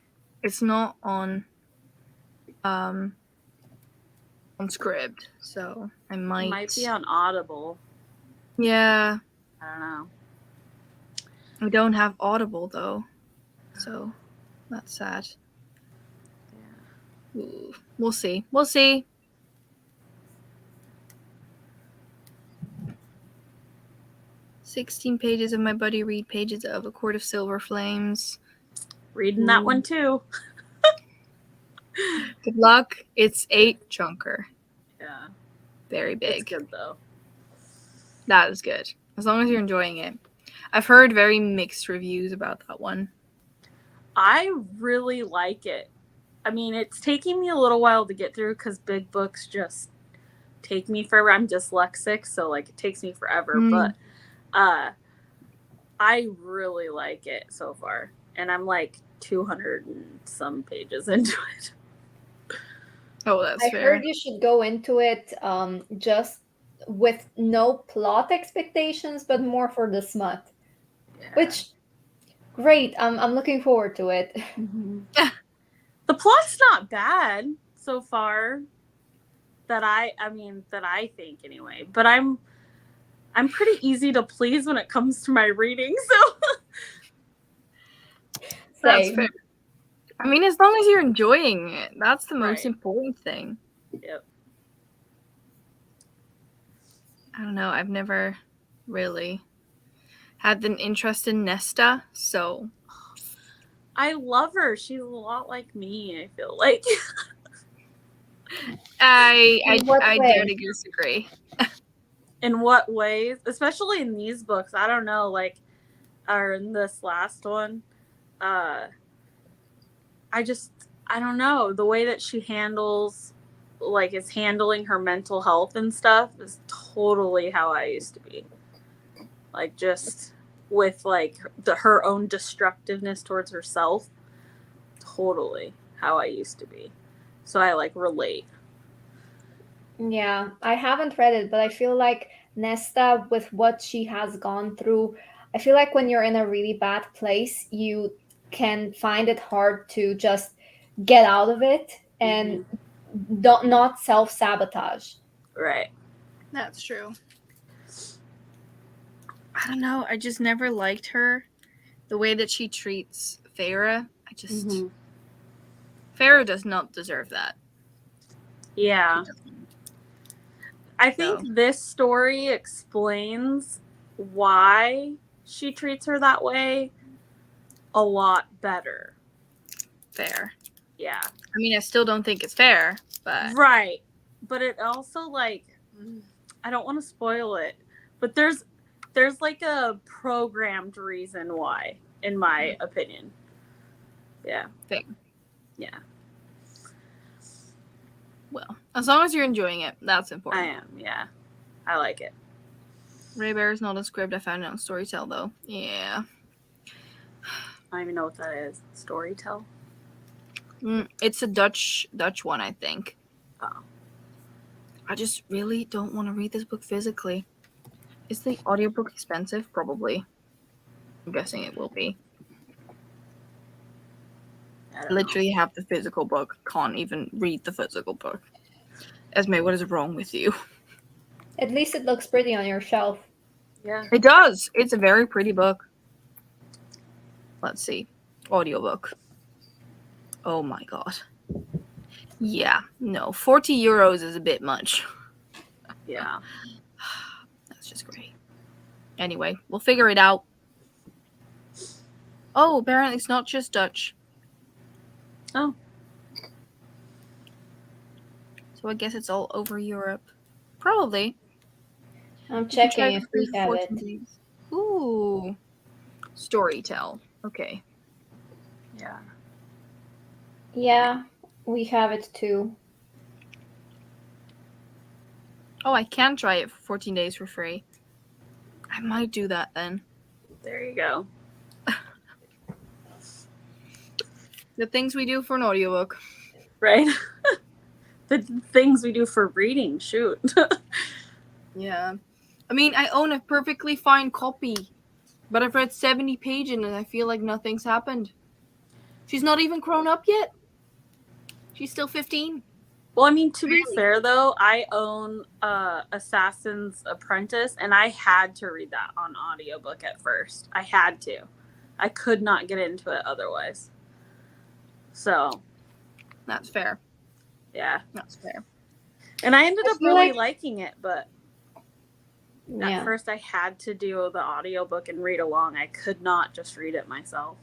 It's not on Scribd, so I might... It might be on Audible. Yeah. I don't know. I don't have Audible, though. So, that's sad. Yeah. Ooh, we'll see. We'll see. "16 pages of my buddy read pages of A Court of Silver Flames." Reading that one too. Good luck. It's 8 chunker. Yeah. Very big. It's good though. That is good. As long as you're enjoying it. I've heard very mixed reviews about that one. I really like it. I mean, it's taking me a little while to get through because big books just take me forever. I'm dyslexic, so like it takes me forever. But I really like it so far, and I'm like 200 and some pages into it. Oh, that's I fair. heard you should go into it just with no plot expectations, but more for the smut. Yeah. Which, great. I'm looking forward to it. The plot's not bad so far. That I think anyway. But I'm pretty easy to please when it comes to my reading, so That's Same. fair. I mean, as long as you're enjoying it, that's the most Right. important thing. Yep. I don't know. I've never really had an interest in Nesta, so I love her. She's a lot like me, I feel like. I what dare way? to disagree. In what ways? Especially in these books. I don't know, like, or in this last one. I don't know. The way that she handles, like, is handling her mental health and stuff is totally how I used to be. Like, just with, like, her own destructiveness towards herself. Totally how I used to be. So I, like, relate. Yeah, I haven't read it, but I feel like Nesta, with what she has gone through, I feel like when you're in a really bad place, you can find it hard to just get out of it and not self-sabotage. Right. That's true. I don't know. I just never liked her. The way that she treats Feyre. Feyre does not deserve that. Yeah. I think this story explains why she treats her that way a lot better. Fair. Yeah. I mean, I still don't think it's fair, but Right. But it also, like, I don't want to spoil it, but there's like a programmed reason why, in my opinion. Yeah. Fair. Yeah. Well, as long as you're enjoying it, that's important. I am, yeah. I like it. Ray Bear is not a Scribd. I found it on Storytel, though. Yeah. I don't even know what that is. Storytel? It's a Dutch one, I think. Oh. I just really don't want to read this book physically. Is the audiobook expensive? Probably. I'm guessing it will be. I literally have the physical book. Can't even read the physical book. Esmay, what is wrong with you? At least it looks pretty on your shelf. Yeah. It does. It's a very pretty book. Let's see. Audiobook. Oh my god. Yeah. No. 40 euros is a bit much. Yeah. That's just great. Anyway, we'll figure it out. Oh, apparently it's not just Dutch. Oh. So I guess it's all over Europe. Probably. I'm checking if we have 14 it. days. Ooh. Storytel. Okay. Yeah. Yeah, we have it too. Oh, I can try it for 14 days for free. I might do that then. There you go. The things we do for an audiobook. Right? The things we do for reading. Shoot. Yeah. I mean, I own a perfectly fine copy, but I've read 70 pages and I feel like nothing's happened. She's not even grown up yet. She's still 15. Well, I mean, to be fair, though, I own Assassin's Apprentice, and I had to read that on audiobook at first. I had to. I could not get into it otherwise. So. That's fair. Yeah. That's fair. And I ended up feel really like- liking it, but at first I had to do the audiobook and read along. I could not just read it myself.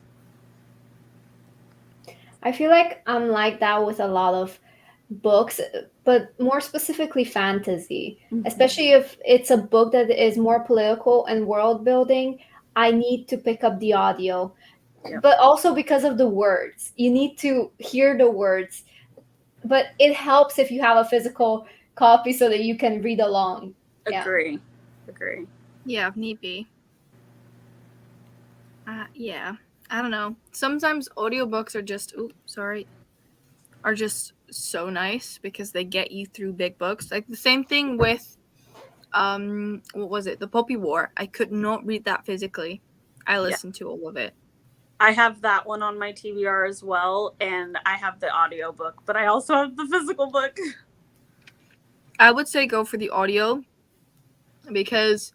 I feel like I'm like that with a lot of books, but more specifically fantasy. Especially if it's a book that is more political and world building, I need to pick up the audio. Yep. but also because of the words. You need to hear the words, but it helps if you have a physical copy so that you can read along. Agree. Yeah, if need be. Yeah, I don't know. Sometimes audiobooks are just so nice because they get you through big books. Like the same thing with what was it? The Poppy War. I could not read that physically. I listened to all of it. I have that one on my TBR as well, and I have the audiobook, but I also have the physical book. I would say go for the audio because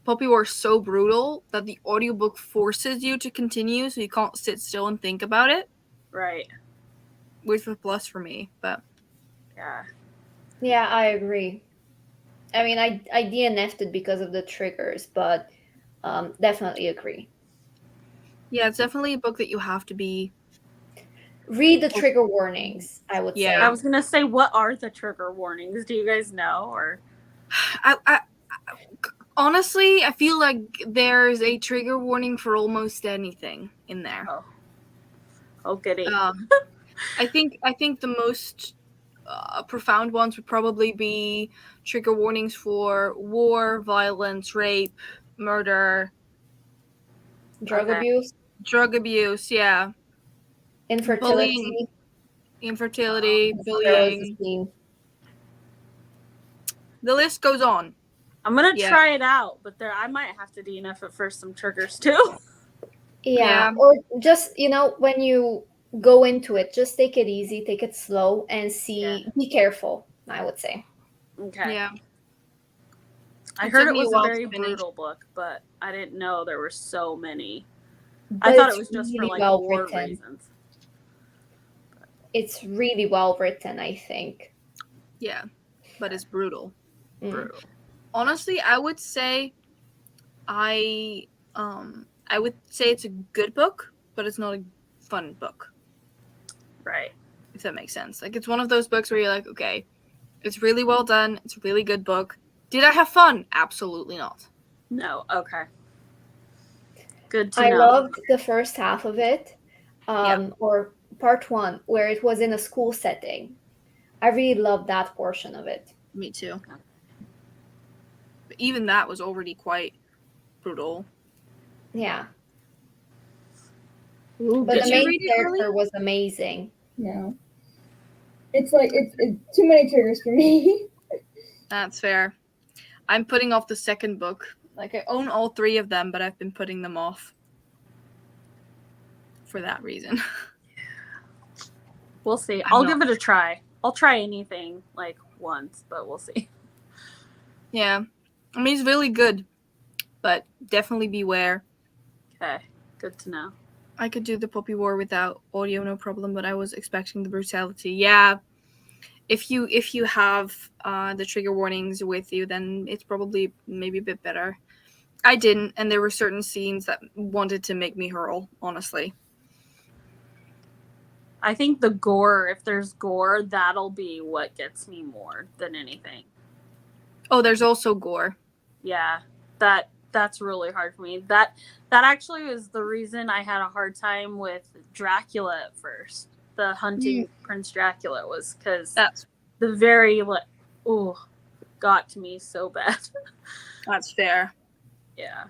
Poppy War is so brutal that the audiobook forces you to continue, so you can't sit still and think about it. Right. Which was a plus for me, but Yeah, I agree. I mean, I DNF'd it because of the triggers, but definitely agree. yeah, it's definitely a book that you have to be. Read the trigger warnings, I would say. I was gonna say, what are the trigger warnings? Do you guys know? Or I honestly, I feel like there's a trigger warning for almost anything in there. Oh, goody. I think the most profound ones would probably be trigger warnings for war, violence, rape, murder, Drug abuse, yeah, infertility, bullying. The list goes on. I'm gonna try it out, but I might have to DNF it for some triggers too. Yeah, or just when you go into it, just take it easy, take it slow, and see. Be careful, I would say. Okay. Yeah. I heard it was a very brutal book, but I didn't know there were so many. I thought it was just for like war reasons. It's really well written, I think. Yeah, but it's brutal. Brutal. Honestly, I would say it's a good book, but it's not a fun book. Right. If that makes sense. Like, it's one of those books where you're like, okay, it's really well done. It's a really good book. Did I have fun? Absolutely not. No. Okay. Good to know. I loved the first half of it, or part 1, where it was in a school setting. I really loved that portion of it. Me too. But even that was already quite brutal. Yeah. Ooh, but the main character was amazing. No. It's like, it's too many triggers for me. That's fair. I'm putting off the second book. Like, I own all 3 of them, but I've been putting them off for that reason. We'll see. I'll give it a try. I'll try anything like once, but we'll see. Yeah. I mean, it's really good, but definitely beware. Okay. Good to know. I could do the Poppy War without audio, no problem, but I was expecting the brutality. Yeah. If you have the trigger warnings with you, then it's probably maybe a bit better. I didn't, and there were certain scenes that wanted to make me hurl, honestly. I think the gore, if there's gore, that'll be what gets me more than anything. Oh, there's also gore. Yeah, that's really hard for me. That actually is the reason I had a hard time with Dracula at first. The hunting Prince Dracula was because the very got to me so bad. That's fair. Yeah.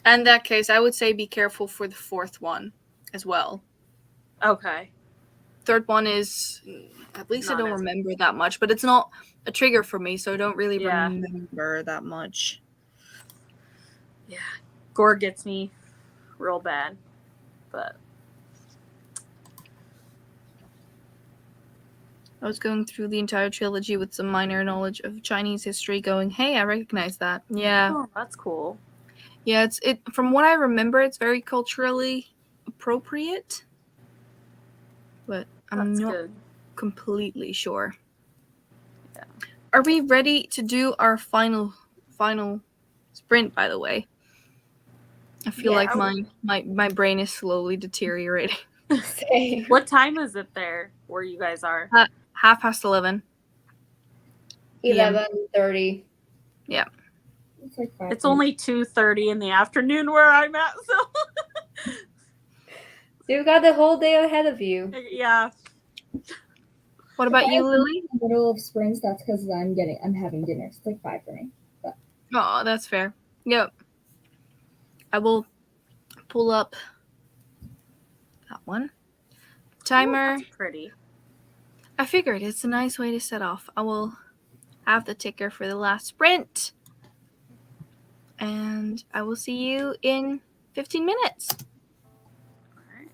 In that case, I would say be careful for the 4th one as well. Okay. 3rd one is, at least I don't remember that much, but it's not a trigger for me, so I don't really remember that much. Yeah. Gore gets me real bad, but I was going through the entire trilogy with some minor knowledge of Chinese history going, hey, I recognize that. Yeah. Oh, that's cool. Yeah, it from what I remember, it's very culturally appropriate. But I'm not completely sure. Yeah. Are we ready to do our final sprint, by the way? I feel like my brain is slowly deteriorating. What time is it there where you guys are? 11:30. 11:30. Yeah. It's like 5 It's only 2:30 in the afternoon where I'm at, so You've got the whole day ahead of you. Yeah. What about you, If I'm Lily? in the middle of sprints, that's because I'm having dinner. It's like 5 for me. Oh, that's fair. Yep. I will pull up that one. Timer. Ooh, that's pretty. I figured it's a nice way to set off. I will have the ticker for the last sprint. And I will see you in 15 minutes. Alright.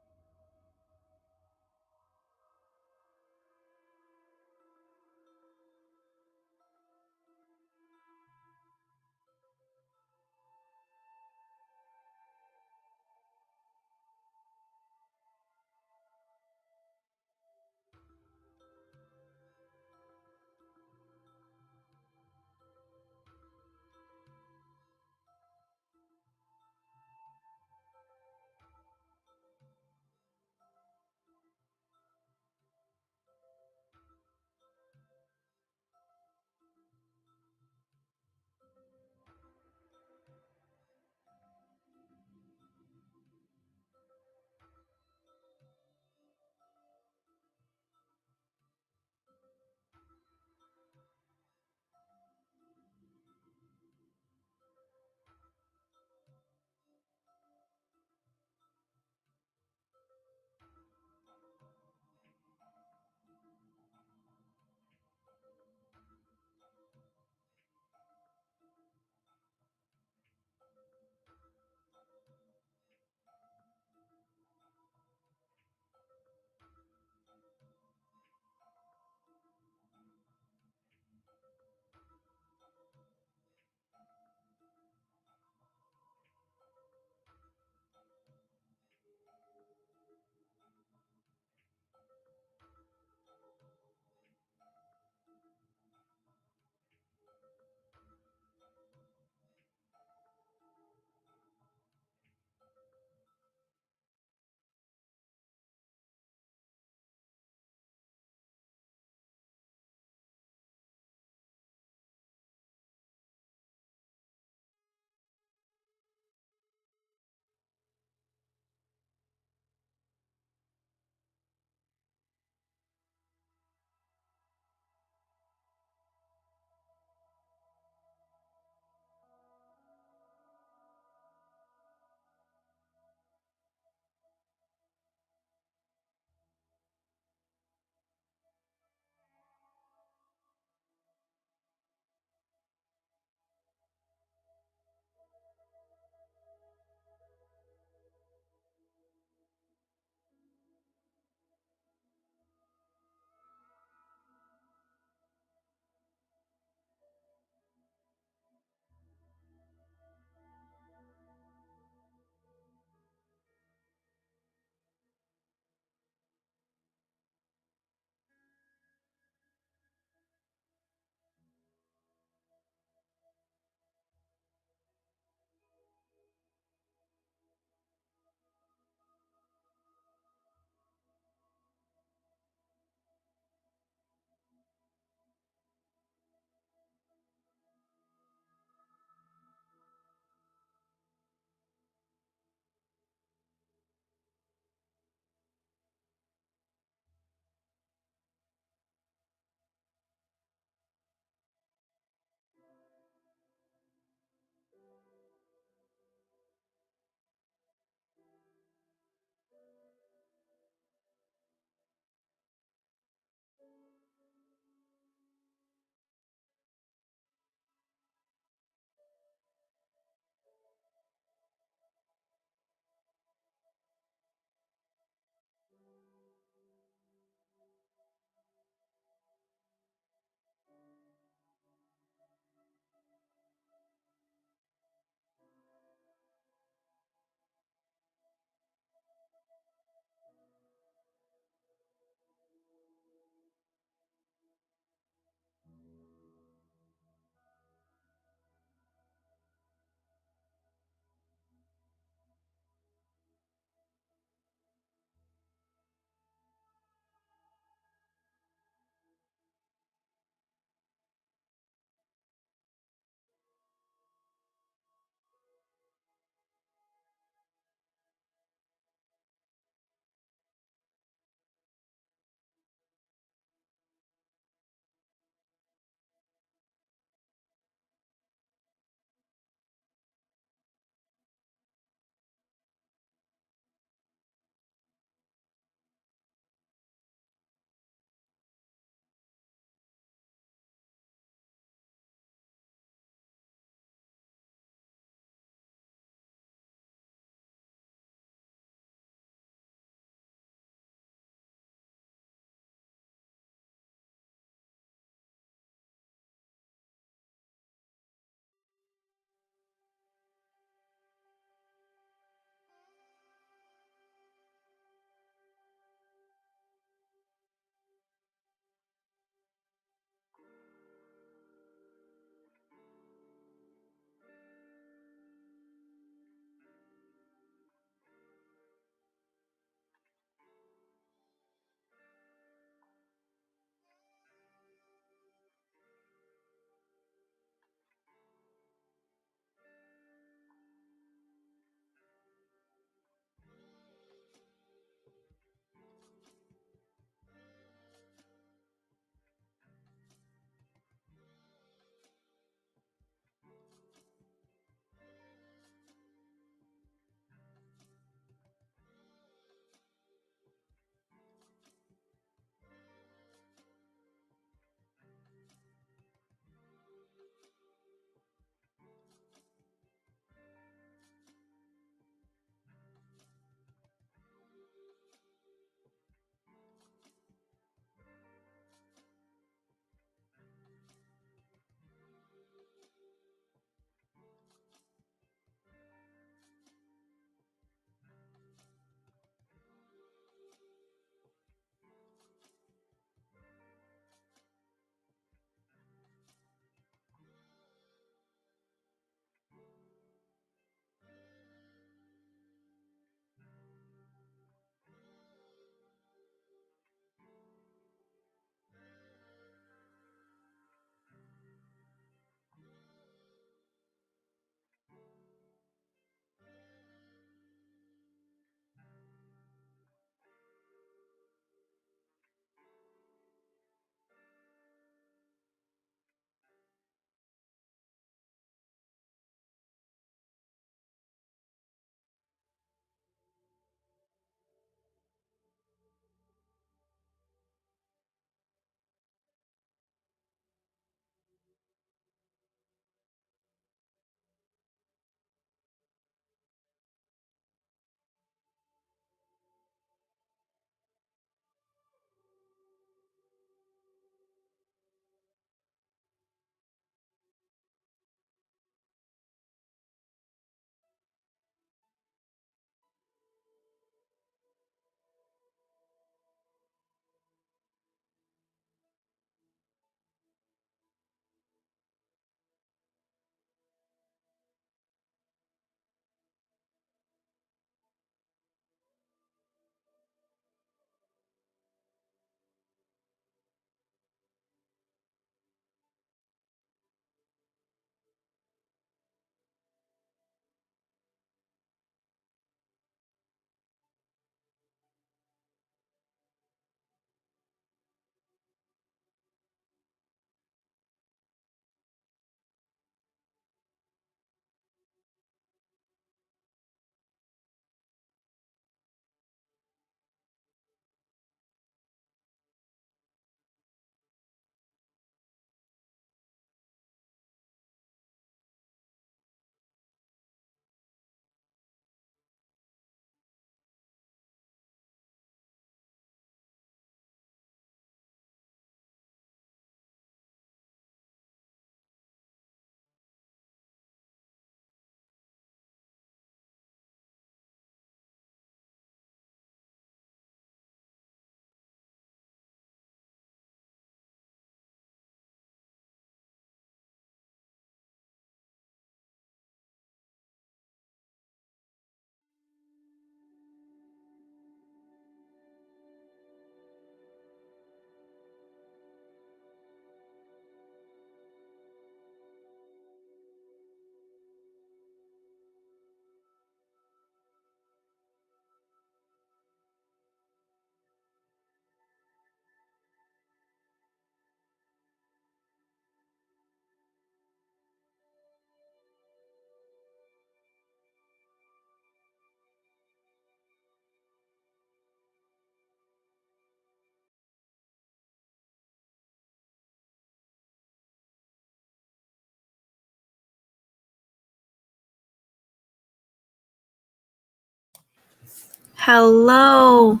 Hello.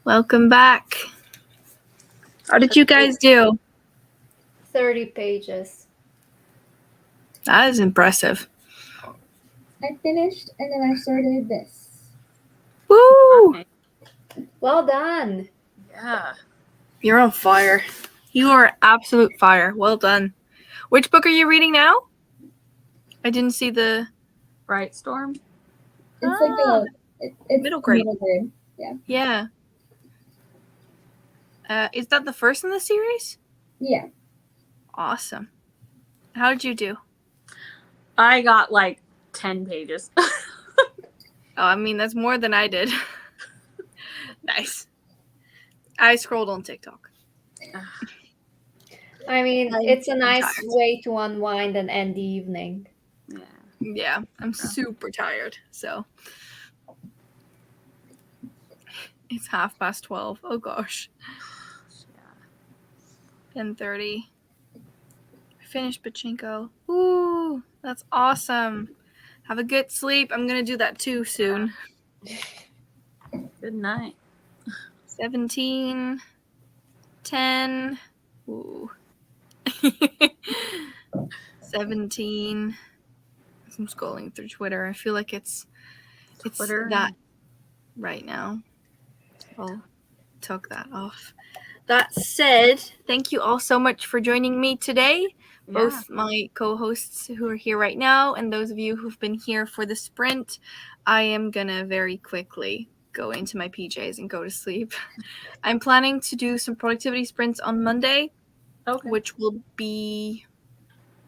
Welcome back. How did you guys do? 30 pages. That is impressive. I finished and then I started this. Woo! Okay. Well done. Yeah. You're on fire. You are absolute fire. Well done. Which book are you reading now? I didn't see the Right, Storm? It's like it's middle grade. Middle grade. Yeah. Is that the first in the series? Yeah. Awesome. How did you do? I got like 10 pages. Oh, I mean, that's more than I did. Nice. I scrolled on TikTok. I mean, I'm it's a nice tired. way to unwind and end the evening. Yeah. Yeah, I'm super tired, so. It's 12:30. Oh, gosh. 10:30. I finished Pachinko. Ooh, that's awesome. Have a good sleep. I'm going to do that too soon. Good night. 17, 10. Ooh. 17. I'm scrolling through Twitter. I feel like it's Twitter. that right now. I'll tuck that off. That said, thank you all so much for joining me today. Both my co-hosts who are here right now and those of you who've been here for the sprint. I am gonna very quickly go into my PJs and go to sleep. I'm planning to do some productivity sprints on Monday, which will be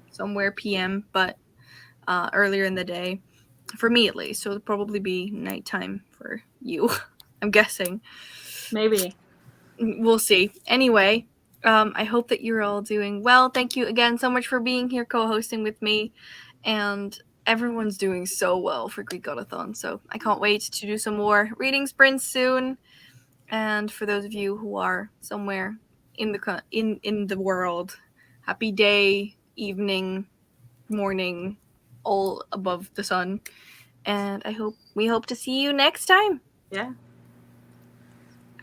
somewhere PM, but earlier in the day, for me at least. So it'll probably be nighttime for you, I'm guessing. Maybe. We'll see. Anyway, I hope that you're all doing well. Thank you again so much for being here co-hosting with me. And everyone's doing so well for Greekgodathon. So I can't wait to do some more reading sprints soon. And for those of you who are somewhere in the world, happy day, evening, morning, all above the sun. And we hope to see you next time. Yeah.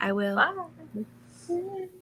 I will. Bye.